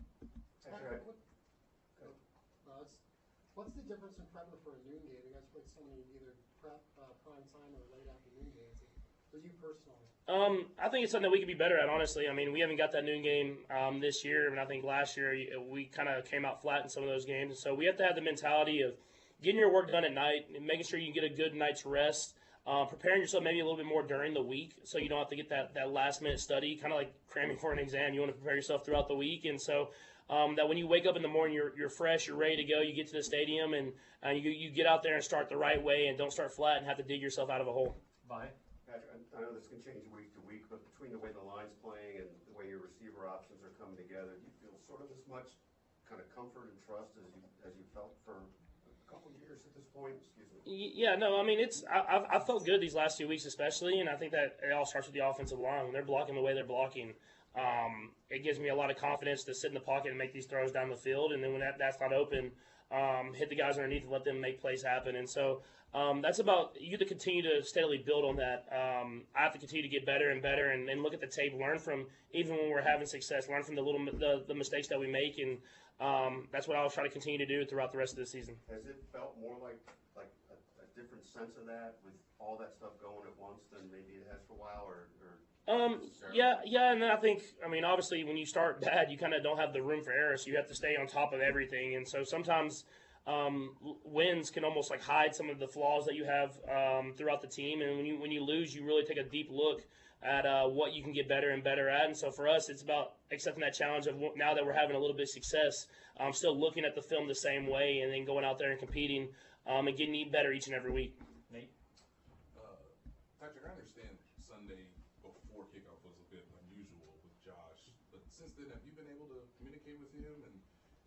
What's the difference in prepping for a noon game? You guys played so many either prep, prime time, or late afternoon games. For you personally? I think it's something that we could be better at, honestly. We haven't got that noon game this year, and I think last year we kind of came out flat in some of those games. And so we have to have the mentality of getting your work done at night and making sure you get a good night's rest, preparing yourself maybe a little bit more during the week so you don't have to get that last-minute study, kind of like cramming for an exam. You want to prepare yourself throughout the week. And so that when you wake up in the morning, you're fresh, you're ready to go, you get to the stadium, and you get out there and start the right way and don't start flat and have to dig yourself out of a hole. Bye. Patrick, I know this can change week to week, but between the way the line's playing and the way your receiver options are coming together, do you feel sort of as much kind of comfort and trust as you felt for a couple of years at this point? Excuse me. Yeah, no, I felt good these last 2 weeks especially, and I think that it all starts with the offensive line. When they're blocking the way they're blocking, it gives me a lot of confidence to sit in the pocket and make these throws down the field, and then when that's not open, hit the guys underneath and let them make plays happen. And so that's about you to continue to steadily build on that. I have to continue to get better and better and look at the tape, learn from even when we're having success, learn from the mistakes that we make, and that's what I'll try to continue to do throughout the rest of the season. Has it felt more like a different sense of that with all that stuff going at once than maybe it has for a while, or yeah, and then I think, obviously when you start bad, you kind of don't have the room for error, so you have to stay on top of everything, and so sometimes wins can almost like hide some of the flaws that you have throughout the team, and when you lose, you really take a deep look at what you can get better and better at, and so for us, it's about accepting that challenge of now that we're having a little bit of success, still looking at the film the same way, and then going out there and competing and getting even better each and every week. Nate? Patrick, I understand Sunday before kickoff was a bit unusual with Josh, but since then, have you been able to communicate with him, and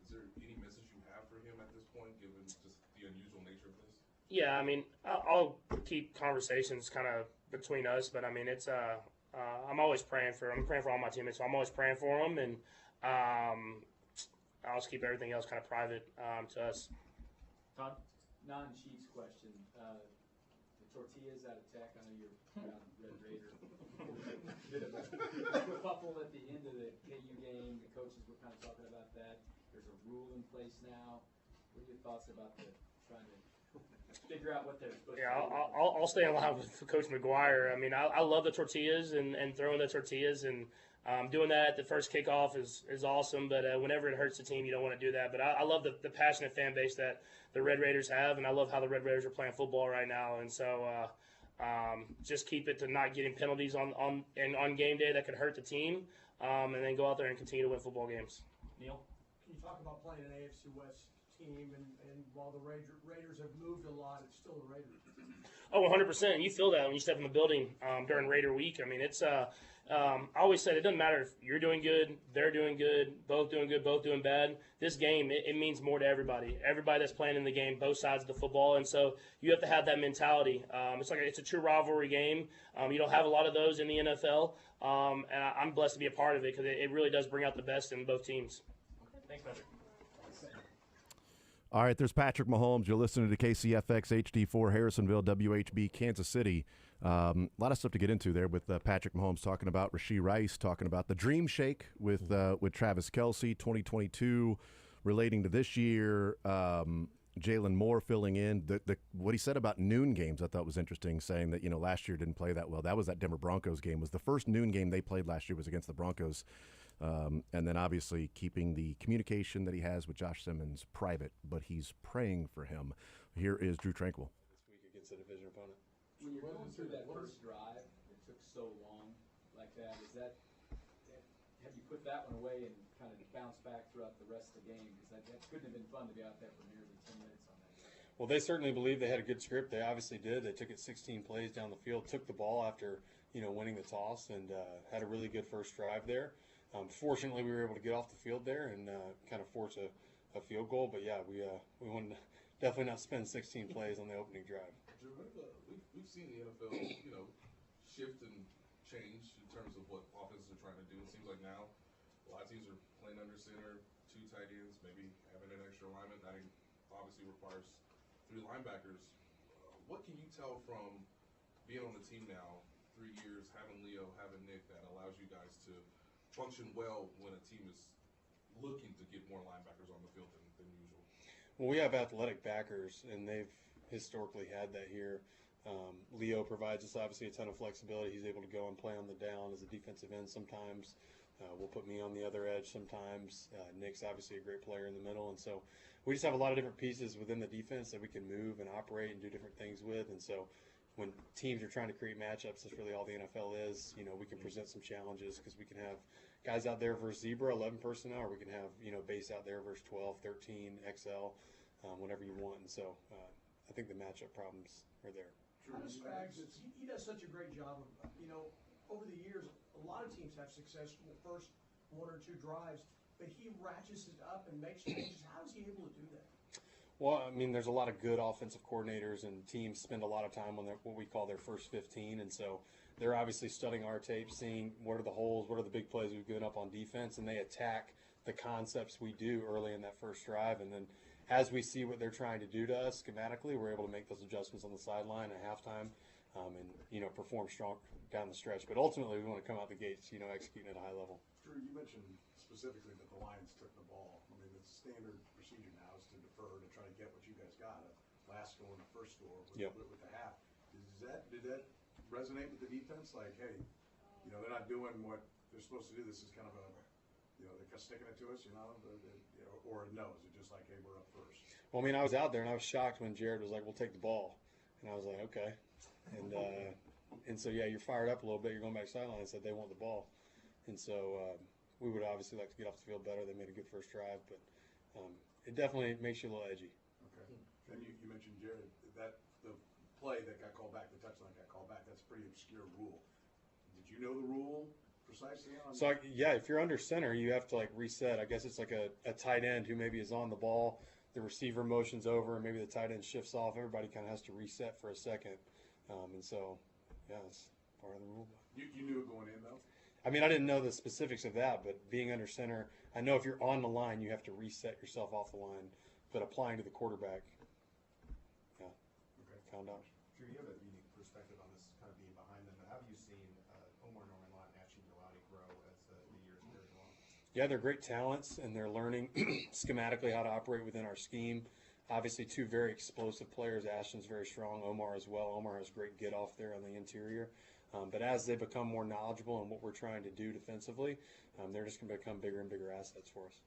is there any message you have for him at this point, given just the unusual nature of this? Yeah, I'll keep conversations kind of between us, but it's I'm always praying for all my teammates, so I'm always praying for them, and I'll just keep everything else kind of private to us. Todd? Non-Chiefs question. The tortillas out of Tech, I know you're not Red Raider. Bit of a kerfuffle at the end of the KU game. The coaches were kind of talking about that. There's a rule in place now. What are your thoughts about trying to figure out what they're supposed to do? Yeah, I'll stay in line with Coach McGuire. I love the tortillas and throwing the tortillas, and doing that at the first kickoff is awesome, but whenever it hurts the team, you don't want to do that. But I love the passionate fan base that the Red Raiders have, and I love how the Red Raiders are playing football right now. And so just keep it to not getting penalties on game day that could hurt the team, and then go out there and continue to win football games. Neil? Can you talk about playing an AFC West team, and while the Raiders have moved a lot, it's still the Raiders? Oh, 100%. You feel that when you step in the building during Raider Week. It's I always said it doesn't matter if you're doing good, they're doing good, both doing bad. This game, it means more to everybody. Everybody that's playing in the game, both sides of the football, and so you have to have that mentality. It's a true rivalry game. You don't have a lot of those in the NFL, and I'm blessed to be a part of it because it really does bring out the best in both teams. Thanks, Patrick. All right, there's Patrick Mahomes. You're listening to KCFX HD4 Harrisonville, WHB Kansas City. A lot of stuff to get into there with Patrick Mahomes talking about Rashee Rice, talking about the Dream Shake with Travis Kelce, 2022, relating to this year. Jalen Moore filling in. What he said about noon games I thought was interesting, saying that, last year didn't play that well. That was that Denver Broncos game. Was the first noon game they played last year was against the Broncos. And then obviously keeping the communication that he has with Josh Simmons private, but he's praying for him. Here is Drew Tranquil. This week against a division opponent. When you're going through that first drive, it took so long like that. Have you put that one away and kind of bounce back throughout the rest of the game? Because that couldn't have been fun to be out there for nearly 10 minutes on that. Well, they certainly believe they had a good script. They obviously did. They took it 16 plays down the field, took the ball after winning the toss, and had a really good first drive there. Fortunately, we were able to get off the field there and kind of force a field goal. But yeah, we wanted to definitely not spend 16 plays on the opening drive. We've seen the NFL, shift and change in terms of what offenses are trying to do. It seems like now a lot of teams are playing under center, 2 tight ends, maybe having an extra lineman. That obviously requires 3 linebackers. What can you tell from being on the team now, 3 years, having Leo, having Nick, that allows you guys to function well when a team is looking to get more linebackers on the field than usual? Well, we have athletic backers, and they've historically had that here. Leo provides us obviously a ton of flexibility. He's able to go and play on the down as a defensive end sometimes. Will put me on the other edge sometimes. Nick's obviously a great player in the middle, and so we just have a lot of different pieces within the defense that we can move and operate and do different things with. And so when teams are trying to create matchups, that's really all the NFL is. We can present some challenges because we can have guys out there versus zebra, 11 personnel, or we can have base out there versus 12, 13, XL, whatever you want. And so I think the matchup problems are there. Spags, he does such a great job of, over the years, a lot of teams have success in the first 1 or 2 drives, but he ratchets it up and makes changes. How is he able to do that? Well, I mean, there's a lot of good offensive coordinators, and teams spend a lot of time on what we call their first 15, and so they're obviously studying our tape, seeing what are the holes, what are the big plays we've given up on defense, and they attack the concepts we do early in that first drive, and then as we see what they're trying to do to us schematically, we're able to make those adjustments on the sideline at halftime and perform strong down the stretch. But ultimately, we want to come out the gates, executing at a high level. Drew, you mentioned specifically that the Lions took the ball. I mean, the standard procedure now is to defer to try to get what you guys got, a last score and a first score with the half. Did that resonate with the defense? Like, hey, they're not doing what they're supposed to do. This is kind of a they're sticking it to us, or no? Is it just like, hey, we're up first? Well, I mean, I was out there and I was shocked when Jared was like, "We'll take the ball," and I was like, "Okay," and so yeah, you're fired up a little bit. You're going back sideline and said they want the ball, and so we would obviously like to get off the field better. They made a good first drive, but it definitely makes you a little edgy. Okay. And you mentioned Jared, that the play that got called back, the touchdown got called back. That's a pretty obscure rule. Did you know the rule precisely? So if you're under center, you have to reset. I guess it's like a tight end who maybe is on the ball. The receiver motions over, and maybe the tight end shifts off. Everybody kind of has to reset for a second, and so it's part of the rule. You knew it going in though. I mean, I didn't know the specifics of that, but being under center, I know if you're on the line, you have to reset yourself off the line. But applying to the quarterback, found out. Drew, you have a unique perspective on this, kind of being behind them. How have you seen Omar Norman-Lott and Ashton Gillotti grow as the years carry along? Yeah, they're great talents, and they're learning schematically how to operate within our scheme. Obviously, 2 very explosive players. Ashton's very strong. Omar as well. Omar has great get off there on the interior. But as they become more knowledgeable in what we're trying to do defensively, they're just going to become bigger and bigger assets for us.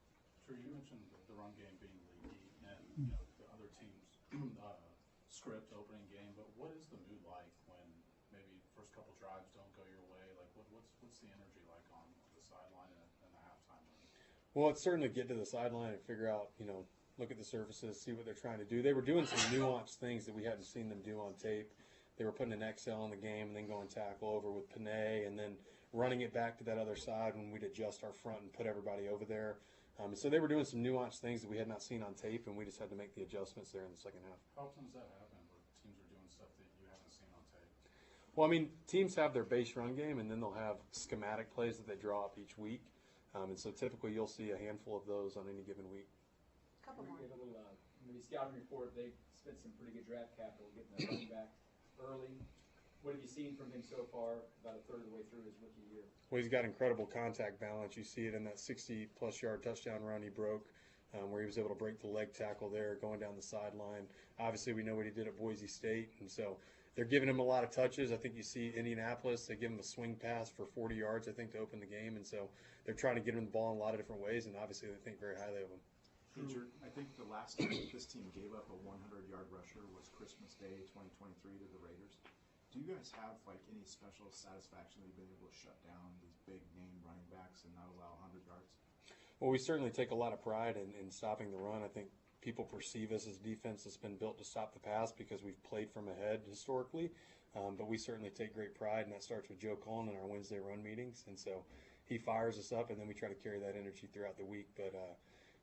Drew, you mentioned the run game being leaky and the other team's script opening game, but what is the mood like when maybe first couple drives don't go your way? Like, what's the energy like on the sideline and the halftime? Well, it's certainly get to the sideline and figure out, look at the surfaces, see what they're trying to do. They were doing some nuanced things that we hadn't seen them do on tape. They were putting an XL in the game and then going tackle over with Panay and then running it back to that other side when we'd adjust our front and put everybody over there. So they were doing some nuanced things that we had not seen on tape, and we just had to make the adjustments there in the second half. How often does that happen where teams are doing stuff that you haven't seen on tape? Well, I mean, teams have their base run game, and then they'll have schematic plays that they draw up each week. And so typically you'll see a handful of those on any given week. Couple more. Give a little maybe scouting report. They spent some pretty good draft capital getting the running back early. What have you seen from him so far, about a third of the way through his rookie year? Well, he's got incredible contact balance. You see it in that 60-plus yard touchdown run he broke, where he was able to break the leg tackle there, going down the sideline. Obviously, we know what he did at Boise State, and so they're giving him a lot of touches. I think you see Indianapolis, they give him a swing pass for 40 yards, I think, to open the game, and so they're trying to get him the ball in a lot of different ways, and obviously they think very highly of him. Drew, I think the last time this team gave up a 100-yard rusher was Christmas Day 2023 to the Raiders. Do you guys have like any special satisfaction that you've been able to shut down these big name running backs and not allow 100 yards? Well, we certainly take a lot of pride in stopping the run. I think people perceive us as defense that's been built to stop the pass because we've played from ahead historically. But we certainly take great pride, and that starts with Joe Cullen in our Wednesday run meetings. And so he fires us up, and then we try to carry that energy throughout the week. But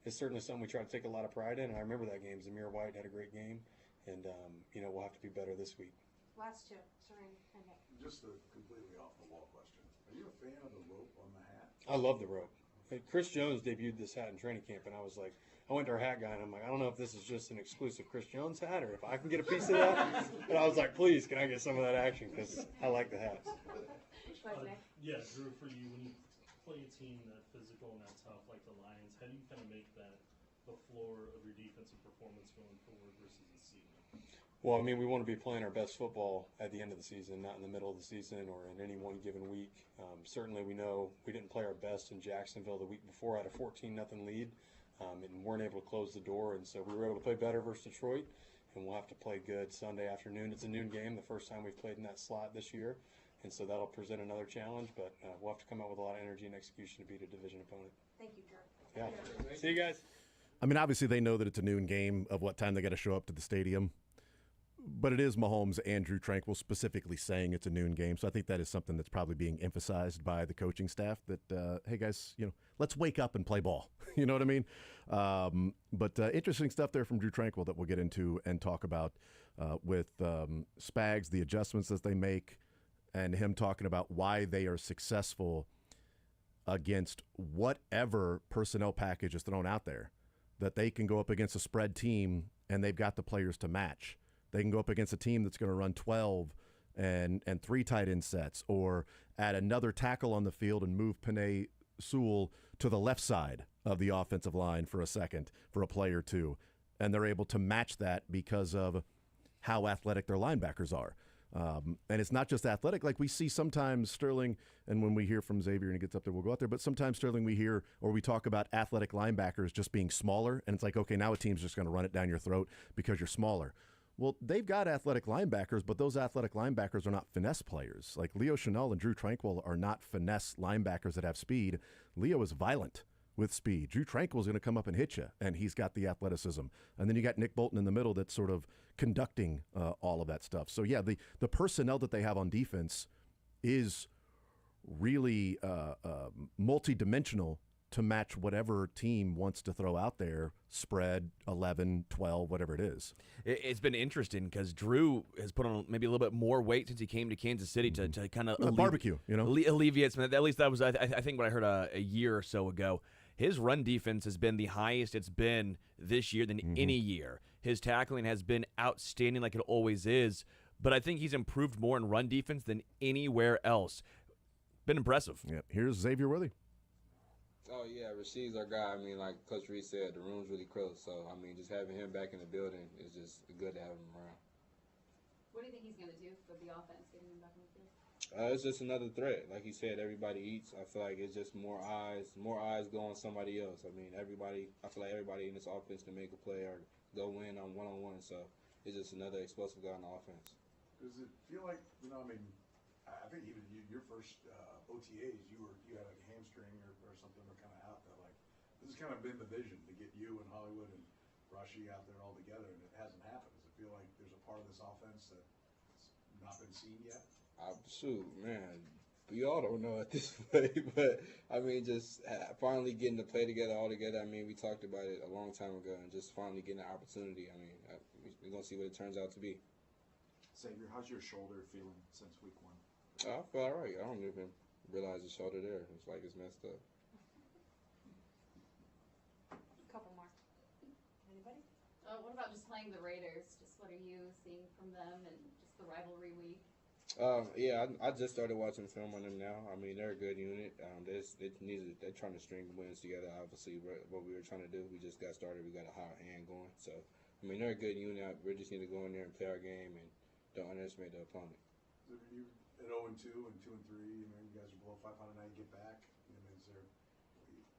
it's certainly something we try to take a lot of pride in. And I remember that game. Zamir White had a great game, and we'll have to be better this week. Last two. Sorry. Okay. Just a completely off-the-wall question. Are you a fan of the rope on the hat? I love the rope. Chris Jones debuted this hat in training camp, and I went to our hat guy, and I'm like, I don't know if this is just an exclusive Chris Jones hat or if I can get a piece of that. And I was like, please, can I get some of that action? Because I like the hats. Yeah, Drew, for you, when you play a team that physical and that tough like the Lions, how do you kind of make that the floor of your defensive performance going forward versus the season? Well, I mean, we want to be playing our best football at the end of the season, not in the middle of the season or in any one given week. Certainly, we know we didn't play our best in Jacksonville the week before, had a 14-0 lead, and weren't able to close the door. And so we were able to play better versus Detroit, and we'll have to play good Sunday afternoon. It's a noon game, the first time we've played in that slot this year, and so that'll present another challenge. But we'll have to come out with a lot of energy and execution to beat a division opponent. Thank you, Drew. Yeah. See you guys. I mean, obviously they know that it's a noon game of what time they got to show up to the stadium. But it is Mahomes and Drew Tranquill specifically saying it's a noon game. So I think that is something that's probably being emphasized by the coaching staff that, hey, guys, let's wake up and play ball. You know what I mean? But interesting stuff there from Drew Tranquill that we'll get into and talk about with Spags, the adjustments that they make, and him talking about why they are successful against whatever personnel package is thrown out there, that they can go up against a spread team and they've got the players to match. They can go up against a team that's going to run 12 and 3 tight end sets, or add another tackle on the field and move Penei Sewell to the left side of the offensive line for a second for a play or two. And they're able to match that because of how athletic their linebackers are. And it's not just athletic. Like we see sometimes Sterling, and when we hear from Xavier and he gets up there, we'll go out there. But sometimes Sterling, we hear or we talk about athletic linebackers just being smaller. And it's like, okay, now a team's just going to run it down your throat because you're smaller. Well, they've got athletic linebackers, but those athletic linebackers are not finesse players. Like Leo Chenal and Drew Tranquill are not finesse linebackers that have speed. Leo is violent with speed. Drew Tranquill is going to come up and hit you, and he's got the athleticism. And then you got Nick Bolton in the middle that's sort of conducting all of that stuff. So, yeah, the personnel that they have on defense is really multidimensional to match whatever team wants to throw out there, spread, 11, 12, whatever it is. It's been interesting because Drew has put on maybe a little bit more weight since he came to Kansas City to kind of barbecue, alleviate some. At least that was, I think, what I heard a year or so ago. His run defense has been the highest it's been this year than any year. His tackling has been outstanding like it always is, but I think he's improved more in run defense than anywhere else. Been impressive. Yeah. Here's Xavier Worthy. Oh, yeah, Rasheed's our guy. I mean, like Coach Reed said, the room's really close. So, I mean, just having him back in the building is just good to have him around. What do you think he's going to do for the offense, getting him back in the field? It's just another threat. Like he said, everybody eats. I feel like it's just more eyes go on somebody else. I mean, I feel like everybody in this offense can make a play or go win on one-on-one. So, it's just another explosive guy on the offense. Does it feel like, I mean, I think even your first OTAs, you had a hamstring or something that kind of out there. Like, this has kind of been the vision to get you and Hollywood and Rashee out there all together, and it hasn't happened. Does it feel like there's a part of this offense that's not been seen yet? Shoot, man, we all don't know at this point, but I mean, just finally getting to play together all together. I mean, we talked about it a long time ago, and just finally getting the opportunity. I mean, we're gonna see what it turns out to be. Xavier, how's your shoulder feeling since week 1? I feel all right. I don't even realize the shoulder there. It's like it's messed up. A couple more. Anybody? What about just playing the Raiders? Just what are you seeing from them and just the rivalry week? Yeah, I just started watching film on them now. I mean, they're a good unit. They're trying to string wins together. Obviously, what we were trying to do, we just got started. We got a hot hand going. So, I mean, they're a good unit. We just need to go in there and play our game and don't underestimate the opponent. So you at 0-2 and 2-3. You know, you guys are below 500 now. You get back. I mean, is there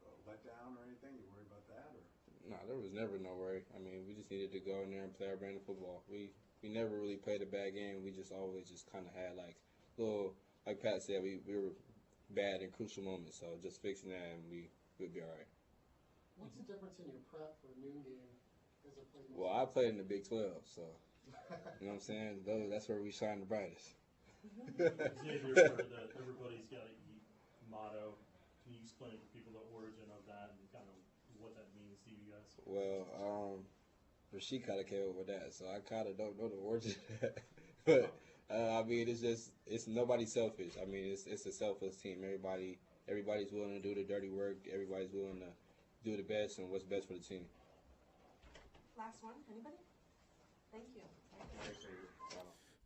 a letdown or anything? You worried about that or? No, there was never no worry. I mean, we just needed to go in there and play our brand of football. We never really played a bad game. We just always just kind of had like little, like Pat said, we were bad in crucial moments. So just fixing that and we'll be all right. What's the difference in your prep for a noon game as a player? Well, I played in the Big 12, so you know what I'm saying. That's where we shine the brightest. Xavier, that everybody's got a motto. Can you explain to people the origin of that and kind of what that means to you guys? Well, Rasheed kind of came up with that, so I kind of don't know the origin of that. But I mean, it's nobody's selfish. I mean, it's a selfless team. Everybody's willing to do the dirty work. Everybody's willing to do the best and what's best for the team. Last one, anybody? Thank you.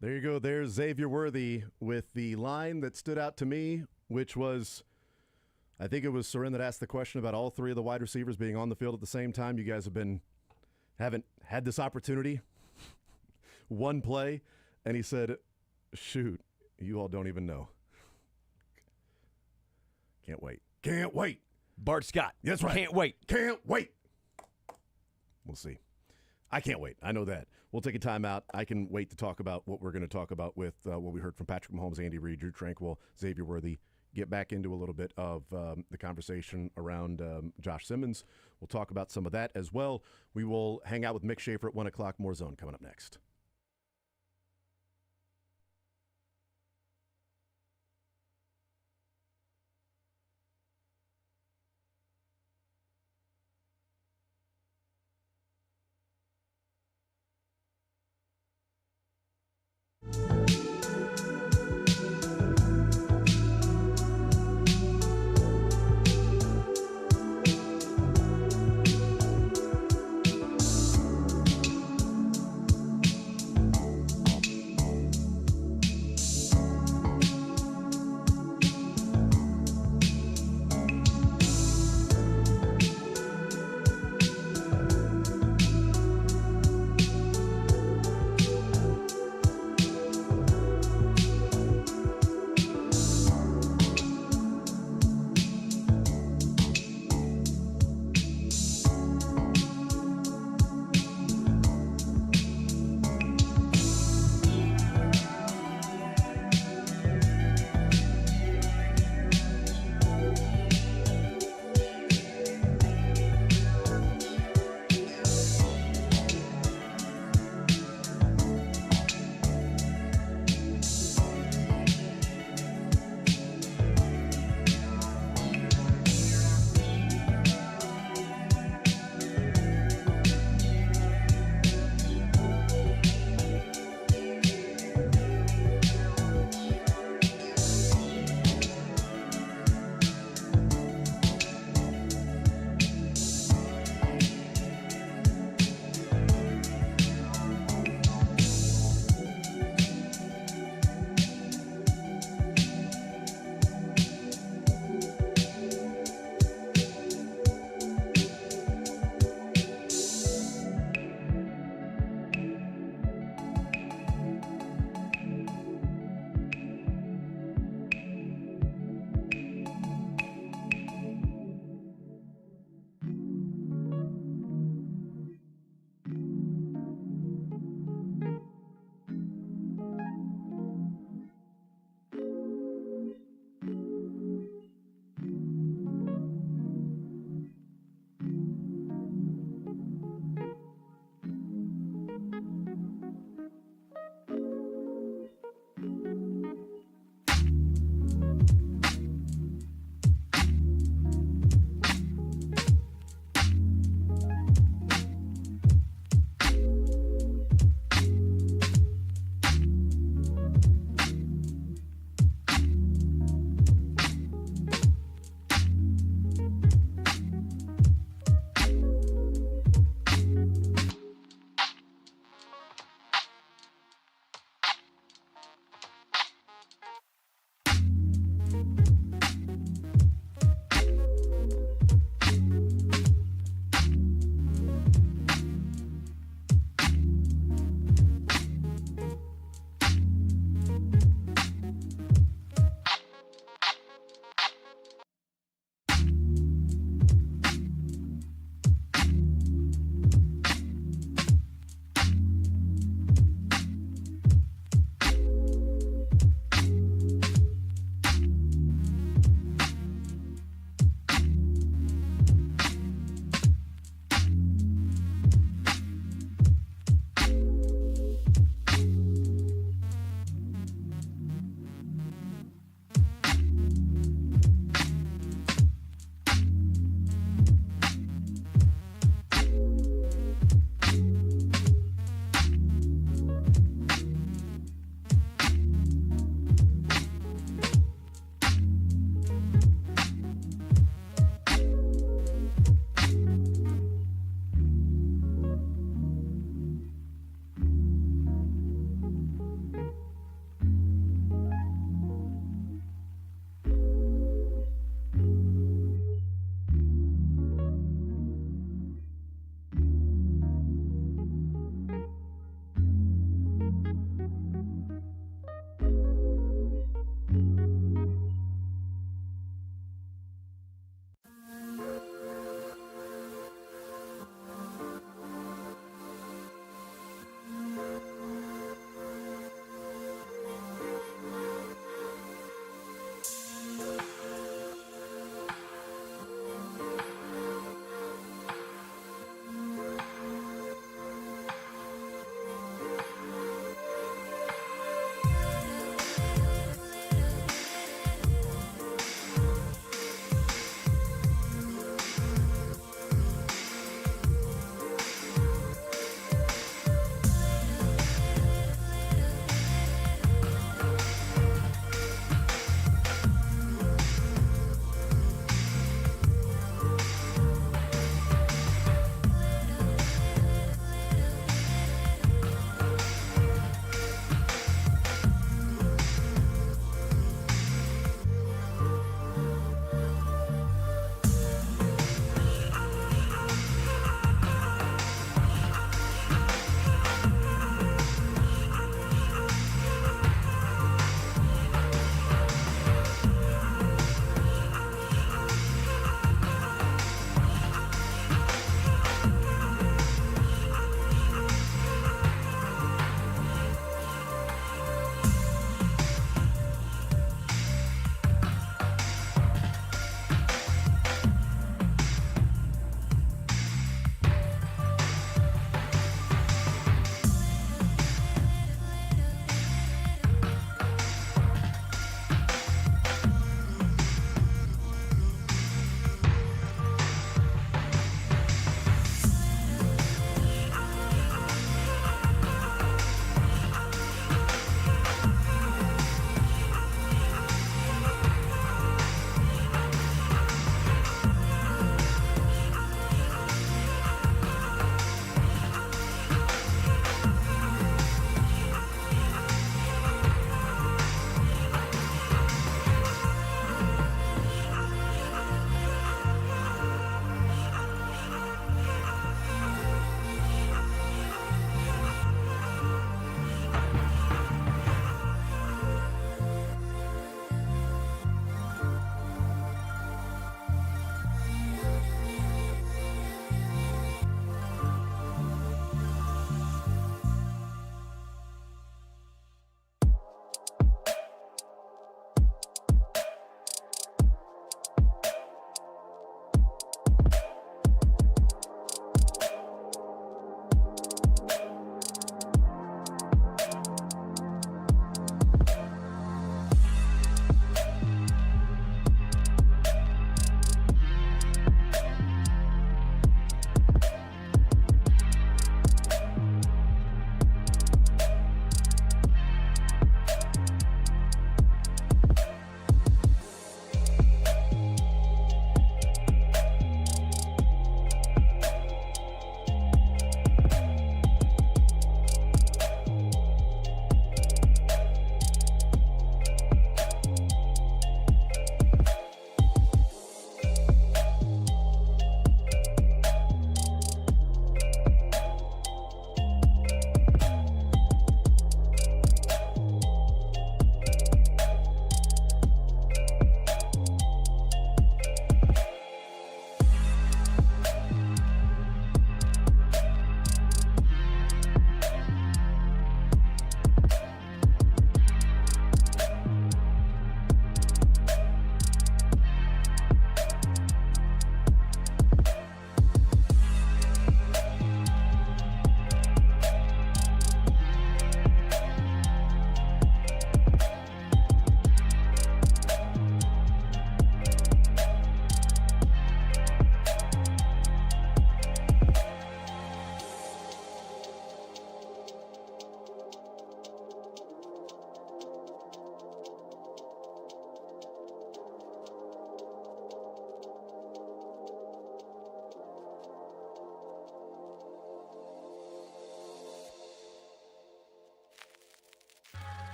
There you go. There's Xavier Worthy with the line that stood out to me, which was, I think it was Soren that asked the question about all three of the wide receivers being on the field at the same time. You guys haven't had this opportunity. One play, and he said, shoot, you all don't even know. Can't wait. Can't wait. Bart Scott. That's right. Can't wait. Can't wait. We'll see. I can't wait. I know that. We'll take a timeout. I can wait to talk about what we're going to talk about with what we heard from Patrick Mahomes, Andy Reid, Drew Tranquil, Xavier Worthy. Get back into a little bit of the conversation around Josh Simmons. We'll talk about some of that as well. We will hang out with Mick Schaefer at 1 o'clock. More Zone coming up next.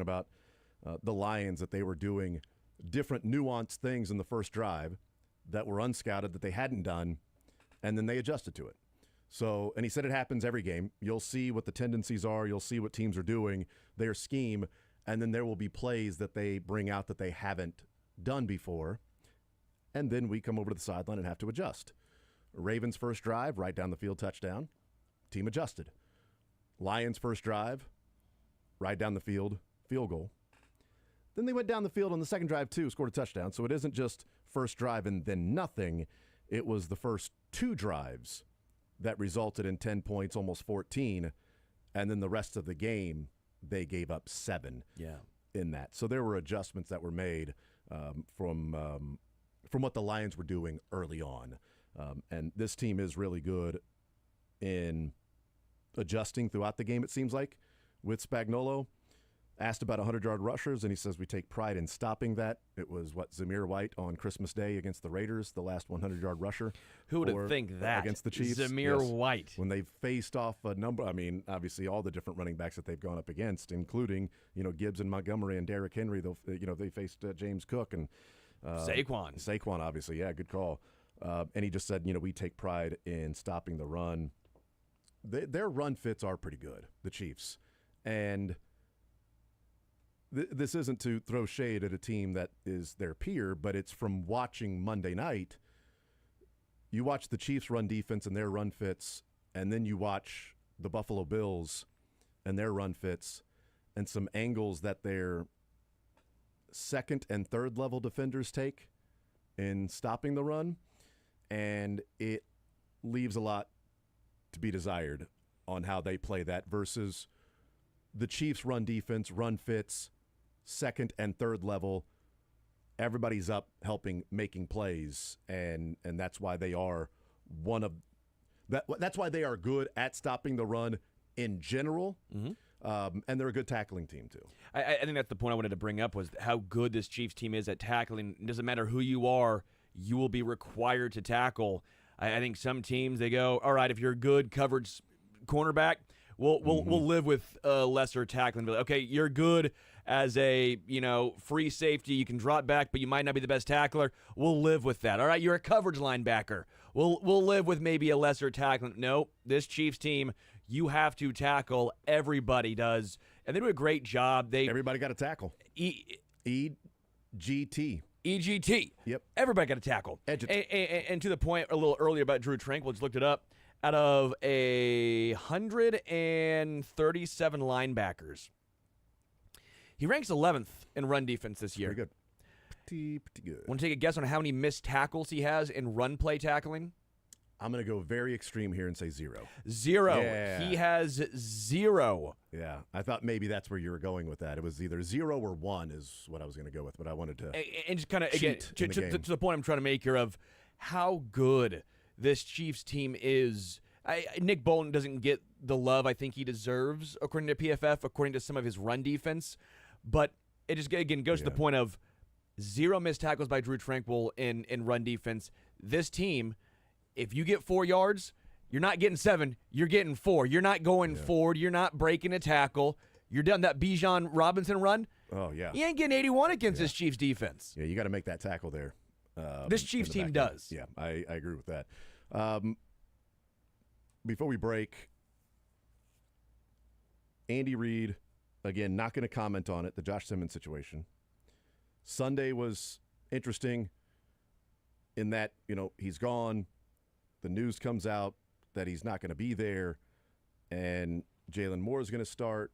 talking about the Lions, that they were doing different nuanced things in the first drive that were unscouted that they hadn't done, and then they adjusted to it. So, and he said it happens every game. You'll see what the tendencies are. You'll see what teams are doing, their scheme, and then there will be plays that they bring out that they haven't done before, and then we come over to the sideline and have to adjust. Ravens' first drive, right down the field touchdown, team adjusted. Lions' first drive, right down the field, field goal. Then they went down the field on the second drive, too, scored a touchdown. So it isn't just first drive and then nothing. It was the first 2 drives that resulted in 10 points, almost 14. And then the rest of the game, they gave up 7 in that. So there were adjustments that were made from what the Lions were doing early on. And this team is really good in adjusting throughout the game, it seems like, with Spagnuolo. Asked about 100-yard rushers, and he says we take pride in stopping that. It was, Zamir White on Christmas Day against the Raiders, the last 100-yard rusher. Who would have think that? Against the Chiefs. Zamir White. When they've faced off a number, I mean, obviously all the different running backs that they've gone up against, including, Gibbs and Montgomery and Derrick Henry. They faced James Cook and Saquon. Saquon, obviously. Yeah, good call. And he just said, we take pride in stopping the run. Their run fits are pretty good, the Chiefs. And this isn't to throw shade at a team that is their peer, but it's from watching Monday night. You watch the Chiefs' run defense and their run fits, and then you watch the Buffalo Bills and their run fits and some angles that their second and third level defenders take in stopping the run, and it leaves a lot to be desired on how they play that versus the Chiefs' run defense, run fits, second and third level. Everybody's up helping, making plays, and that's why they are that's why they are good at stopping the run in general. And they're a good tackling team too. I think that's the point I wanted to bring up, was how good this Chiefs team is at tackling. It doesn't matter who you are, you will be required to tackle. I think some teams, they go, all right, if you're a good coverage cornerback, we'll live with lesser tackling. Okay, you're good as a free safety. You can drop back, but you might not be the best tackler. We'll live with that. All right, you're a coverage linebacker. We'll live with maybe a lesser tackling. No, this Chiefs team, you have to tackle. Everybody does, and they do a great job. Everybody got to tackle. EGT. EGT. Yep. Everybody got to tackle. And to the point a little earlier about Drew Tranquill, just looked it up. Out of 137 linebackers, he ranks 11th in run defense this year. Pretty good. Pretty good. Want to take a guess on how many missed tackles he has in run play tackling? I'm going to go very extreme here and say 0. 0. Yeah. He has 0. Yeah, I thought maybe that's where you were going with that. It was either 0 or 1 is what I was going to go with, but I wanted to and just kind of, again, to the point I'm trying to make here of how good this Chiefs team is. Nick Bolton doesn't get the love I think he deserves, according to PFF, according to some of his run defense. But it just, again, goes to the point of 0 missed tackles by Drew Tranquill in run defense. This team, if you get 4 yards, you're not getting 7. You're getting 4. You're not going forward. You're not breaking a tackle. You're done that Bijan Robinson run. Oh, yeah. You ain't getting 81 against this Chiefs defense. Yeah, you got to make that tackle there. This Chiefs team does. Yeah, I agree with that. Before we break, Andy Reid, again, not going to comment on it, the Josh Simmons situation. Sunday was interesting in that, he's gone. The news comes out that he's not going to be there, and Jalen Moore is going to start.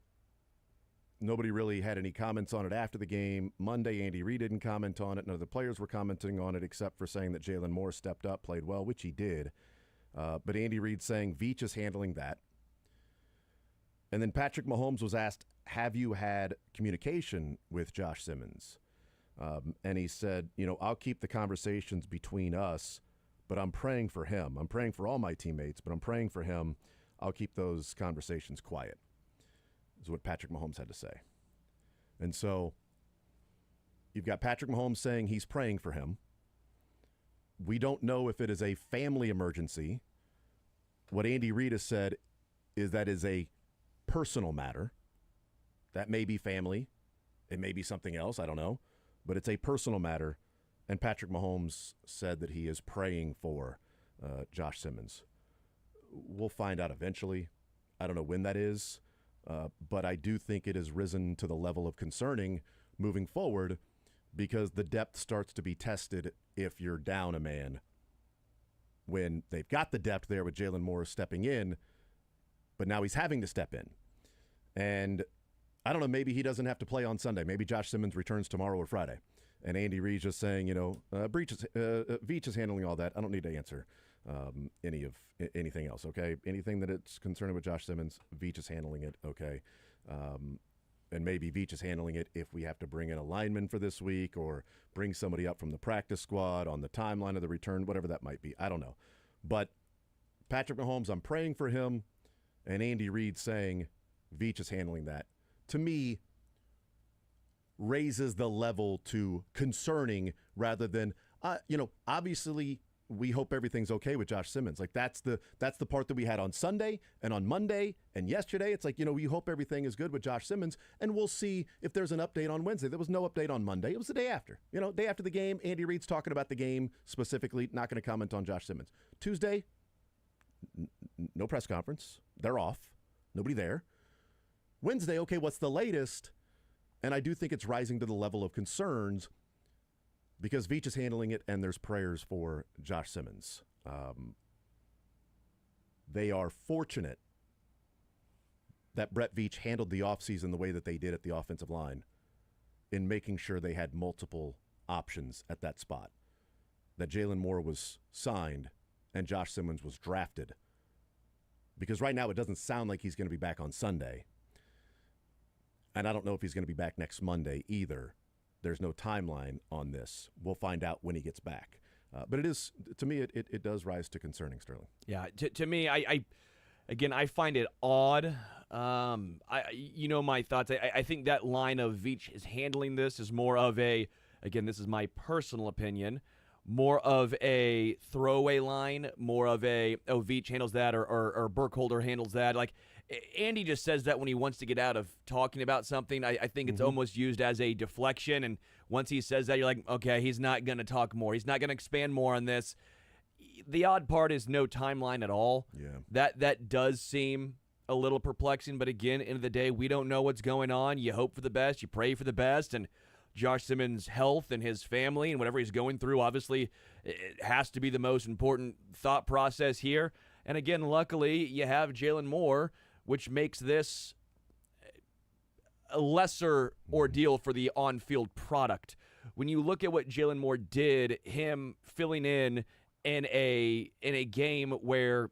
Nobody really had any comments on it after the game. Monday, Andy Reid didn't comment on it. None of the players were commenting on it except for saying that Jalen Moore stepped up, played well, which he did. But Andy Reid saying Veach is handling that. And then Patrick Mahomes was asked, have you had communication with Josh Simmons? And he said, I'll keep the conversations between us, but I'm praying for him. I'm praying for all my teammates, but I'm praying for him. I'll keep those conversations quiet, is what Patrick Mahomes had to say. And so you've got Patrick Mahomes saying he's praying for him. We don't know if it is a family emergency. What Andy Reid has said is that is a personal matter. That may be family. It may be something else. I don't know. But it's a personal matter. And Patrick Mahomes said that he is praying for Josh Simmons. We'll find out eventually. I don't know when that is. But I do think it has risen to the level of concerning moving forward because the depth starts to be tested if you're down a man. When they've got the depth there with Jalen Moore stepping in, but now he's having to step in. And I don't know, maybe he doesn't have to play on Sunday. Maybe Josh Simmons returns tomorrow or Friday. And Andy Reid's just saying, Veach is handling all that. I don't need to answer anything else, okay? Anything that it's concerning with Josh Simmons, Veach is handling it, okay? And maybe Veach is handling it if we have to bring in a lineman for this week or bring somebody up from the practice squad on the timeline of the return, whatever that might be. I don't know. But Patrick Mahomes, I'm praying for him, and Andy Reid saying Veach is handling that, to me, raises the level to concerning rather than, obviously we hope everything's okay with Josh Simmons. Like that's the part that we had on Sunday and on Monday and yesterday. It's like, we hope everything is good with Josh Simmons and we'll see if there's an update on Wednesday. There was no update on Monday. It was the day after. Day after the game, Andy Reid's talking about the game specifically, not going to comment on Josh Simmons. Tuesday, no press conference. They're off. Nobody there. Wednesday, okay, what's the latest? And I do think it's rising to the level of concerns because Veach is handling it and there's prayers for Josh Simmons. They are fortunate that Brett Veach handled the offseason the way that they did at the offensive line in making sure they had multiple options at that spot. That Jalen Moore was signed and Josh Simmons was drafted. Because right now it doesn't sound like he's going to be back on Sunday. And I don't know if he's going to be back next Monday either. There's no timeline on this. We'll find out when he gets back. But it is, to me, it does rise to concerning, Sterling. Yeah, to me, I find it odd. My thoughts. I think that line of Veach is handling this is more of a, again, this is my personal opinion, more of a throwaway line, more of a, Veach handles that or Burkholder handles that. Like, Andy just says that when he wants to get out of talking about something. I think it's almost used as a deflection, and once he says that, you're like, okay, he's not going to talk more. He's not going to expand more on this. The odd part is no timeline at all. Yeah. That does seem a little perplexing, but again, end of the day, we don't know what's going on. You hope for the best, you pray for the best, and Josh Simmons' health and his family and whatever he's going through, obviously, it has to be the most important thought process here. And again, luckily, you have Jalen Moore, which makes this a lesser ordeal for the on-field product. When you look at what Jalen Moore did, him filling in a game where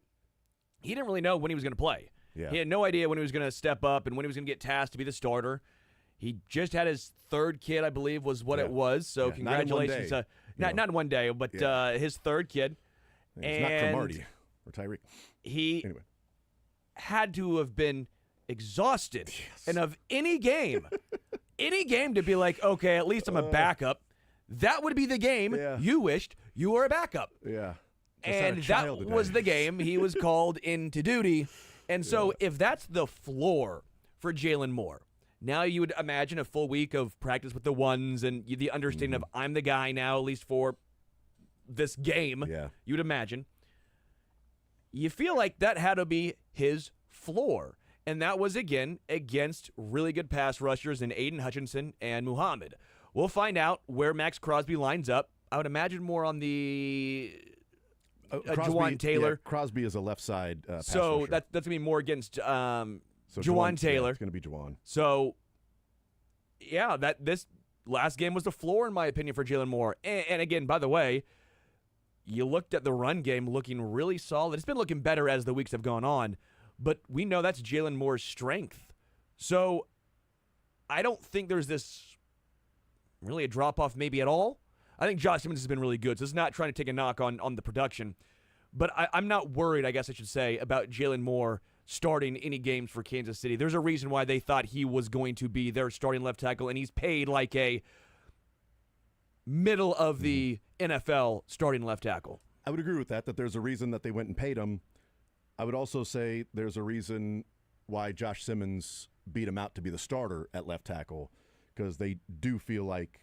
he didn't really know when he was going to play. Yeah. He had no idea when he was going to step up and when he was going to get tasked to be the starter. He just had his third kid, I believe, was what it was. So congratulations. Not in one day, but his third kid. It's not Cromartie or Tyreek. He had to have been exhausted. And of any game to be like, okay, at least I'm a backup, that would be the game you wished you were a backup. Yeah. And that was the game he was called into duty. And so if that's the floor for Jalen Moore, now you would imagine a full week of practice with the ones and the understanding of I'm the guy now, at least for this game, you would imagine. You feel like that had to be his floor. And that was, again, against really good pass rushers in Aiden Hutchinson and Muhammad. We'll find out where Max Crosby lines up. I would imagine more on the Juwan Taylor. Yeah, Crosby is a left side pass so rusher. that's going to be more against Juwan Taylor. Yeah, it's going to be Juwan. So, yeah, this last game was the floor, in my opinion, for Jalen Moore. And again, by the way, you looked at the run game looking really solid. It's been looking better as the weeks have gone on, but we know that's Jalen Moore's strength. So I don't think there's this really a drop-off maybe at all. I think Josh Simmons has been really good, so it's not trying to take a knock on the production. But I'm not worried, I guess I should say, about Jalen Moore starting any games for Kansas City. There's a reason why they thought he was going to be their starting left tackle, and he's paid like a middle of the NFL starting left tackle. I would agree with that there's a reason that they went and paid him. I would also say there's a reason why Josh Simmons beat him out to be the starter at left tackle, because they do feel like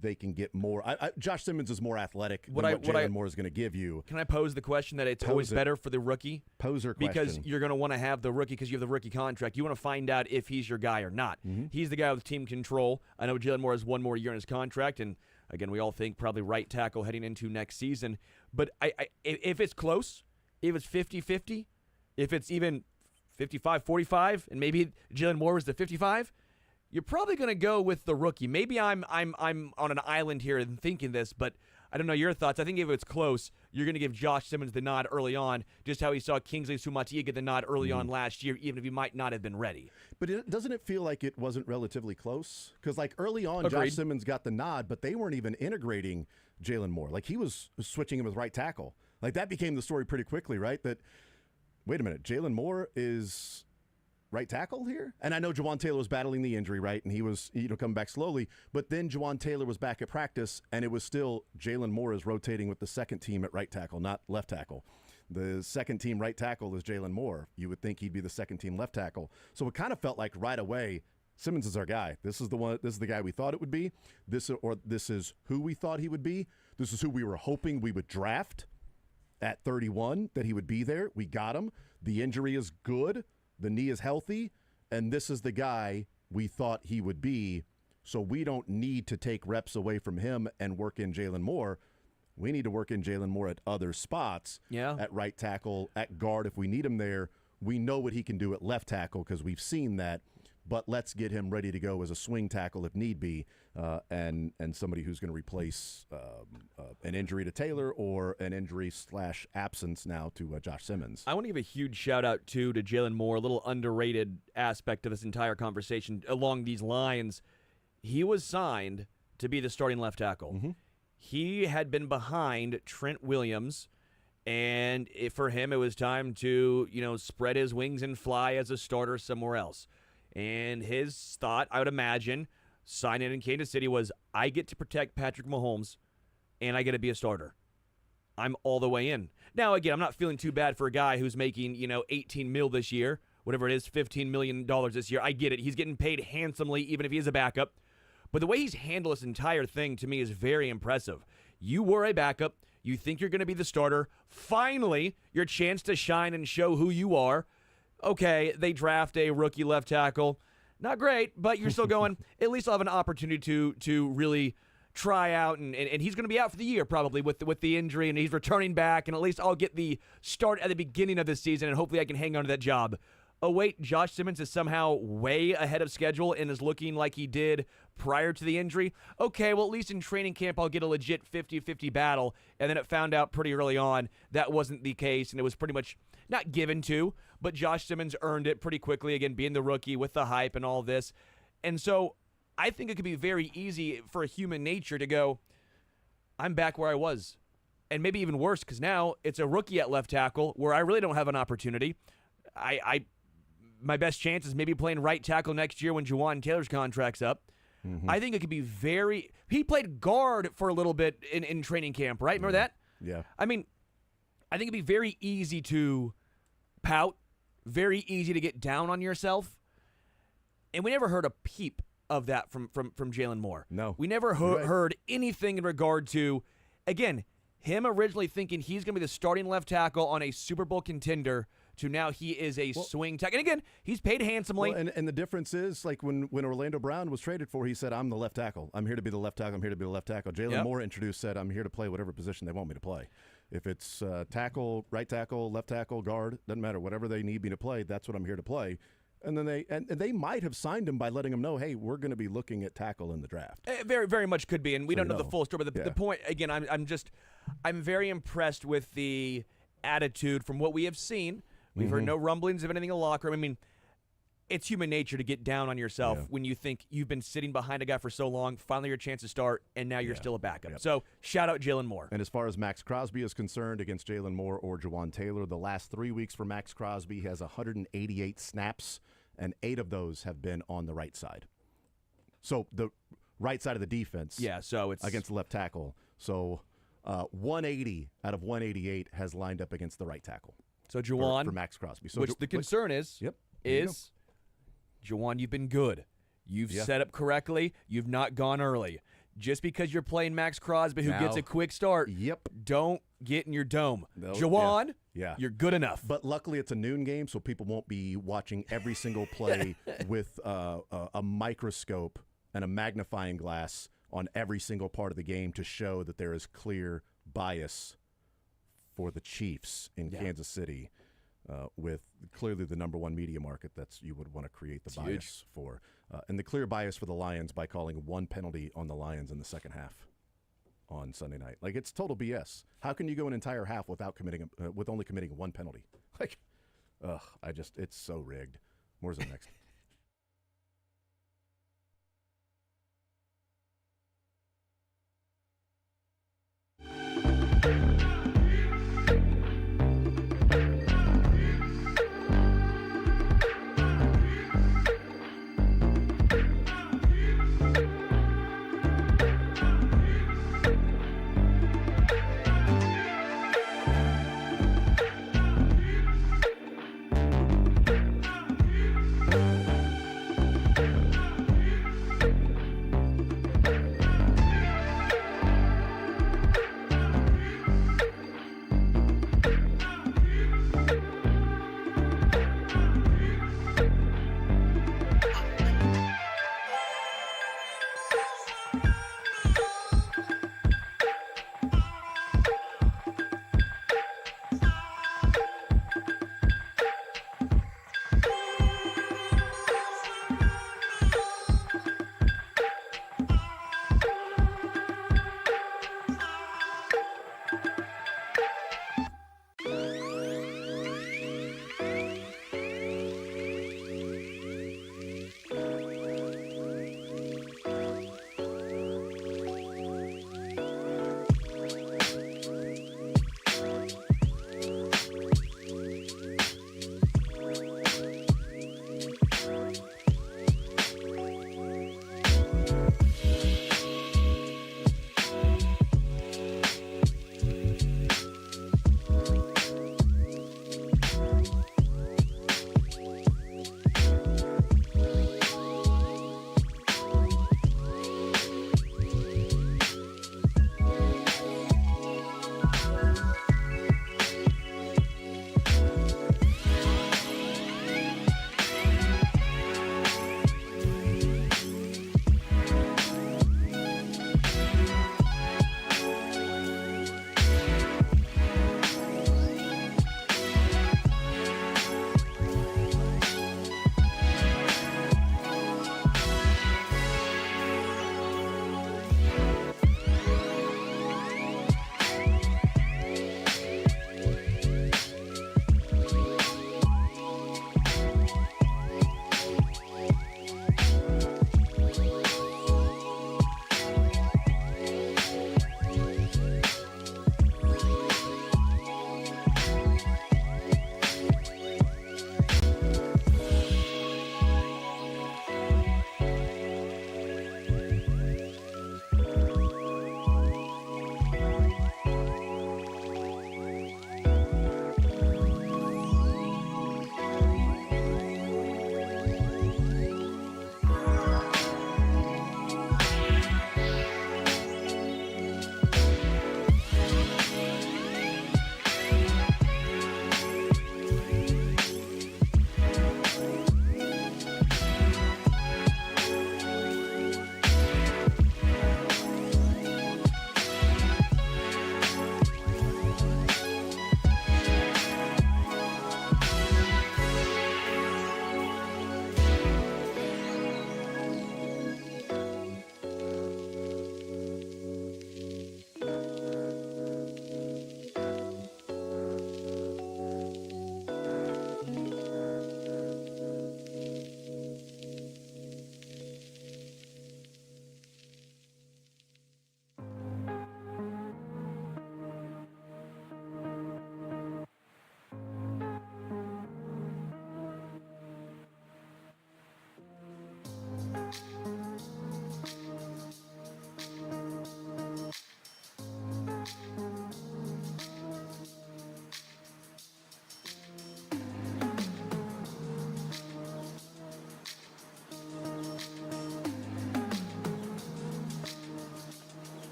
they can get more. Josh Simmons is more athletic than what Jalen Moore is going to give you. Can I pose the question that it's always better for the rookie? Poser question. Because you're going to want to have the rookie because you have the rookie contract. You want to find out if he's your guy or not. He's the guy with team control. I know Jalen Moore has one more year in his contract, and again, we all think probably right tackle heading into next season. But if it's close, if it's 50-50, if it's even 55-45, and maybe Jalen Moore was the 55, you're probably going to go with the rookie. Maybe I'm on an island here and thinking this, but I don't know your thoughts. I think if it's close, you're going to give Josh Simmons the nod early on, just how he saw Kingsley Sumatia get the nod early on last year, even if he might not have been ready. But doesn't it feel like it wasn't relatively close? Because like early on, Agreed. Josh Simmons got the nod, but they weren't even integrating Jalen Moore. Like he was switching him with right tackle. Like that became the story pretty quickly, right? That, wait a minute, Jalen Moore is right tackle here? And I know Jawan Taylor was battling the injury, right? And he was, coming back slowly. But then Jawan Taylor was back at practice, and it was still Jalen Moore is rotating with the second team at right tackle, not left tackle. The second team right tackle is Jalen Moore. You would think he'd be the second team left tackle. So it kind of felt like right away, Simmons is our guy. This is the guy we thought it would be. This is who we thought he would be. This is who we were hoping we would draft at 31, that he would be there. We got him. The injury is good. The knee is healthy, and this is the guy we thought he would be, so we don't need to take reps away from him and work in Jalen Moore. We need to work in Jalen Moore at other spots, at right tackle, at guard if we need him there. We know what he can do at left tackle because we've seen that, but let's get him ready to go as a swing tackle if need be, and somebody who's going to replace an injury to Taylor or an injury/absence now to Josh Simmons. I want to give a huge shout-out, too, to Jalen Moore, a little underrated aspect of this entire conversation along these lines. He was signed to be the starting left tackle. He had been behind Trent Williams, and for him it was time to, spread his wings and fly as a starter somewhere else. And his thought, I would imagine, signing in Kansas City was, I get to protect Patrick Mahomes, and I get to be a starter. I'm all the way in. Now, again, I'm not feeling too bad for a guy who's making, $18 million this year, whatever it is, $15 million this year. I get it. He's getting paid handsomely, even if he is a backup. But the way he's handled this entire thing, to me, is very impressive. You were a backup. You think you're going to be the starter. Finally, your chance to shine and show who you are. Okay, they draft a rookie left tackle. Not great, but you're still going, at least I'll have an opportunity to really try out, and he's going to be out for the year probably with the injury, and he's returning back, and at least I'll get the start at the beginning of the season, and hopefully I can hang on to that job. Oh, wait, Josh Simmons is somehow way ahead of schedule and is looking like he did prior to the injury. Okay, well, at least in training camp I'll get a legit 50-50 battle, and then it found out pretty early on that wasn't the case, and it was pretty much not given to, but Josh Simmons earned it pretty quickly, again, being the rookie with the hype and all this. And so I think it could be very easy for human nature to go, I'm back where I was. And maybe even worse, because now it's a rookie at left tackle where I really don't have an opportunity. My best chance is maybe playing right tackle next year when Jawan Taylor's contract's up. I think it could be he played guard for a little bit in training camp, right? Remember that? Yeah. I mean, I think it'd be very easy to pout, very easy to get down on yourself. And we never heard a peep of that from Jalen Moore. No. We never heard anything in regard to, again, him originally thinking he's going to be the starting left tackle on a Super Bowl contender to now he is a swing tackle. And again, he's paid handsomely. Well, and the difference is, like when Orlando Brown was traded for, he said, I'm the left tackle. I'm here to be the left tackle. I'm here to be the left tackle. Jalen Moore said, I'm here to play whatever position they want me to play. If it's tackle, right tackle, left tackle, guard, doesn't matter. Whatever they need me to play, that's what I'm here to play. And then they might have signed him by letting him know, hey, we're going to be looking at tackle in the draft. Very, very much could be, and we don't know the full story. But the point, again, I'm very impressed with the attitude from what we have seen. We've heard no rumblings of anything in the locker room. I mean, it's human nature to get down on yourself when you think you've been sitting behind a guy for so long, finally your chance to start, and now you're still a backup. Yep. So shout out Jalen Moore. And as far as Max Crosby is concerned against Jalen Moore or Jawan Taylor, the last 3 weeks for Max Crosby has 188 snaps, and 8 of those have been on the right side. So the right side of the defense. Yeah, so it's against the left tackle. So 180 out of 188 has lined up against the right tackle. So Jawan for Max Crosby. So which the concern is Jawan, you've been good. You've Yeah. set up correctly. You've not gone early. Just because you're playing Max Crosby, who gets Now- a quick start, don't get in your dome. Jawan, you're good enough. But luckily, it's a noon game, so people won't be watching every single play with a microscope and a magnifying glass on every single part of the game to show that there is clear bias for the Chiefs in Kansas City, with clearly the number one media market that's you would want to create the It's bias huge. for. And the clear bias for the Lions by calling one penalty on the Lions in the second half on Sunday night. Like, it's total BS. How can you go an entire half without committing with only committing one penalty? Like, it's so rigged. More's up next.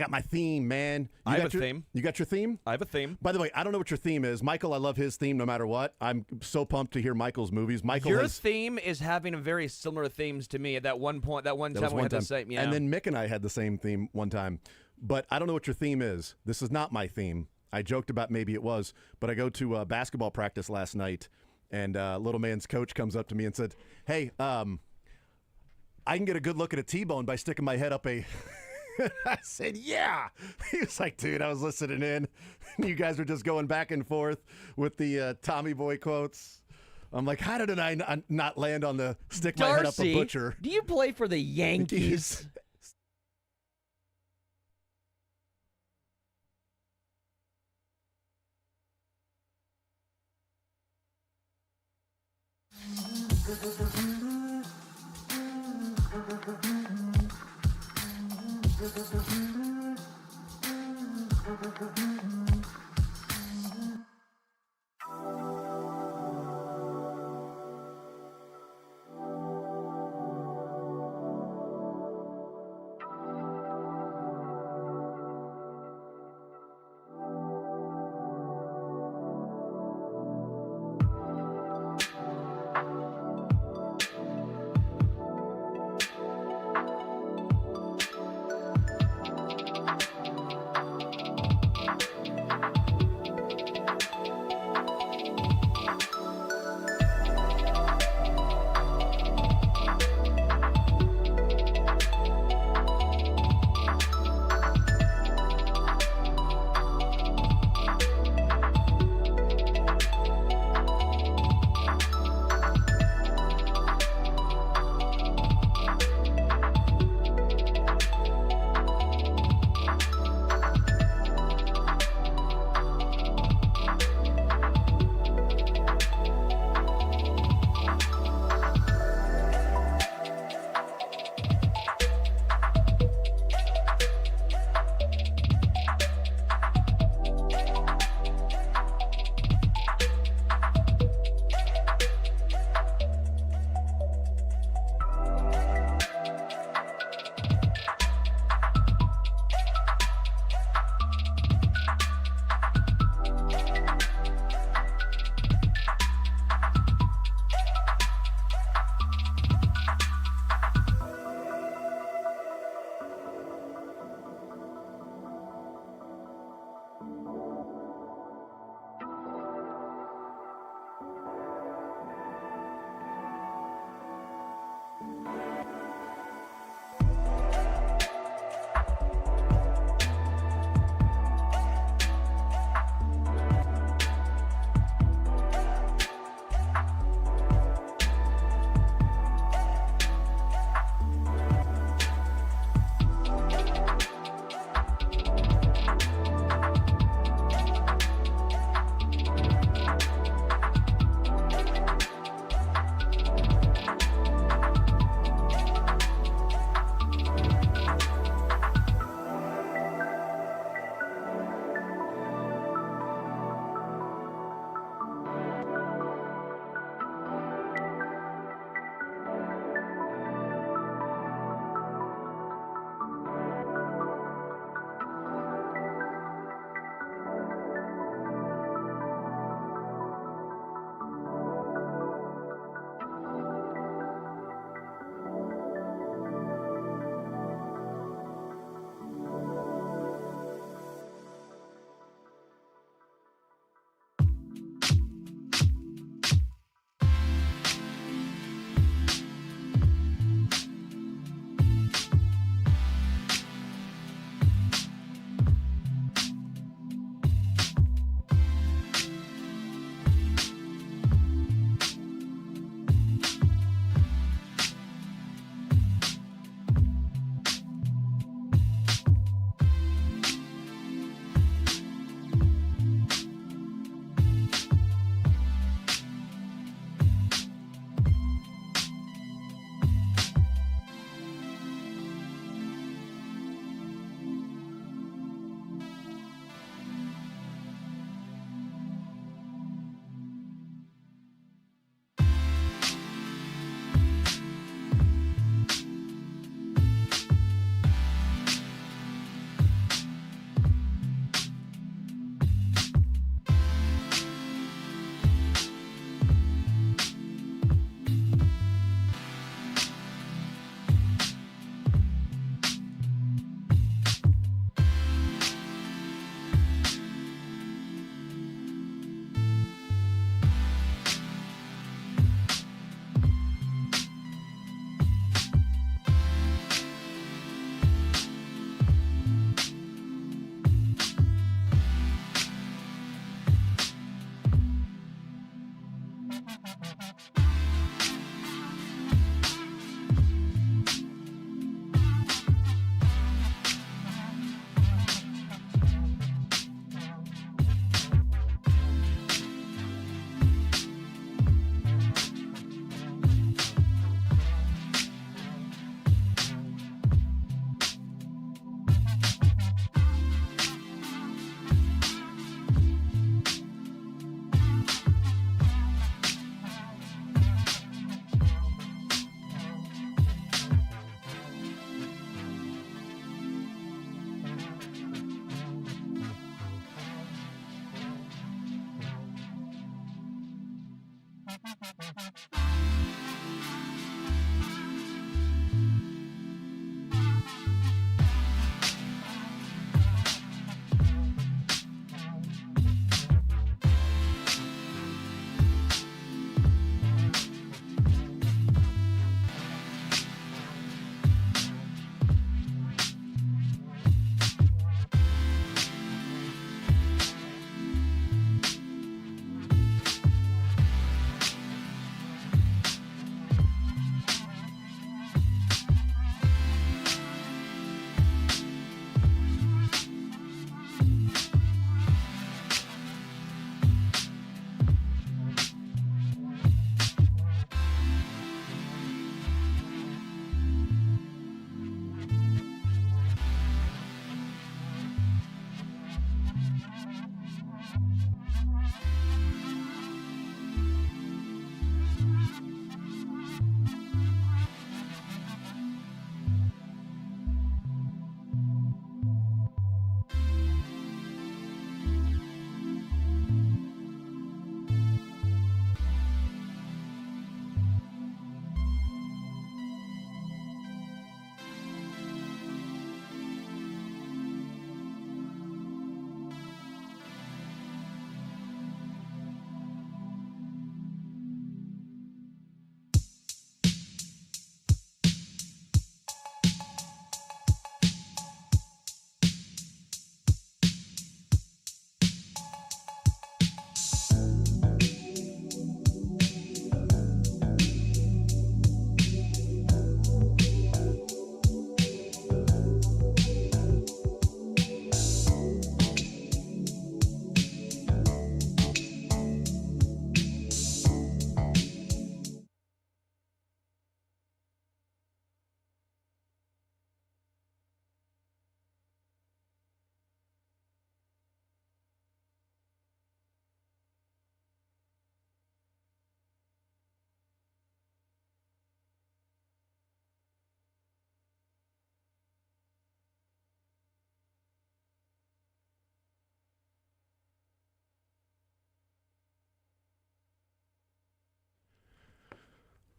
got my theme, man. I have a theme. You got your theme? I have a theme. By the way, I don't know what your theme is. Michael, I love his theme no matter what. I'm so pumped to hear Michael's movies. Your theme is having very similar themes to me at that one point, that one time we had the same. Yeah. And then Mick and I had the same theme one time. But I don't know what your theme is. This is not my theme. I joked about maybe it was, but I go to basketball practice last night, and little man's coach comes up to me and said, hey, I can get a good look at a T-bone by sticking my head up a... I said, yeah. He was like, dude, I was listening in. You guys were just going back and forth with the Tommy Boy quotes. I'm like, how did I not land on the stick my head up a butcher? Do you play for the Yankees?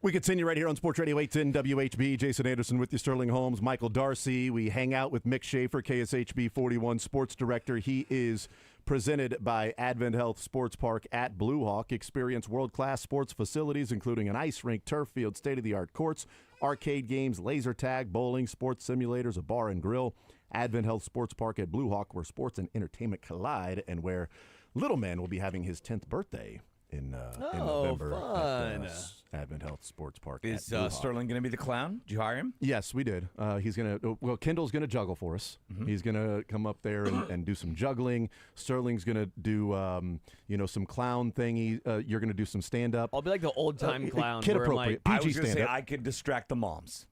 We continue right here on Sports Radio 810 WHB. Jason Anderson with you, Sterling Holmes, Michael Darcy. We hang out with Mick Schaefer, KSHB 41 Sports Director. He is presented by Advent Health Sports Park at Blue Hawk. Experience world-class sports facilities, including an ice rink, turf field, state-of-the-art courts, arcade games, laser tag, bowling, sports simulators, a bar and grill. Advent Health Sports Park at Blue Hawk, where sports and entertainment collide, and where Little Man will be having his 10th birthday in November fun. at Advent Health Sports Park. Is at Blue Hawk. Sterling going to be the clown? Did you hire him? Yes, we did. He's going to, well, Kendall's going to juggle for us. Mm-hmm. He's going to come up there and do some juggling. Sterling's going to do, some clown thingy. You're going to do some stand-up. I'll be like the old-time clown. Kid where I'm appropriate. I PG was going to say stand-up. I could distract the moms.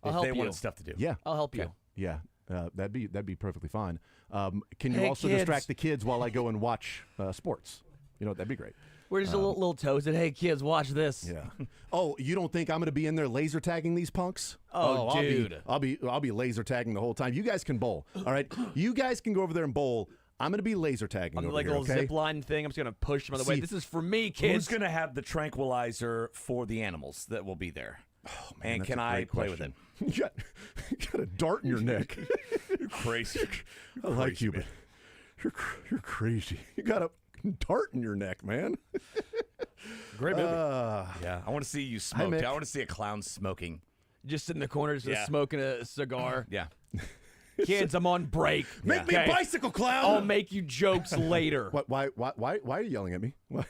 I'll if help they you. wanted stuff to do. Yeah. I'll help you. Okay. Yeah. That'd be perfectly fine. Can you Hey, also kids. distract the kids while I go and watch sports? That'd be great. We're just a little toasted. Hey, kids, watch this. Yeah. Oh, you don't think I'm going to be in there laser tagging these punks? Oh, dude. I'll be laser tagging the whole time. You guys can bowl. All right. You guys can go over there and bowl. I'm going to be laser tagging On over like a here, little okay? zip line thing. I'm just going to push them out of the way. See, This is for me, kids. Who's going to have the tranquilizer for the animals that will be there? Oh, man, and that's can a I great play with question. it? You got a dart in your neck. You're crazy. I like you, man. but you're crazy. You got a dart in your neck, man. Great movie. Yeah, I want to see you smoke. Mick. I want to see a clown smoking. Just in the corner, just Yeah. smoking a cigar. Yeah. Kids, I'm on break. Make me a bicycle clown. I'll make you jokes later. What? Why are you yelling at me? you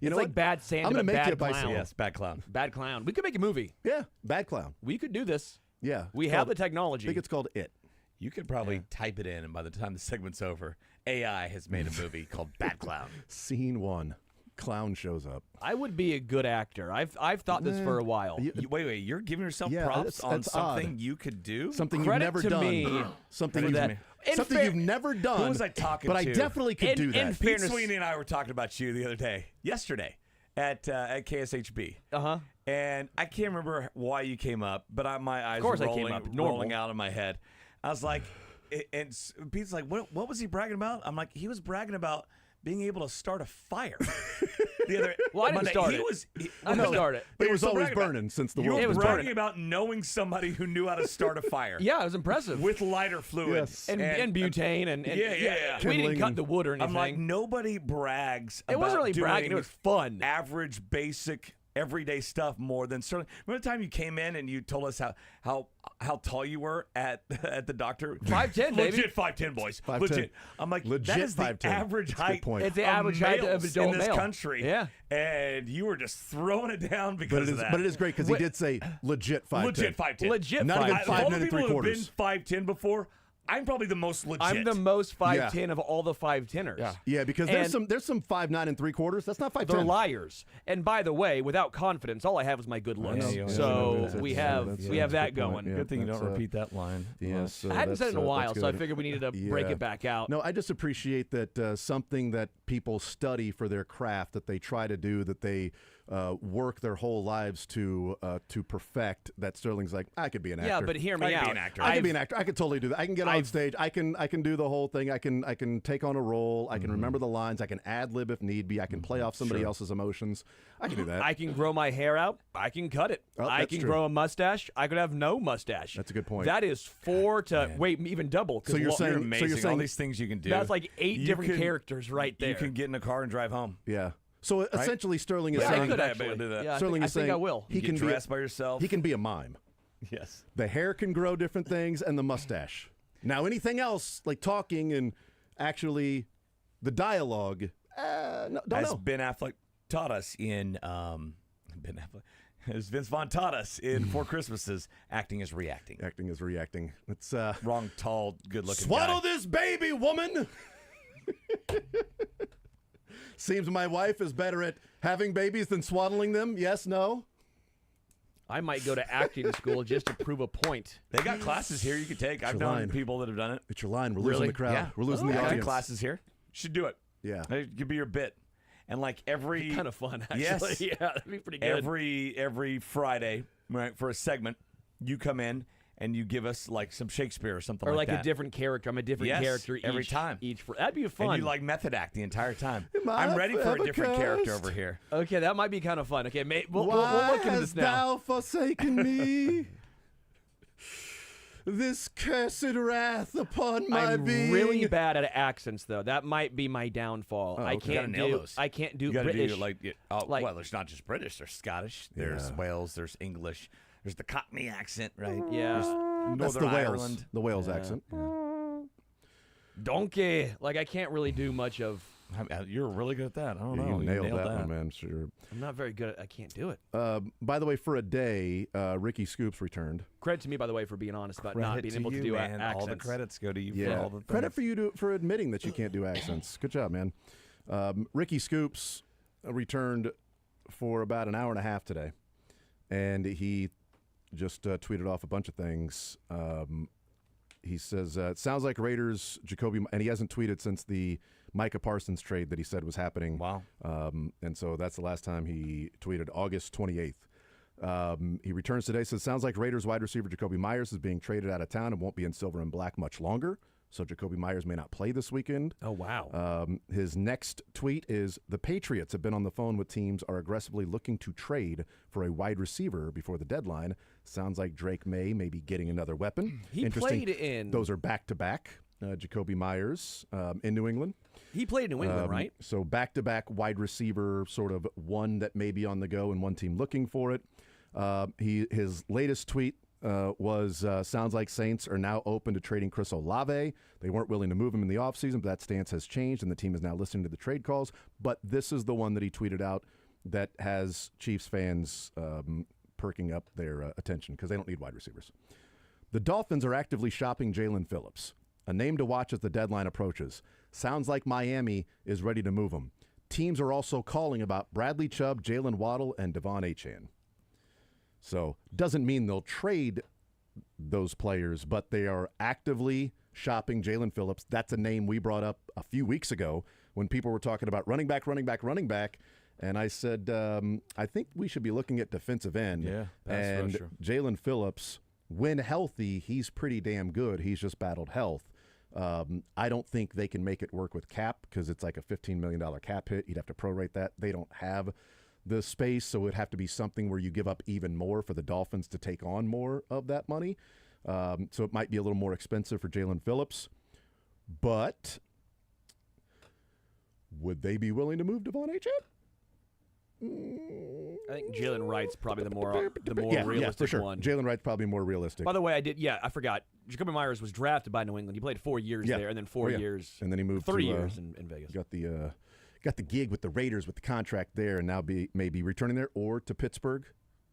It's know like what? bad Santa, I'm gonna but make bad you a bicycle. clown. Yes, bad clown. Bad clown. We could make a movie. Yeah, bad clown. We could do this. Yeah, We it's have called- the technology. I think it's called It. You could probably type it in, and by the time the segment's over, AI has made a movie called Bad Clown. Scene 1. Clown shows up. I would be a good actor. I've thought this for a while. Wait, you're giving yourself Yeah, props on that's something odd. you could do? Something Credit you've never to done. me Something for you've that. In something fair- you've never done. Who was I talking but to? I definitely could do that. in Pete fairness- Sweeney and I were talking about you the other day, yesterday, at KSHB. Uh-huh. And I can't remember why you came up, but my eyes course were I came rolling, up. Normal. rolling out of my head. I was like, and Pete's like, what was he bragging about? I'm like, he was bragging about being able to start a fire. The other Well, I didn't Monday. start He it. was, I didn't start it. It you were was still always bragging about- burning since the You world were was was bragging burning. about knowing somebody who knew how to start a fire. Yeah, it was impressive. With lighter fluid. Yes. and butane and Yeah. We didn't Kindling cut and- the wood or anything. I'm like, nobody brags it wasn't about really bragging. It doing was fun. average, basic, everyday stuff more than Sterling. Remember the time you came in and you told us how tall you were at the doctor? 5'10", baby. Legit 5'10", boys. 5'10". Legit. I'm like, Legit that is the 5'10". average That's a good height point. It's the average height of males adult in this male. country. Yeah. And you were just throwing it down because of that. But it is great because he did say legit 5'10". Legit 5'10". Legit Not even 5'10". Of all 5'9" the and people who have been 3/4. 5'10" before, I'm probably the most legit. I'm the most 5'10" of all the 5'10ers. Yeah. Yeah, because And- there's some 5'9" and 3/4. That's not 5'10". They're liars. And by the way, without confidence, all I have is my good looks. know. So Yeah, we that's- have that's- we have that's a that good point. going. Yeah, Good thing you that's, don't repeat that line. Yes, I hadn't said it in a while, that's so I good. figured we needed to break Yeah. it back out. No, I just appreciate that something that people study for their craft, that they try to do, that they work their whole lives to perfect. That Sterling's like, I could be an actor. Yeah, but hear me I could out. be an actor. I could be an actor. I could totally do that. I can get on stage. I can do the whole thing. I can take on a role. I can remember the lines. I can ad lib if need be. I can play off somebody else's emotions. I can do that. I can grow my hair out. I can cut it. Oh, I that's can true. grow a mustache. I could have no mustache. That's a good point. That is 4 to wait, even double. 'cause So you're lo- saying- You're amazing. you're saying- all these things you can do. that's like 8 You different can- characters right there. You can get in a car and drive home. Yeah. So essentially, Sterling is Yeah, I saying could I actually. do that. Yeah, Sterling I is think saying I will. He You can get be dressed by yourself. He can be a mime. Yes. The hair can grow different things, and the mustache. Now, anything else like talking and actually the dialogue, no, don't As know. Ben Affleck taught us in Ben Affleck, as Vince Vaughn taught us in Four Christmases, acting is reacting. Acting is reacting. It's Wrong, tall, good-looking swaddle guy. this baby, woman. Seems my wife is better at having babies than swaddling them. Yes, no. I might go to acting school just to prove a point. They got classes here you could take. I've your known line. people that have done it. It's your line. We're losing Really? the crowd. Yeah. We're losing They the got audience. classes here. You should do it. Yeah. It could be your bit. And like every Kind of fun, actually. Yes. Yeah, that'd be pretty good. every Friday, right, for a segment, you come in and you give us like some Shakespeare or something or like like that. a different character. I'm a different Yes, character every time. That'd be fun. And you like method act the entire time. Am I I'm ready for a different character cursed? over here. Okay, that might be kind of fun. Okay, we'll Why look into hast this now. thou forsaken me? This cursed wrath upon my I'm being. really bad at accents, though. That might be my downfall. Oh, I okay. can't nail do. those. I can't do You gotta British. do well, there's not just British. There's Scottish. There's Yeah. Wales. There's English. There's the Cockney accent, right? Yeah. There's That's Northern the Wales. Ireland. The Wales Yeah. accent. Donkey. Like I can't really do much of. You're really good at that. I don't Yeah, know. you nailed that one, man. Sure. I'm not very good at. I can't do it. By the way, for a day, Ricky Scoops returned. Credit to me, by the way, for being honest about not Credit being to able to you, do man. accents. All the credits go to you Yeah. for all the Credit things. for you for admitting that you can't do accents. Good job, man. Ricky Scoops returned for about an hour and a half today, and he just tweeted off a bunch of things. He says, it sounds like Raiders, Jacoby, and he hasn't tweeted since the Micah Parsons trade that he said was happening. Wow. And so that's the last time he tweeted, August 28th. He returns today, says, sounds like Raiders wide receiver Jacoby Myers is being traded out of town and won't be in silver and black much longer. So Jacoby Myers may not play this weekend. Oh, wow. His next tweet is, the Patriots have been on the phone with teams are aggressively looking to trade for a wide receiver before the deadline. Sounds like Drake May be getting another weapon. He Interesting. played in. Those are back-to-back. Jacoby Myers in New England. He played in New England, right? So back-to-back wide receiver, sort of one that may be on the go and one team looking for it. His latest tweet was, sounds like Saints are now open to trading Chris Olave. They weren't willing to move him in the offseason, but that stance has changed, and the team is now listening to the trade calls. But this is the one that he tweeted out that has Chiefs fans perking up their attention because they don't need wide receivers. The Dolphins are actively shopping Jalen Phillips, a name to watch as the deadline approaches. Sounds like Miami is ready to move him. Teams are also calling about Bradley Chubb, Jalen Waddle, and Devon Achane. So doesn't mean they'll trade those players, but they are actively shopping Jalen Phillips. That's a name we brought up a few weeks ago when people were talking about running back. And I said, I think we should be looking at defensive end. Yeah, pass and rusher. Jalen Phillips, when healthy, he's pretty damn good. He's just battled health. I don't think they can make it work with cap because it's like a $15 million cap hit. You'd have to prorate that. They don't have the space, so it would have to be something where you give up even more for the Dolphins to take on more of that money. So it might be a little more expensive for Jalen Phillips. But would they be willing to move Devon Achane? I think Jalen Wright's probably the more realistic yeah, for sure. one. Jalen Wright's probably more realistic. By the way, I forgot. Jacoby Myers was drafted by New England. He played 4 years there, and then 4 years, and then he moved 3 to, years in Vegas. Got the gig with the Raiders with the contract there, and now maybe returning there or to Pittsburgh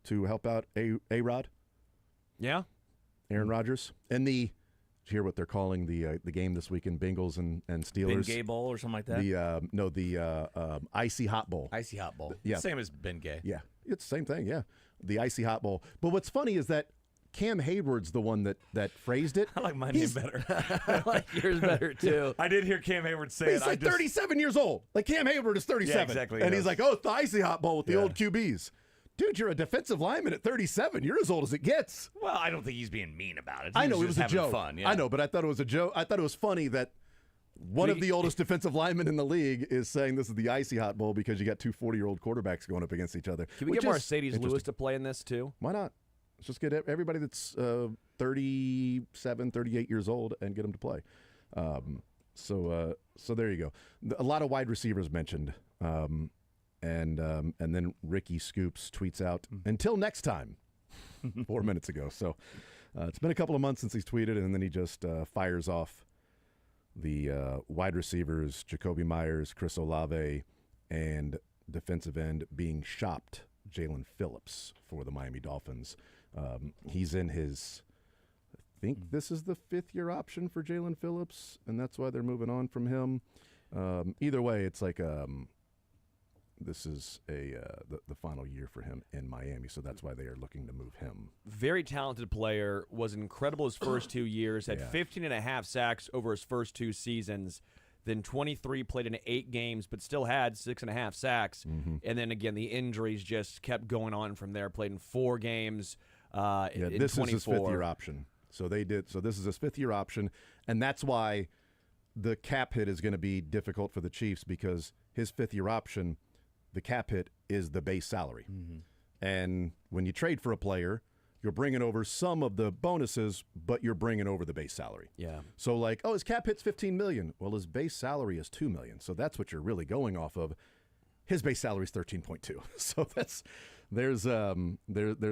to help out A-Rod. Yeah, Aaron Rodgers, and did you hear what they're calling the game this weekend? Bengals and Steelers. Bengay Bowl or something like that. The Icy Hot Bowl. Icy Hot Bowl. Yeah, Same as Bengay. Yeah, it's the same thing. Yeah, the Icy Hot Bowl. But what's funny is that Cam Hayward's the one that phrased it. I like my name better. I like yours better too. I did hear Cam Hayward say He's it. like 37 years old. Like Cam Hayward is 37. Yeah, exactly. And he's like, oh, it's the Icy Hot Bowl with the old QBs. Dude, you're a defensive lineman at 37. You're as old as it gets. Well, I don't think he's being mean about it. I know, it was was a just having joke. Fun, yeah. I know, but I thought it was a joke. I thought it was funny that one of the oldest defensive linemen in the league is saying this is the Icy Hot Bowl because you got two 40-year-old quarterbacks going up against each other. Can we get Mercedes Lewis to play in this too? Why not? Let's just get everybody that's 37, 38 years old and get them to play. So there you go. A lot of wide receivers mentioned. And then Ricky Scoops tweets out, until next time, 4 minutes ago. So it's been a couple of months since he's tweeted, and then he just fires off the wide receivers, Jacoby Myers, Chris Olave, and defensive end being shopped, Jalen Phillips, for the Miami Dolphins. He's in his, I think this is the fifth-year option for Jalen Phillips, and that's why they're moving on from him. Either way, it's like this is the final year for him in Miami, so that's why they are looking to move him. Very talented player, was incredible his first 2 years, had 15 and a half sacks over his first 2 seasons, then 23, played in 8 games, but still had 6.5 sacks. And then again, the injuries just kept going on from there, played in 4 games. In this 24. is his 5th-year option. So they did. So this is his 5th-year option, and that's why the cap hit is going to be difficult for the Chiefs, because his 5th-year option, the cap hit is the base salary. And when you trade for a player, you're bringing over some of the bonuses, but you're bringing over the base salary. Yeah. So like, his cap hit's $15 million. Well, his base salary is $2 million. So that's what you're really going off of. His base salary is 13.2. So there's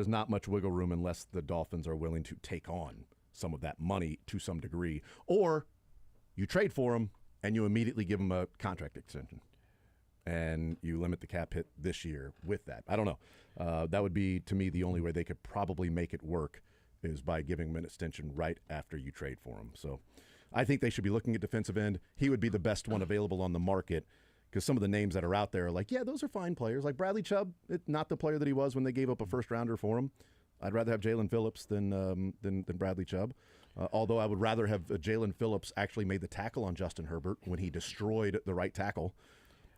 not much wiggle room unless the Dolphins are willing to take on some of that money to some degree, or you trade for him and you immediately give him a contract extension, and you limit the cap hit this year with that. I don't know. That would be, to me, the only way they could probably make it work is by giving him an extension right after you trade for him. So I think they should be looking at defensive end. He would be the best one available on the market, because some of the names that are out there are like, yeah, those are fine players. Like Bradley Chubb, not the player that he was when they gave up a first-rounder for him. I'd rather have Jalen Phillips than Bradley Chubb. Although I would rather have Jalen Phillips actually made the tackle on Justin Herbert when he destroyed the right tackle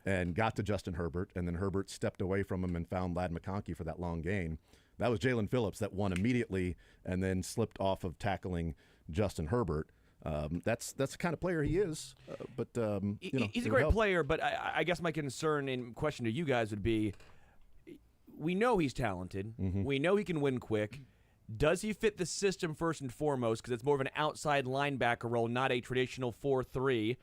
and got to Justin Herbert, and then Herbert stepped away from him and found Ladd McConkey for that long gain. That was Jalen Phillips that won immediately and then slipped off of tackling Justin Herbert. That's the kind of player he is. He's a great player, but I guess my concern and question to you guys would be, we know he's talented. We know he can win quick. Does he fit the system first and foremost? Because it's more of an outside linebacker role, not a traditional 4-3,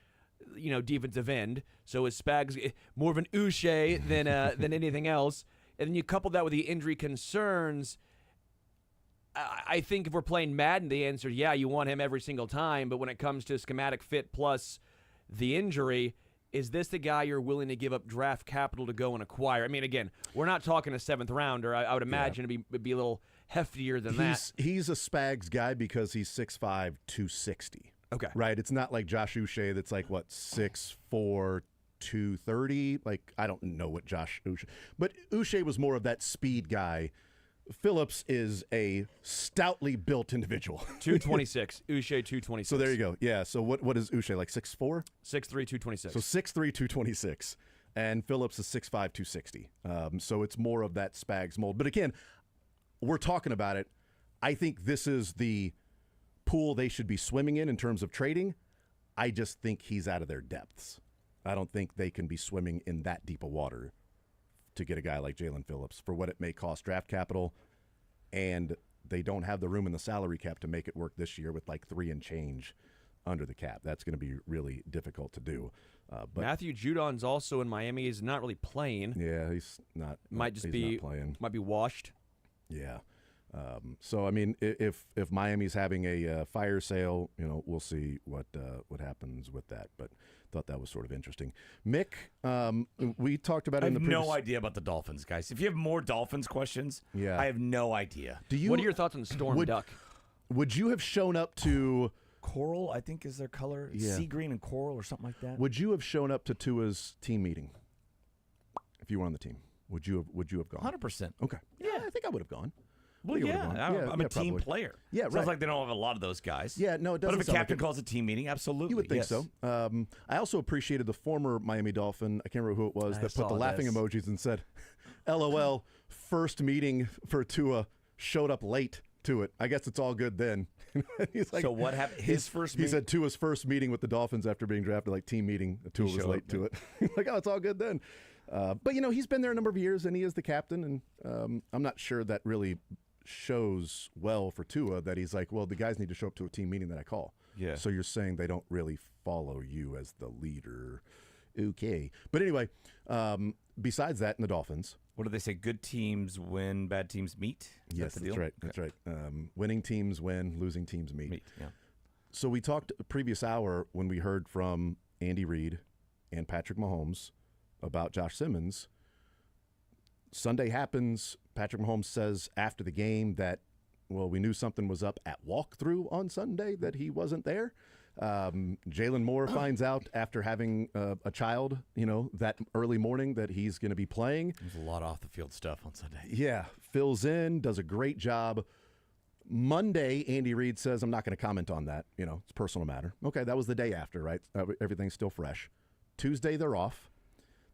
defensive end. So is Spags more of an Uche than anything else? And then you couple that with the injury concerns. I think if we're playing Madden, the answer, yeah, you want him every single time. But when it comes to schematic fit plus the injury, is this the guy you're willing to give up draft capital to go and acquire? I mean, again, we're not talking a 7th rounder. I would imagine it'd be a little heftier than that. He's a Spags guy because he's 6'5", 260. Okay. Right? It's not like Josh Uche that's like, 6'4", 230. Like, I don't know what Josh Uche. But Uche was more of that speed guy. Phillips is a stoutly built individual. 226. Uche 226. So there you go. Yeah. So what is Uche, like 6'4"? 6'3", 226. So 6'3", 226. And Phillips is 6'5", 260. So it's more of that Spags mold. But again, we're talking about it. I think this is the pool they should be swimming in terms of trading. I just think he's out of their depths. I don't think they can be swimming in that deep of water to get a guy like Jalen Phillips for what it may cost draft capital, and they don't have the room in the salary cap to make it work this year with like 3 and change under the cap. That's going to be really difficult to do. But Matthew Judon's also in Miami. He's not really playing. Yeah, he's not. Might not playing. Might be washed. Yeah. So I mean, if Miami's having a fire sale, we'll see what happens with that. But thought that was sort of interesting. Mick, we talked about it in the previous. I have no idea about the Dolphins, guys. If you have more Dolphins questions, I have no idea. What are your thoughts on Storm Duck? Would you have shown up to coral? I think is their color, sea green and coral or something like that. Would you have shown up to Tua's team meeting if you were on the team? Would you have gone? 100%. Okay. Yeah, I think I would have gone. Well, I'm a team player. Yeah, Sounds right. like they don't have a lot of those guys. Yeah, no, it doesn't. But if a captain calls a team meeting, absolutely. You would think yes. so. I also appreciated the former Miami Dolphin, I can't remember who it was, that put the laughing emojis and said, LOL, first meeting for Tua, showed up late to it. I guess it's all good then. He's like, so what happened? His first He said Tua's first meeting with the Dolphins after being drafted, like team meeting, Tua was late to it. Like, oh, it's all good then. But, he's been there a number of years, and he is the captain, and I'm not sure that really shows well for Tua that he's like, well, the guys need to show up to a team meeting that I call. Yeah. So you're saying they don't really follow you as the leader. Okay. But anyway, besides that in the Dolphins. What do they say? Good teams win, bad teams meet? Yes, that's right. That's right. Winning teams win, losing teams meet. Yeah. So we talked the previous hour when we heard from Andy Reid and Patrick Mahomes about Josh Simmons. Sunday happens. Patrick Mahomes says after the game that, well, we knew something was up at walkthrough on Sunday, that he wasn't there. Jalen Moore finds out after having a child, that early morning that he's going to be playing. There's a lot of off-the-field stuff on Sunday. Yeah, fills in, does a great job. Monday, Andy Reid says, I'm not going to comment on that. It's a personal matter. Okay, that was the day after, right? Everything's still fresh. Tuesday, they're off.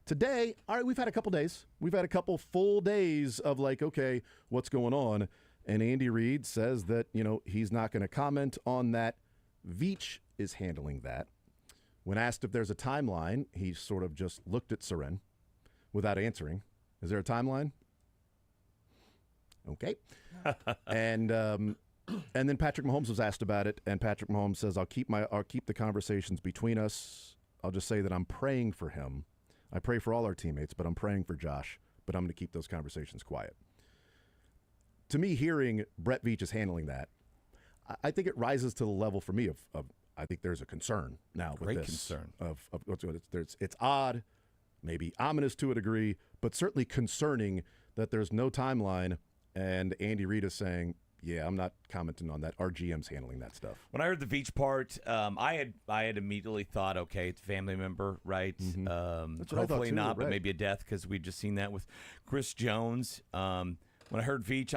Today, all right, we've had a couple days. We've had a couple full days of like, okay, what's going on? And Andy Reid says that, he's not going to comment on that. Veach is handling that. When asked if there's a timeline, he sort of just looked at Seren without answering. Is there a timeline? Okay. And then Patrick Mahomes was asked about it, and Patrick Mahomes says, I'll keep the conversations between us. I'll just say that I'm praying for him. I pray for all our teammates, but I'm praying for Josh, but I'm going to keep those conversations quiet. To me, hearing Brett Veach is handling that, I think it rises to the level for me of I think there's a concern now with Great this. concern. It's odd, maybe ominous to a degree, but certainly concerning that there's no timeline, and Andy Reid is saying, yeah, I'm not commenting on that. Our GM's handling that stuff. When I heard the Veach part, I had immediately thought, okay, it's a family member, right? That's what I thought Hopefully too, not, but right. maybe a death because we've just seen that with Chris Jones. When I heard Veach,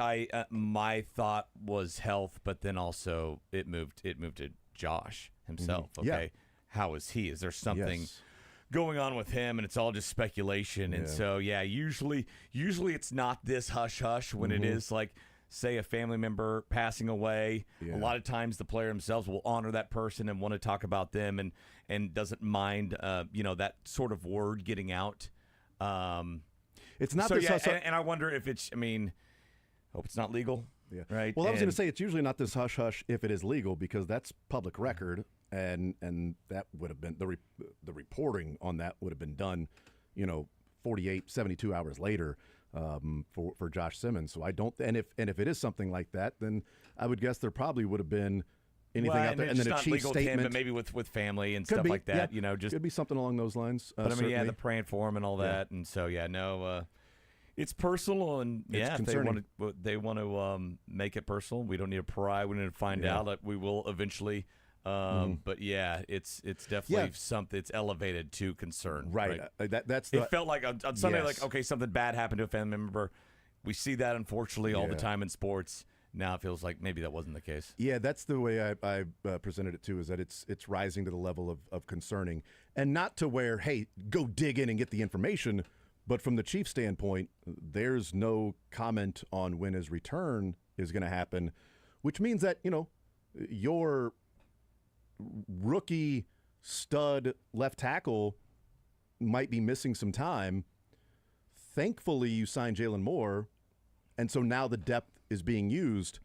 my thought was health, but then also it moved to Josh himself. Mhm. Okay, Yeah. how is he? Is there something Yes. going on with him? And it's all just speculation. And Yeah. so, usually it's not this hush hush when it is like, say, a family member passing away. Yeah. A lot of times the player themselves will honor that person and want to talk about them and doesn't mind that sort of word getting out. It's not so this yeah, hush- and I wonder if it's, hope it's not legal. Yeah. Right. Well, I was going And- to say it's usually not this hush hush if it is legal, because that's public record, and that would have been the reporting on that would have been done, 48, 72 hours later for Josh Simmons. So I don't, and if it is something like that, then I would guess there probably would have been anything out there, and then a chief legal to him, statement, but maybe with family and Could stuff be, like that. yeah. Just could be something along those lines. But I mean, certainly. they're praying for him and all that, and so it's personal, and It's if concerning. they want to make it personal. We don't need to pry. We need to find Yeah. out. That we will eventually. But yeah, it's definitely Yeah. something. It's elevated to concern. Right. That's It felt like on Sunday, Yes. like, okay, something bad happened to a family member. We see that, unfortunately, all the Yeah. time in sports. Now it feels like maybe that wasn't the case. Yeah, that's the way I presented it too. Is that it's rising to the level of concerning, and not to where, hey, go dig in and get the information. But from the Chiefs' standpoint, there's no comment on when his return is going to happen, which means that your rookie stud left tackle might be missing some time. Thankfully, you signed Jalen Moore, and so now the depth is being used.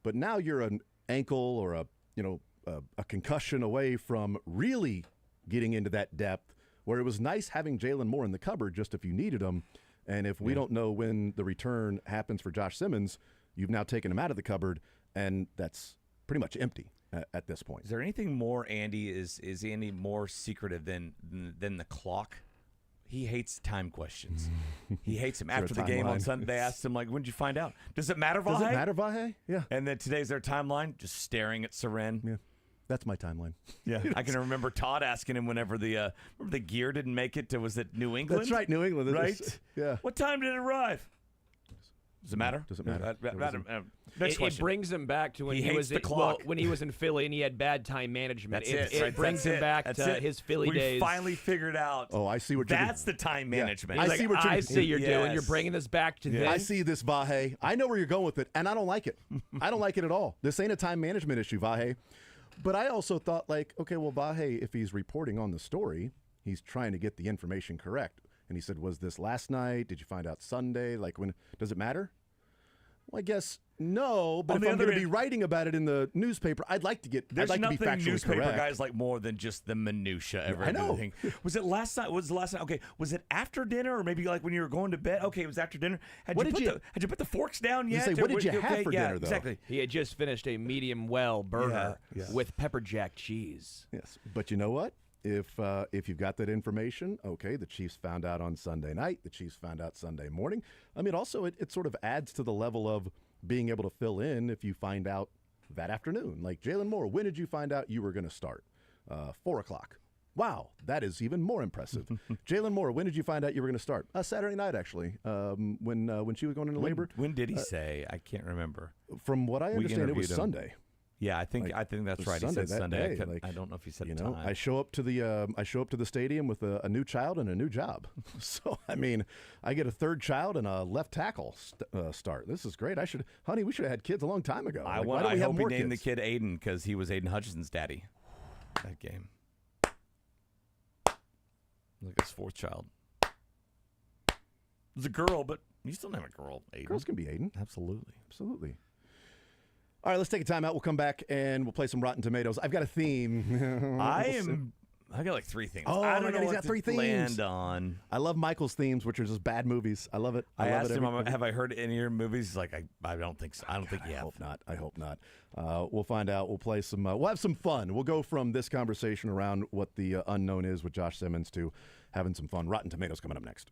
But now you're an ankle or a concussion away from really getting into that depth, where it was nice having Jalen Moore in the cupboard just if you needed him. And if we don't know when the return happens for Josh Simmons, you've now taken him out of the cupboard, and that's pretty much empty at this point. Is there anything more, Andy? Is Andy more secretive than the clock? He hates time questions. He hates them. Is there a After the game on timeline? Sunday, they asked him, like, when did you find out? Does it matter, Vahe? Does it matter, Vahe? Yeah. And then today's their timeline, just staring at Seren. Yeah. That's my timeline. Yeah. I can remember Todd asking him whenever remember the gear didn't make it to, was it New England? That's right, New England. It Right? is- yeah. What time did it arrive? Does it matter? Does it matter? Next It question. brings him back to when He he, hates was the in, clock. when he was in Philly and he had bad time management. That's It right? brings That's him it. back That's to it. his Philly we days. finally figured out. Oh, I see what you're That's the time Yeah. management. I He's see like, what you're I see you're doing. You're Yes. bringing this back to Yeah. this. I see this, Vahe. I know where you're going with it, and I don't like it. I don't like it at all. This ain't a time management issue, Vahe. But I also thought, like, okay, well, Vahe, if he's reporting on the story, he's trying to get the information correct. And he said, was this last night? Did you find out Sunday? Like, when? Does it matter? Well, I guess no, but On if the I'm other going to be end- writing about it in the newspaper, I'd like to There's be nothing factually newspaper correct. guys like more than just the minutia of I know. everything. Was it last night? Was the last night? Okay, was it after dinner or maybe like when you were going to bed? Okay, it was after dinner. Had What you did put you- had you put the forks down You yet? say, Or what did were you have okay? for Yeah, dinner, though? Exactly. He had just finished a medium well burger Yeah, yeah. with pepper jack cheese. Yes, but you know what? If you've got that information, okay, the Chiefs found out on Sunday night. The Chiefs found out Sunday morning. I mean, also it sort of adds to the level of being able to fill in if you find out that afternoon. Like Jalen Moore, when did you find out you were going to start? 4 o'clock. Wow, that is even more impressive. Jalen Moore, when did you find out you were going to start? Saturday night, actually, when she was going into labor. When did he say? I can't remember. From what I We understand, it was interviewed him. Sunday. Yeah, I think that's right. Sunday, he said that Sunday. day, I don't know if he said time. time. I show up to the stadium with a new child and a new job. So I mean, I get a third child and a left tackle start. This is great. Honey, we should have had kids a long time ago. I hope he named the kid Aiden because he was Aiden Hutchinson's daddy. That game. Look at his fourth child. It's a girl, but you still name a girl Aiden. Girls can be Aiden. Absolutely. All right, let's take a time out. We'll come back and we'll play some Rotten Tomatoes. I've got a theme. I got like 3 themes. Oh, I don't my God, know he's what got to 3 themes. land on. I love Michael's themes, which are just bad movies. I love it. I love asked it him, have I heard any of your movies? He's like, I don't think so. I don't think you have. I hope not. We'll find out. We'll play some. We'll have some fun. We'll go from this conversation around what the unknown is with Josh Simmons to having some fun. Rotten Tomatoes coming up next.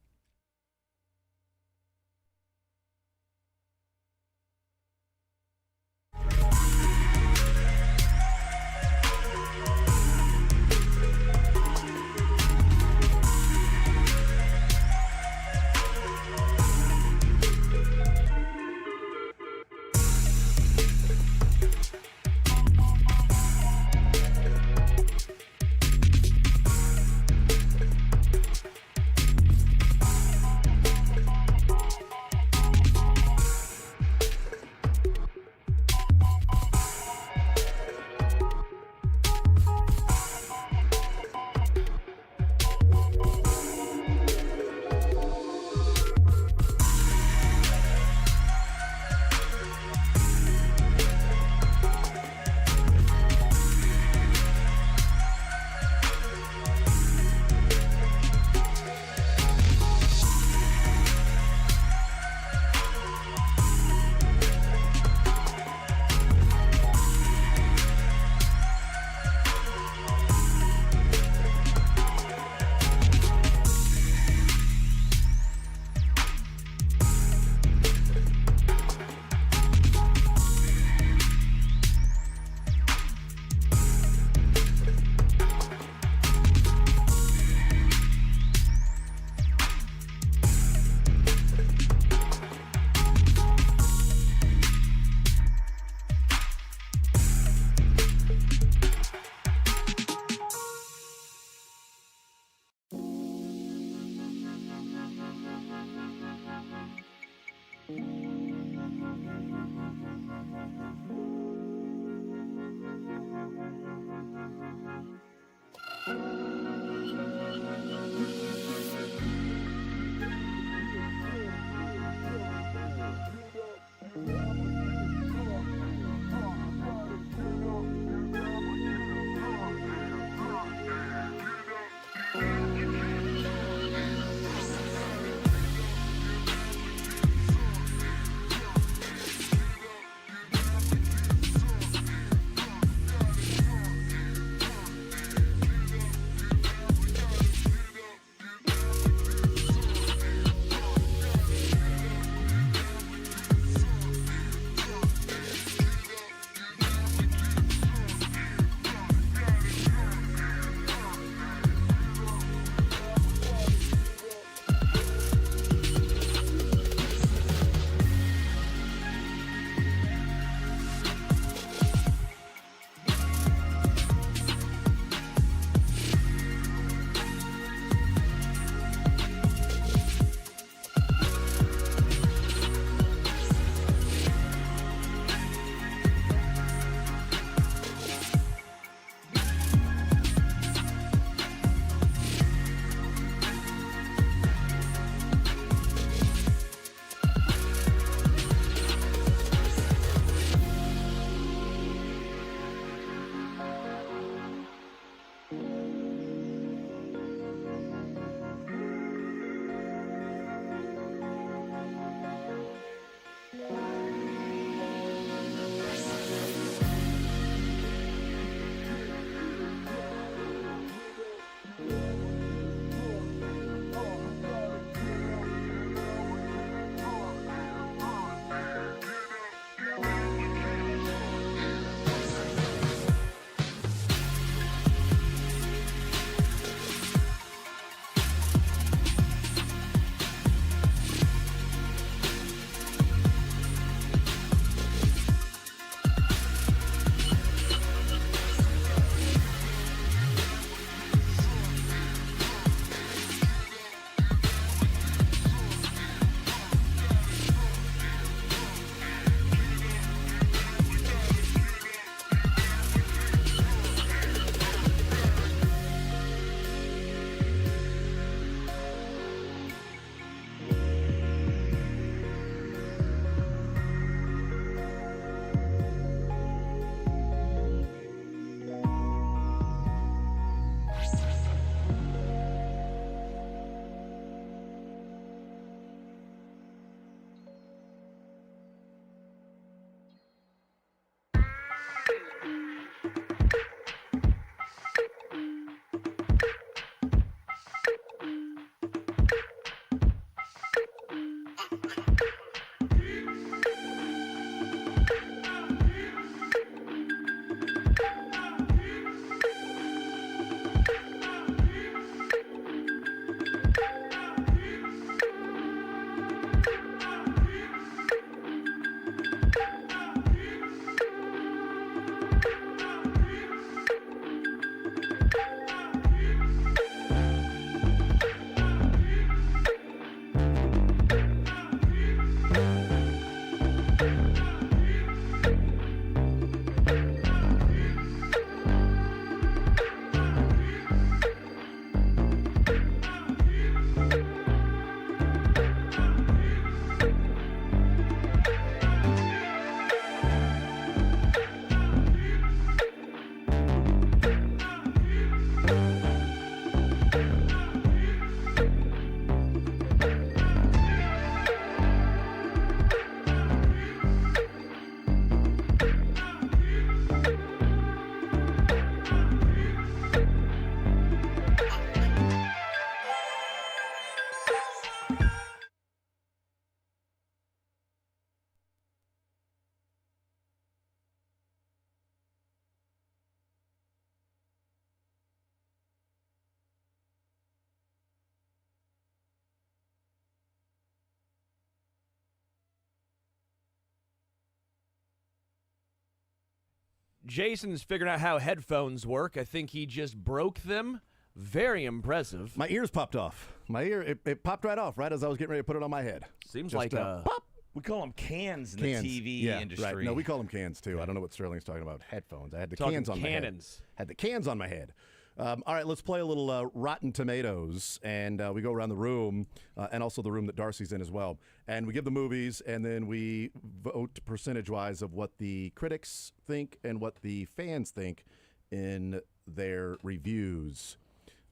Jason's figuring out how headphones work. I think he just broke them. Very impressive. My ears popped off. My ear, it popped right off right as I was getting ready to put it on my head. Seems Just, like a pop. We call them cans in Cans. the TV Yeah, industry. Right. No, we call them cans too. I don't know what Sterling's talking about. Headphones. I had the Talking cans on cannons. my head. Had the cans on my head. All right, let's play a little Rotten Tomatoes, and we go around the room, and also the room that Darcy's in as well. And we give the movies, and then we vote percentage-wise of what the critics think and what the fans think in their reviews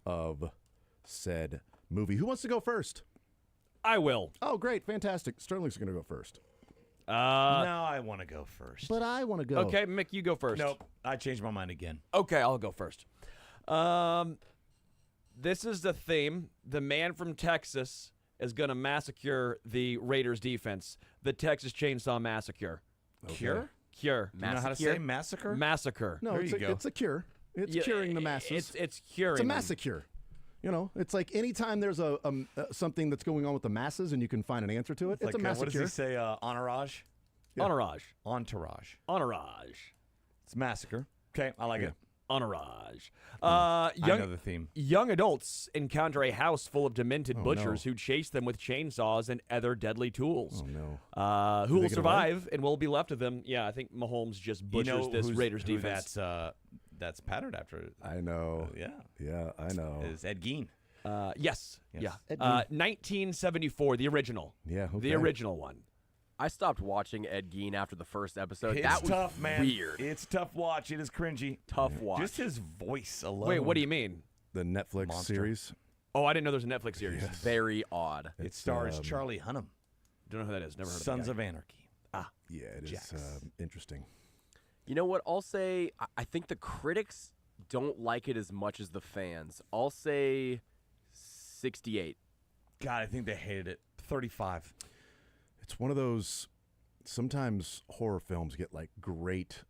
of said movie. Who wants to go first? I will. Oh, great. Fantastic. Sterling's going to go first. No, I want to go first. But I want to go. Okay, Mick, you go first. Nope. I changed my mind again. Okay, I'll go first. This is the theme. The man from Texas is going to massacre the Raiders defense. The Texas Chainsaw Massacre. Cure? Cure. You know how to say massacre? Massacre. No, There it's you a, go. it's a cure. It's curing the masses. It's curing It's a them. massacre. You know, it's like anytime there's a something that's going on with the masses and you can find an answer to it, it's a massacre. What does he say? Entourage? Yeah. Entourage. Entourage. Entourage. It's massacre. Okay, I like it. Entourage. I know the theme. Young adults encounter a house full of demented Oh, butchers no. who chase them with chainsaws and other deadly tools. Oh, no. Who Do they will get survive and will be left of them? Yeah, I think Mahomes just butchers this Raiders who defense. That's patterned after. I know. Yeah, I know. Is Ed Gein. Yes. Yes. Yeah. 1974, the original. Yeah, okay. The original one. I stopped watching Ed Gein after the first episode. It's that was tough, man. weird. It's a tough watch. It is cringy. Tough watch. Just his voice alone. Wait, what do you mean? The Netflix Monster. series. Oh, I didn't know there was a Netflix series. Very odd. It stars Charlie Hunnam. Don't know who that is. Never heard Sons of of Anarchy. Yeah, it is Jax. interesting. You know what? I'll say I think the critics don't like it as much as the fans. I'll say 68. God, I think they hated it. 35. It's one of those. Sometimes horror films get like great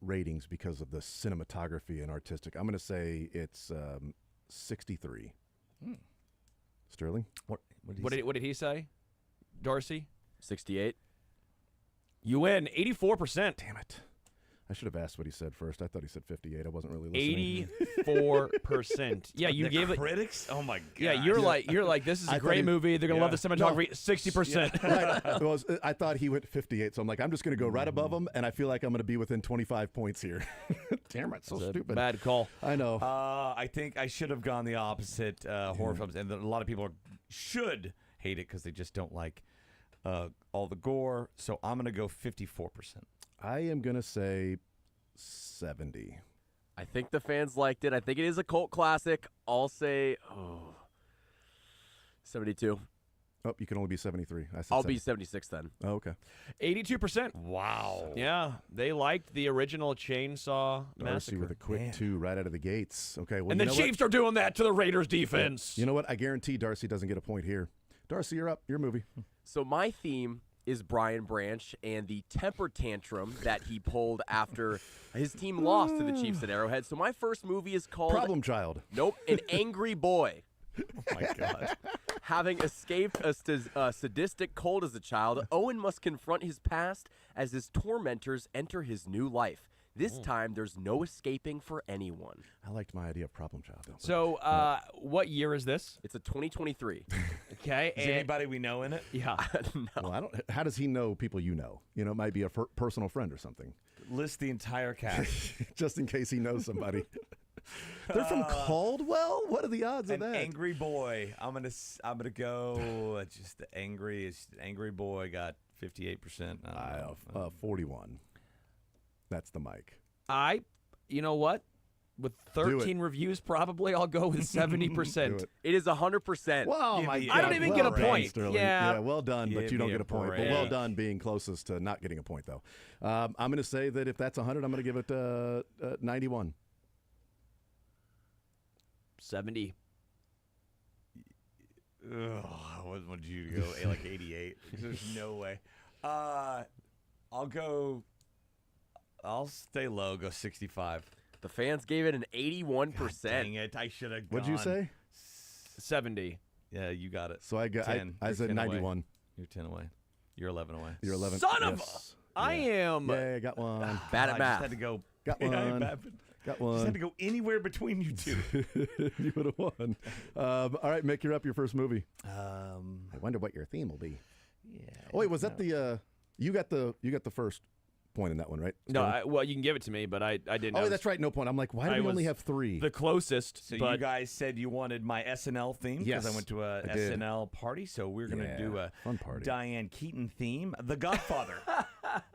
ratings because of the cinematography and artistic. I'm going to say it's 63. Sterling? What did he say? Darcy? 68. You win 84%. Damn it. I should have asked what he said first. I thought he said 58. I wasn't really listening. 84%. Yeah, you the gave critics? Oh my god. Yeah, you're like this is a great movie. They're gonna love the cinematography. 60%. Right. Well, I thought he went 58, so I'm like, I'm just gonna go right above him, and I feel like I'm gonna be within 25 points here. Damn it, so That's a stupid. bad call. I know. I think I should have gone the opposite. Horror films, and a lot of people should hate it because they just don't like all the gore. So I'm gonna go 54%. I am gonna say 70. I think the fans liked it. I think it is a cult classic. I'll say 72. Oh, you can only be 73. I said I'll 70. be 76 then. Oh, okay. 82%. Wow. Yeah, they liked the original Chainsaw Darcy Massacre. with a quick 2 right out of the gates. Okay, well, And you the know what? Chiefs are doing that to the Raiders defense. You know what? I guarantee Darcy doesn't get a point here. Darcy, you're up. Your movie. So my theme is Brian Branch and the temper tantrum that he pulled after his team lost to the Chiefs at Arrowhead. So my first movie is called Problem Child. Nope, An Angry Boy. Oh my god. Having escaped a sadistic cold as a child, Owen must confront his past as his tormentors enter his new life. This time, there's no escaping for anyone. I liked my idea of Problem Child. Though. So, what year is this? It's a 2023. Okay. Is anybody we know in it? Yeah. No. Well, I don't. How does he know people you know? You know, it might be a personal friend or something. List the entire cast. Just in case he knows somebody. They're from Caldwell. What are the odds of An that? angry boy. I'm gonna go. Just the angry boy got 58%. 41. That's the mic. You know what? With 13 reviews, probably I'll go with 70%. It is 100%. Wow, my God. I don't even get a point. Sterling. Yeah. Well done, but Give you don't me get a a point. But break. well done being closest to not getting a point, though. I'm going to say that if that's 100, I'm going to give it 91. 70. Ugh, I wanted you to go like 88. There's no way. I'll stay low. Go 65. The fans gave it an 81%. God dang it! I should have. What'd you say? 70. Yeah, you got it. So I got. 10. I You're said 10 away. 91. You're 10 away. You're 11 away. You're 11. Son of yes. I am. Yeah, I got one. Bad I at just math. had to go Got Yeah, I one. bet. Got Just one. had to go anywhere between you two. You would have won. All right, Mick, you're up. Your first movie. I wonder what your theme will be. Yeah. Oh wait, was that the? You got the first point in that one, right? No, Sterling? well, you can give it to me, but I didn't. Oh, I was- that's right. No point. I'm like, why do I we only was have 3? The closest, So but you guys said you wanted my SNL theme because Yes, I went to a I did. SNL party, so we're going to Yeah, do a fun party. Diane Keaton theme, The Godfather.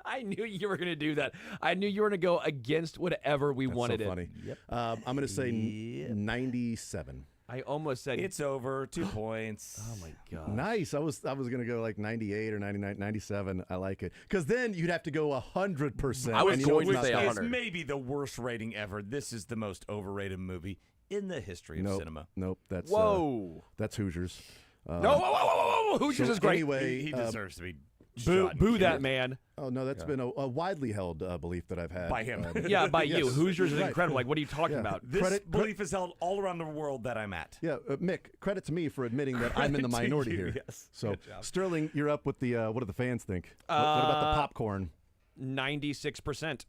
I knew you were going to do that. I knew you were going to go against whatever we That's wanted so it. funny. Yep. I'm going to say 97. I almost said It's over. 2 points. Oh my god. Nice. I was going to go like 98 or 99, 97. I like it because then you'd have to go 100%. I was and you know going it's to not say that. 100. It's maybe the worst rating ever. This is the most overrated movie in the history of Nope. cinema. Nope. That's Whoa. that's Hoosiers. No, whoa, whoa, whoa, whoa, whoa. Hoosiers so is great. Anyway, He deserves to be Boo, shot and boo killed. that man. Oh no, that's been a widely held belief that I've had By him. Yeah, by you. Yes. Hoosiers is Right. incredible. Like, what are you talking Yeah. about? This Credit- belief is held all around the world that I'm at. Yeah, Mick, credit to me for admitting that I'm in the Credit to minority you, here. yes. So, Good job. Sterling, you're up with the what do the fans think? What about the popcorn? 96%.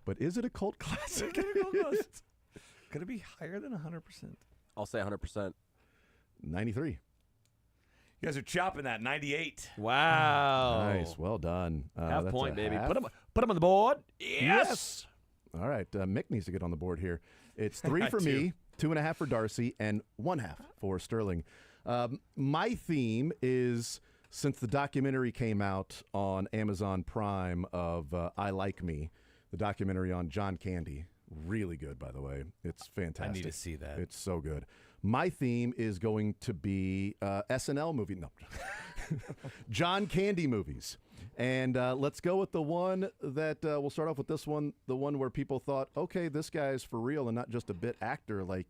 But is it a cult classic? Could it be higher than 100%? I'll say 100%. 93. You guys are chopping that. 98. Wow. Nice, well done. Half that's point, a baby. half. Put him on the board. Yes. All right, Mick needs to get on the board here. It's 3 I for do. me, 2.5 for Darcy, and 1/2 for Sterling. My theme is, since the documentary came out on Amazon Prime of I Like Me, the documentary on John Candy. Really good, by the way. It's fantastic. I need to see that. It's so good. My theme is going to be SNL movie. No. John Candy movies. And let's go with the one that we'll start off with this one, the one where people thought, okay, this guy's for real and not just a bit actor like,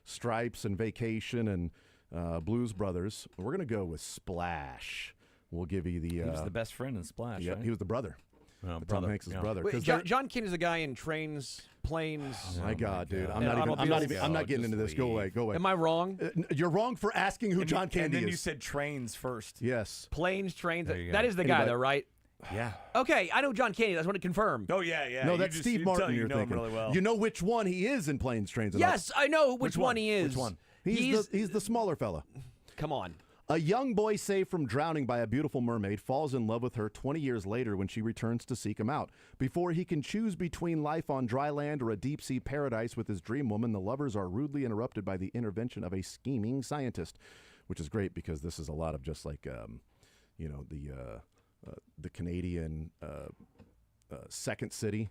Stripes and Vacation and Blues Brothers. We're going to go with Splash. We'll give you the... He was the best friend in Splash, Yeah, right? he was the brother. Oh, Tom brother, Hanks' yeah. brother. Wait, 'Cause John Candy's the guy in Trains, Planes. Oh my God, dude! And automobiles. I'm not getting into this. Go away. Go away. Am I wrong? You're wrong for asking who And John Candy And then is. you said Trains first. Yes. Planes, Trains. There you go. That is the guy, Anybody- though, right? Yeah. Okay, I know John Candy. I just want to confirm. Oh, yeah, yeah. No, You that's just- Steve you Martin. tell you You're know him thinking. really well. You know which one he is in Planes, Trains, and Yes, I know which one he is. Which one? He's the smaller fella. Come on. A young boy saved from drowning by a beautiful mermaid falls in love with her 20 years later when she returns to seek him out. Before he can choose between life on dry land or a deep-sea paradise with his dream woman, the lovers are rudely interrupted by the intervention of a scheming scientist, which is great because this is a lot of just like, the Canadian Second City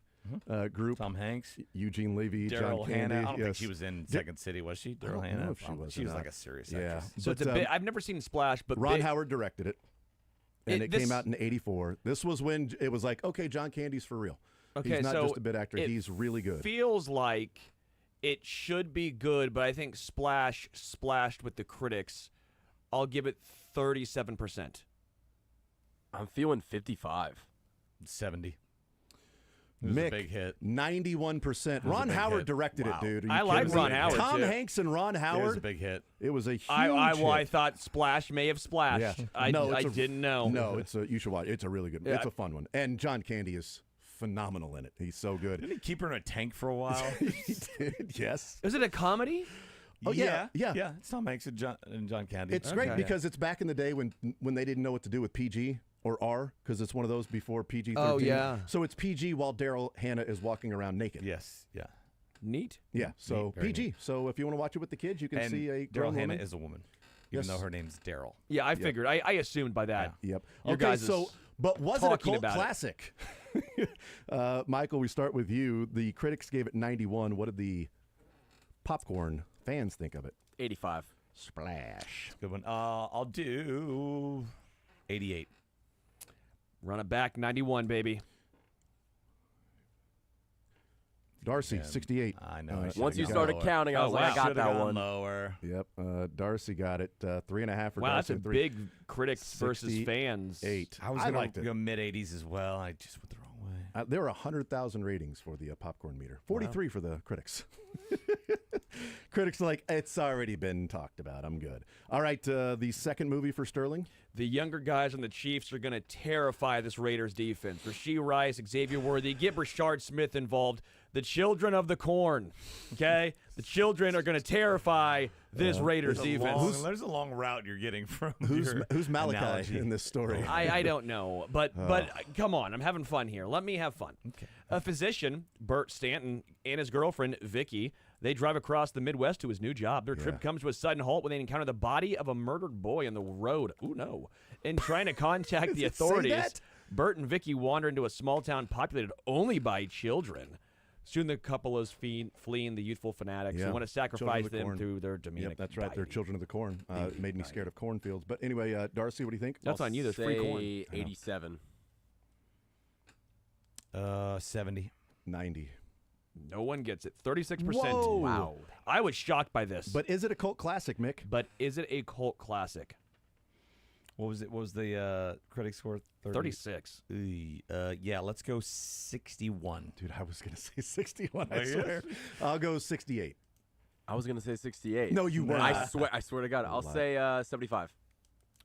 group. Tom Hanks. Eugene Levy, John Daryl Candy. Hannah. I don't think yes. she was in Second City, was she? I Daryl don't Hannah. know if she was. She or was not. like a serious Yeah. actress. So it's a bit. I've never seen Splash, but Ron big- Howard directed it, and it this- came out in '84. This was when it was like, okay, John Candy's for real. Okay, He's not so just a bit actor. it He's really good. Feels like it should be good, but I think Splash splashed with the critics. I'll give it 37%. I'm feeling 55. 70. It was Mick, a big hit. 91%. It was a Ron big Howard hit. directed Wow. it, dude. Are you I like kidding me? Ron Howard, Tom too. Hanks and Ron It was Howard. a big hit. It was a huge I hit. thought Splash may have splashed. Yeah. I it's a- didn't know. No, you should watch it. It's a really good. Yeah. It's a fun one. And John Candy is phenomenal in it. He's so good. Didn't he keep her in a tank for a while? He did, yes. Is it a comedy? Oh, yeah. Yeah, it's Tom Hanks and John Candy. It's great because it's back in the day when they didn't know what to do with PG or R because it's one of those before PG-13. Oh, yeah. So it's PG while Daryl Hannah is walking around naked. Yes, yeah. Neat. Yeah, so Neat, very PG. neat. So if you want to watch it with the kids, you can And see a Daryl grown Hannah woman. is a woman, even Yes. though her name's Daryl. Yeah, I figured. I assumed by that. Yep. Your Okay, guys' so but was it a talking cult about it. classic? Michael, we start with you. The critics gave it 91. What did the popcorn fans think of it? 85. Splash. Good one. I'll do 88. Run it back, 91, baby. Darcy, Yeah, 68. I know. I should've Once you gone started lower. counting, I was like, I got Should've that gone one. Lower. Yep. Darcy got it. 3.5 for Wow, that's Darcy. a and 3. big critics versus 68. fans. I was I gonna liked it. go mid 80s as well. I just went the wrong way. There were 100,000 ratings for the popcorn meter. 43 for the critics. Critics are like, it's already been talked about. I'm good. All right, the second movie for Sterling. The younger guys on the Chiefs are going to terrify this Raiders defense. Rasheed Rice, Xavier Worthy, get Rashard Smith involved. The children of the corn, okay? The children are going to terrify this Raiders defense. There's a long route you're getting from Who's Malachi analogy. in this story? I don't know, but come on, I'm having fun here. Let me have fun. Okay. A physician, Bert Stanton, and his girlfriend, Vicky, they drive across the Midwest to his new job. Their trip comes to a sudden halt when they encounter the body of a murdered boy on the road. Ooh, no. In trying to contact the Does it say authorities, that? Bert and Vicky wander into a small town populated only by children. Soon the couple is fleeing the youthful fanatics who want to sacrifice them through their demonic Yep, that's right. They're children of the corn. It made me scared of cornfields. But anyway, Darcy, what do you think? That's on you. There's free corn. 87. 70. 90. No one gets it. 36%. Whoa. Wow. I was shocked by this. But is it a cult classic, Mick? But is it a cult classic? What was it? What was the critic score? 36. Yeah, let's go 61. Dude, I was going to say 61, I Oh, yes? swear. I'll go 68. I was going to say 68. No, you weren't. I swear to God. I'll say 75.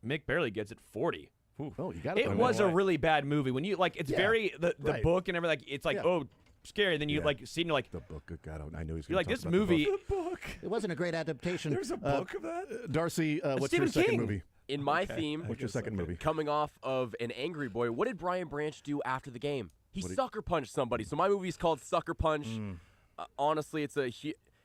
Mick barely gets it. 40. Oh, you got it. It was a really bad movie. When you, like, it's very, the right. book and everything, like, it's like, oh, scary. Then you, Yeah. like, see, and you're like, The book, good God, I knew he was you're going like, to this movie. It wasn't a great adaptation. There's a book of that? Darcy, what's Stephen your second King. movie? In my theme, What's your second movie? coming off of An Angry Boy, what did Brian Branch do after the game? He What did- sucker punched somebody. So my movie's called Sucker Punch. Honestly, it's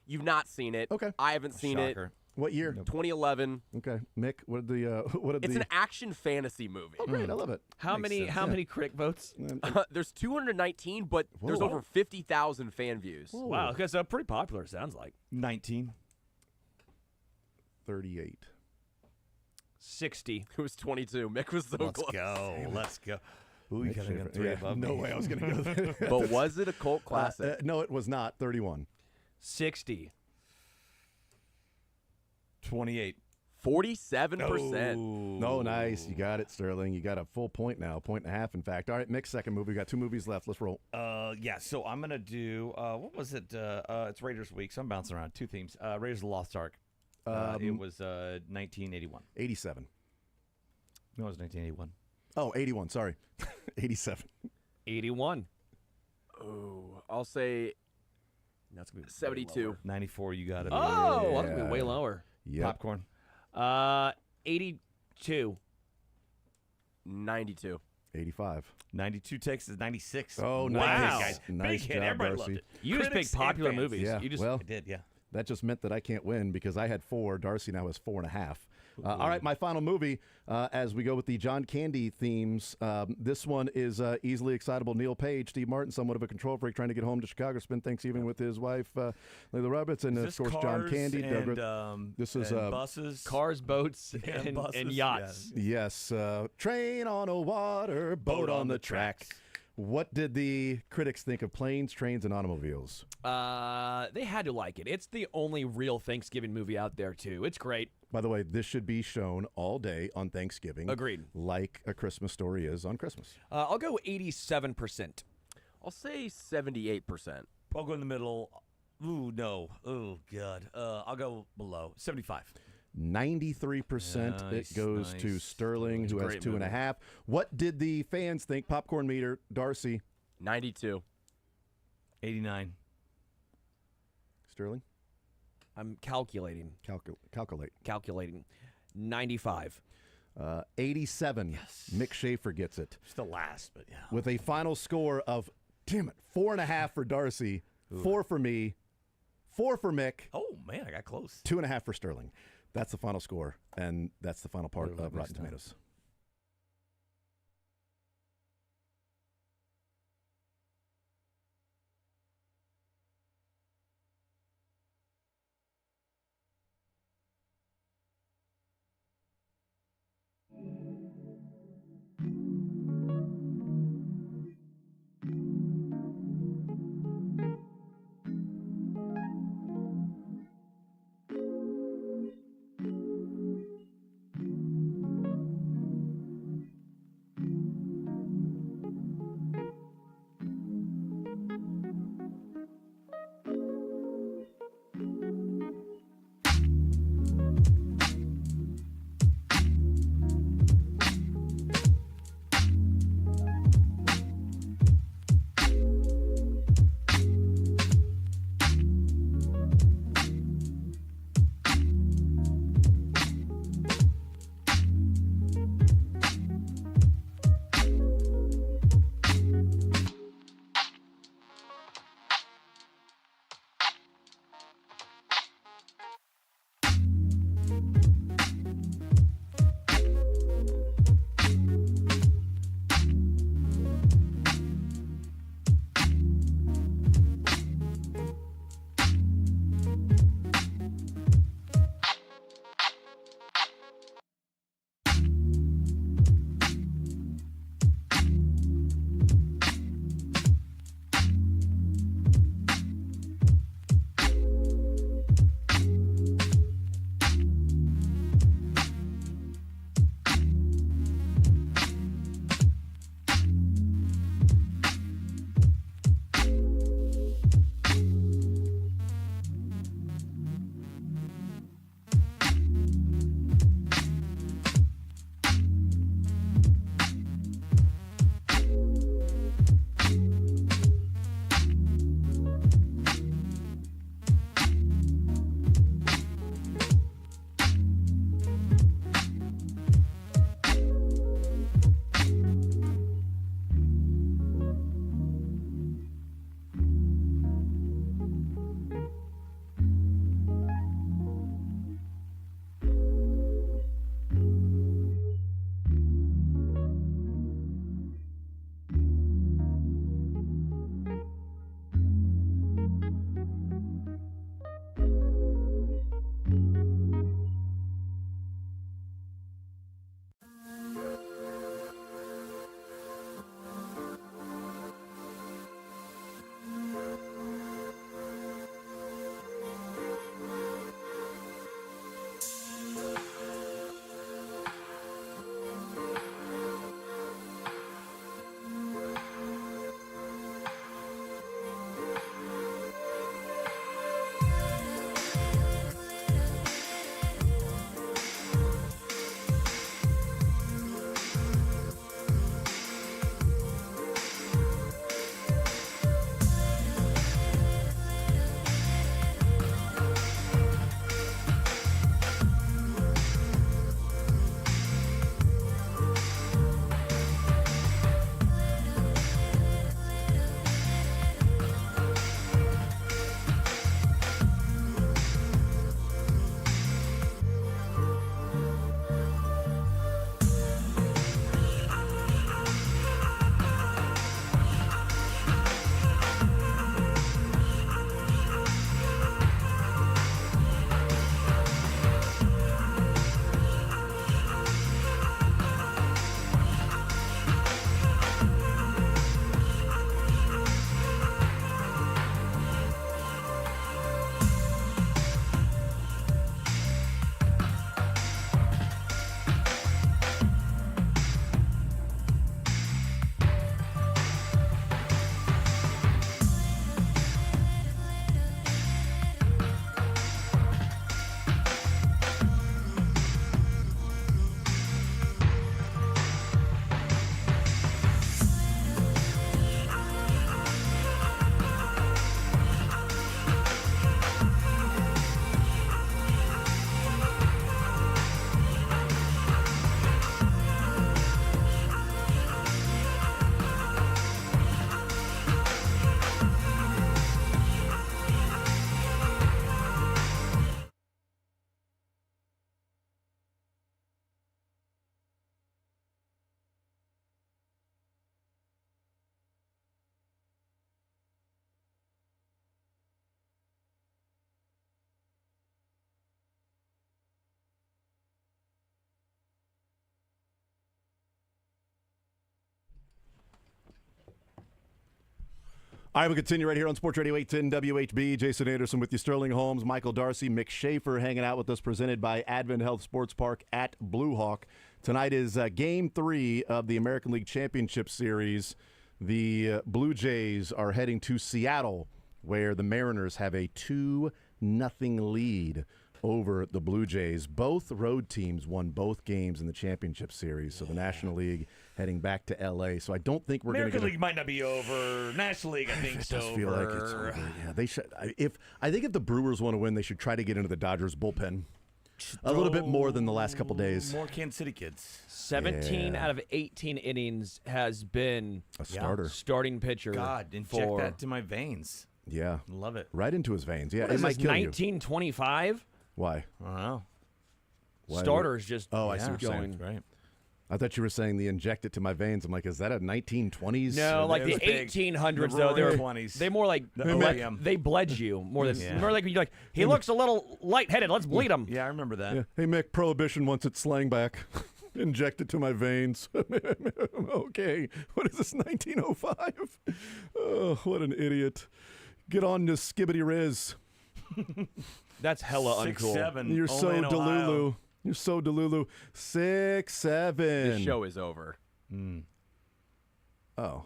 you've not seen it. Okay. I haven't seen Shocker. What year? 2011. Okay, Mick, what did the It's an action fantasy movie. Oh, great, I love it. How many critic votes? There's 219, but there's Whoa. over 50,000 fan views. Wow, because pretty popular, it sounds like. 19. 38. 60. It was 22. Mick was so Let's close. go. Let's go. Ooh, you Mick got Schaefer. to 3 Yeah, above no me. way I was going to go there. But was it a cult classic? No, it was not. 31. 60. 28. 47%. No, nice. You got it, Sterling. You got a full point now. Point and a half, in fact. All right, Mick's second movie. We got 2 movies left. Let's roll. Yeah, so I'm going to do, what was it? It's Raiders week, so I'm bouncing around. 2 themes. Raiders of the Lost Ark. It was 1981. 87. No, it was 1981. Oh, 81. Sorry. 87. 81. Oh, I'll say That's gonna be way 72. lower. 94, you got it. Oh, that's gonna be way lower. Yep. Popcorn. 82. 92. 85. 92 takes is 96. Oh, wow. nice. Guys. Nice Big hit. job, Everybody Darcy. loved it. You just Critics pick popular and fans. movies. Yeah, You just well, I did, yeah. that just meant that I can't win because I had 4. Darcy now has 4.5. All right, my final movie, as we go with the John Candy themes. This one is easily excitable. Neil Page, Steve Martin, somewhat of a control freak, trying to get home to Chicago, spend Thanksgiving with his wife, Layla Roberts, and Is of course this John cars Candy. and, this is and buses. cars, boats, Yeah, and, buses, and yachts. Yes, train on a water, boat on the tracks. What did the critics think of planes, trains, and automobiles? They had to like it. It's the only real Thanksgiving movie out there, too. It's great. By the way, this should be shown all day on Thanksgiving. Agreed. Like A Christmas Story is on Christmas. I'll go 87%. I'll say 78%. I'll go in the middle. Ooh, no. Oh, God. I'll go below. 75. 93% it goes to nice. Sterling, It's a who has great 2.5. What did the fans think? Popcorn meter, Darcy. 92. 89. Sterling? I'm calculating. Calculate. Calculating. 95. 87. Yes. Mick Schaefer gets it. Still last, but yeah. With a final score of, 4.5 for Darcy, 4 for me, 4 for Mick, Oh, man, I got close. 2.5 for Sterling. That's the final score, and that's the final part What do we of have Rotten next time? Tomatoes. All right, we'll continue right here on Sports Radio 810 WHB. Jason Anderson with you, Sterling Holmes, Michael Darcy, Mick Schaefer hanging out with us, presented by Advent Health Sports Park at Blue Hawk. Tonight is Game 3 of the American League Championship Series. The Blue Jays are heading to Seattle, where the Mariners have a 2-0 lead over the Blue Jays. Both road teams won both games in the championship series, so the National League heading back to L.A. So I don't think we're going to American get League might not be over. National League, I think, it is does over. feel like it's over. Yeah, they should. I think if the Brewers want to win, they should try to get into the Dodgers bullpen a little bit more than the last couple days. More Kansas City kids. 17 out of 18 innings has been a starter, starting pitcher. God, inject that to my veins. Yeah, love it. Right into his veins. Yeah, what it is might this, kill you. 1925? Why? I don't know. Starters just I see what you're going. saying. Right. I thought you were saying the inject it to my veins. I'm like, is that a 1920s? No, like the 1800s though. They more like they bled you more than more like you're like he looks a little lightheaded. Let's bleed him. Yeah, I remember that. Yeah. Hey Mick, Prohibition wants its slang back. Inject it to my veins. Okay, what is this? 1905? Oh, what an idiot! Get on to Skibbity Riz. That's hella 6'7". uncool. You're so Delulu. You're so Delulu. 6'7". This show is over. Oh.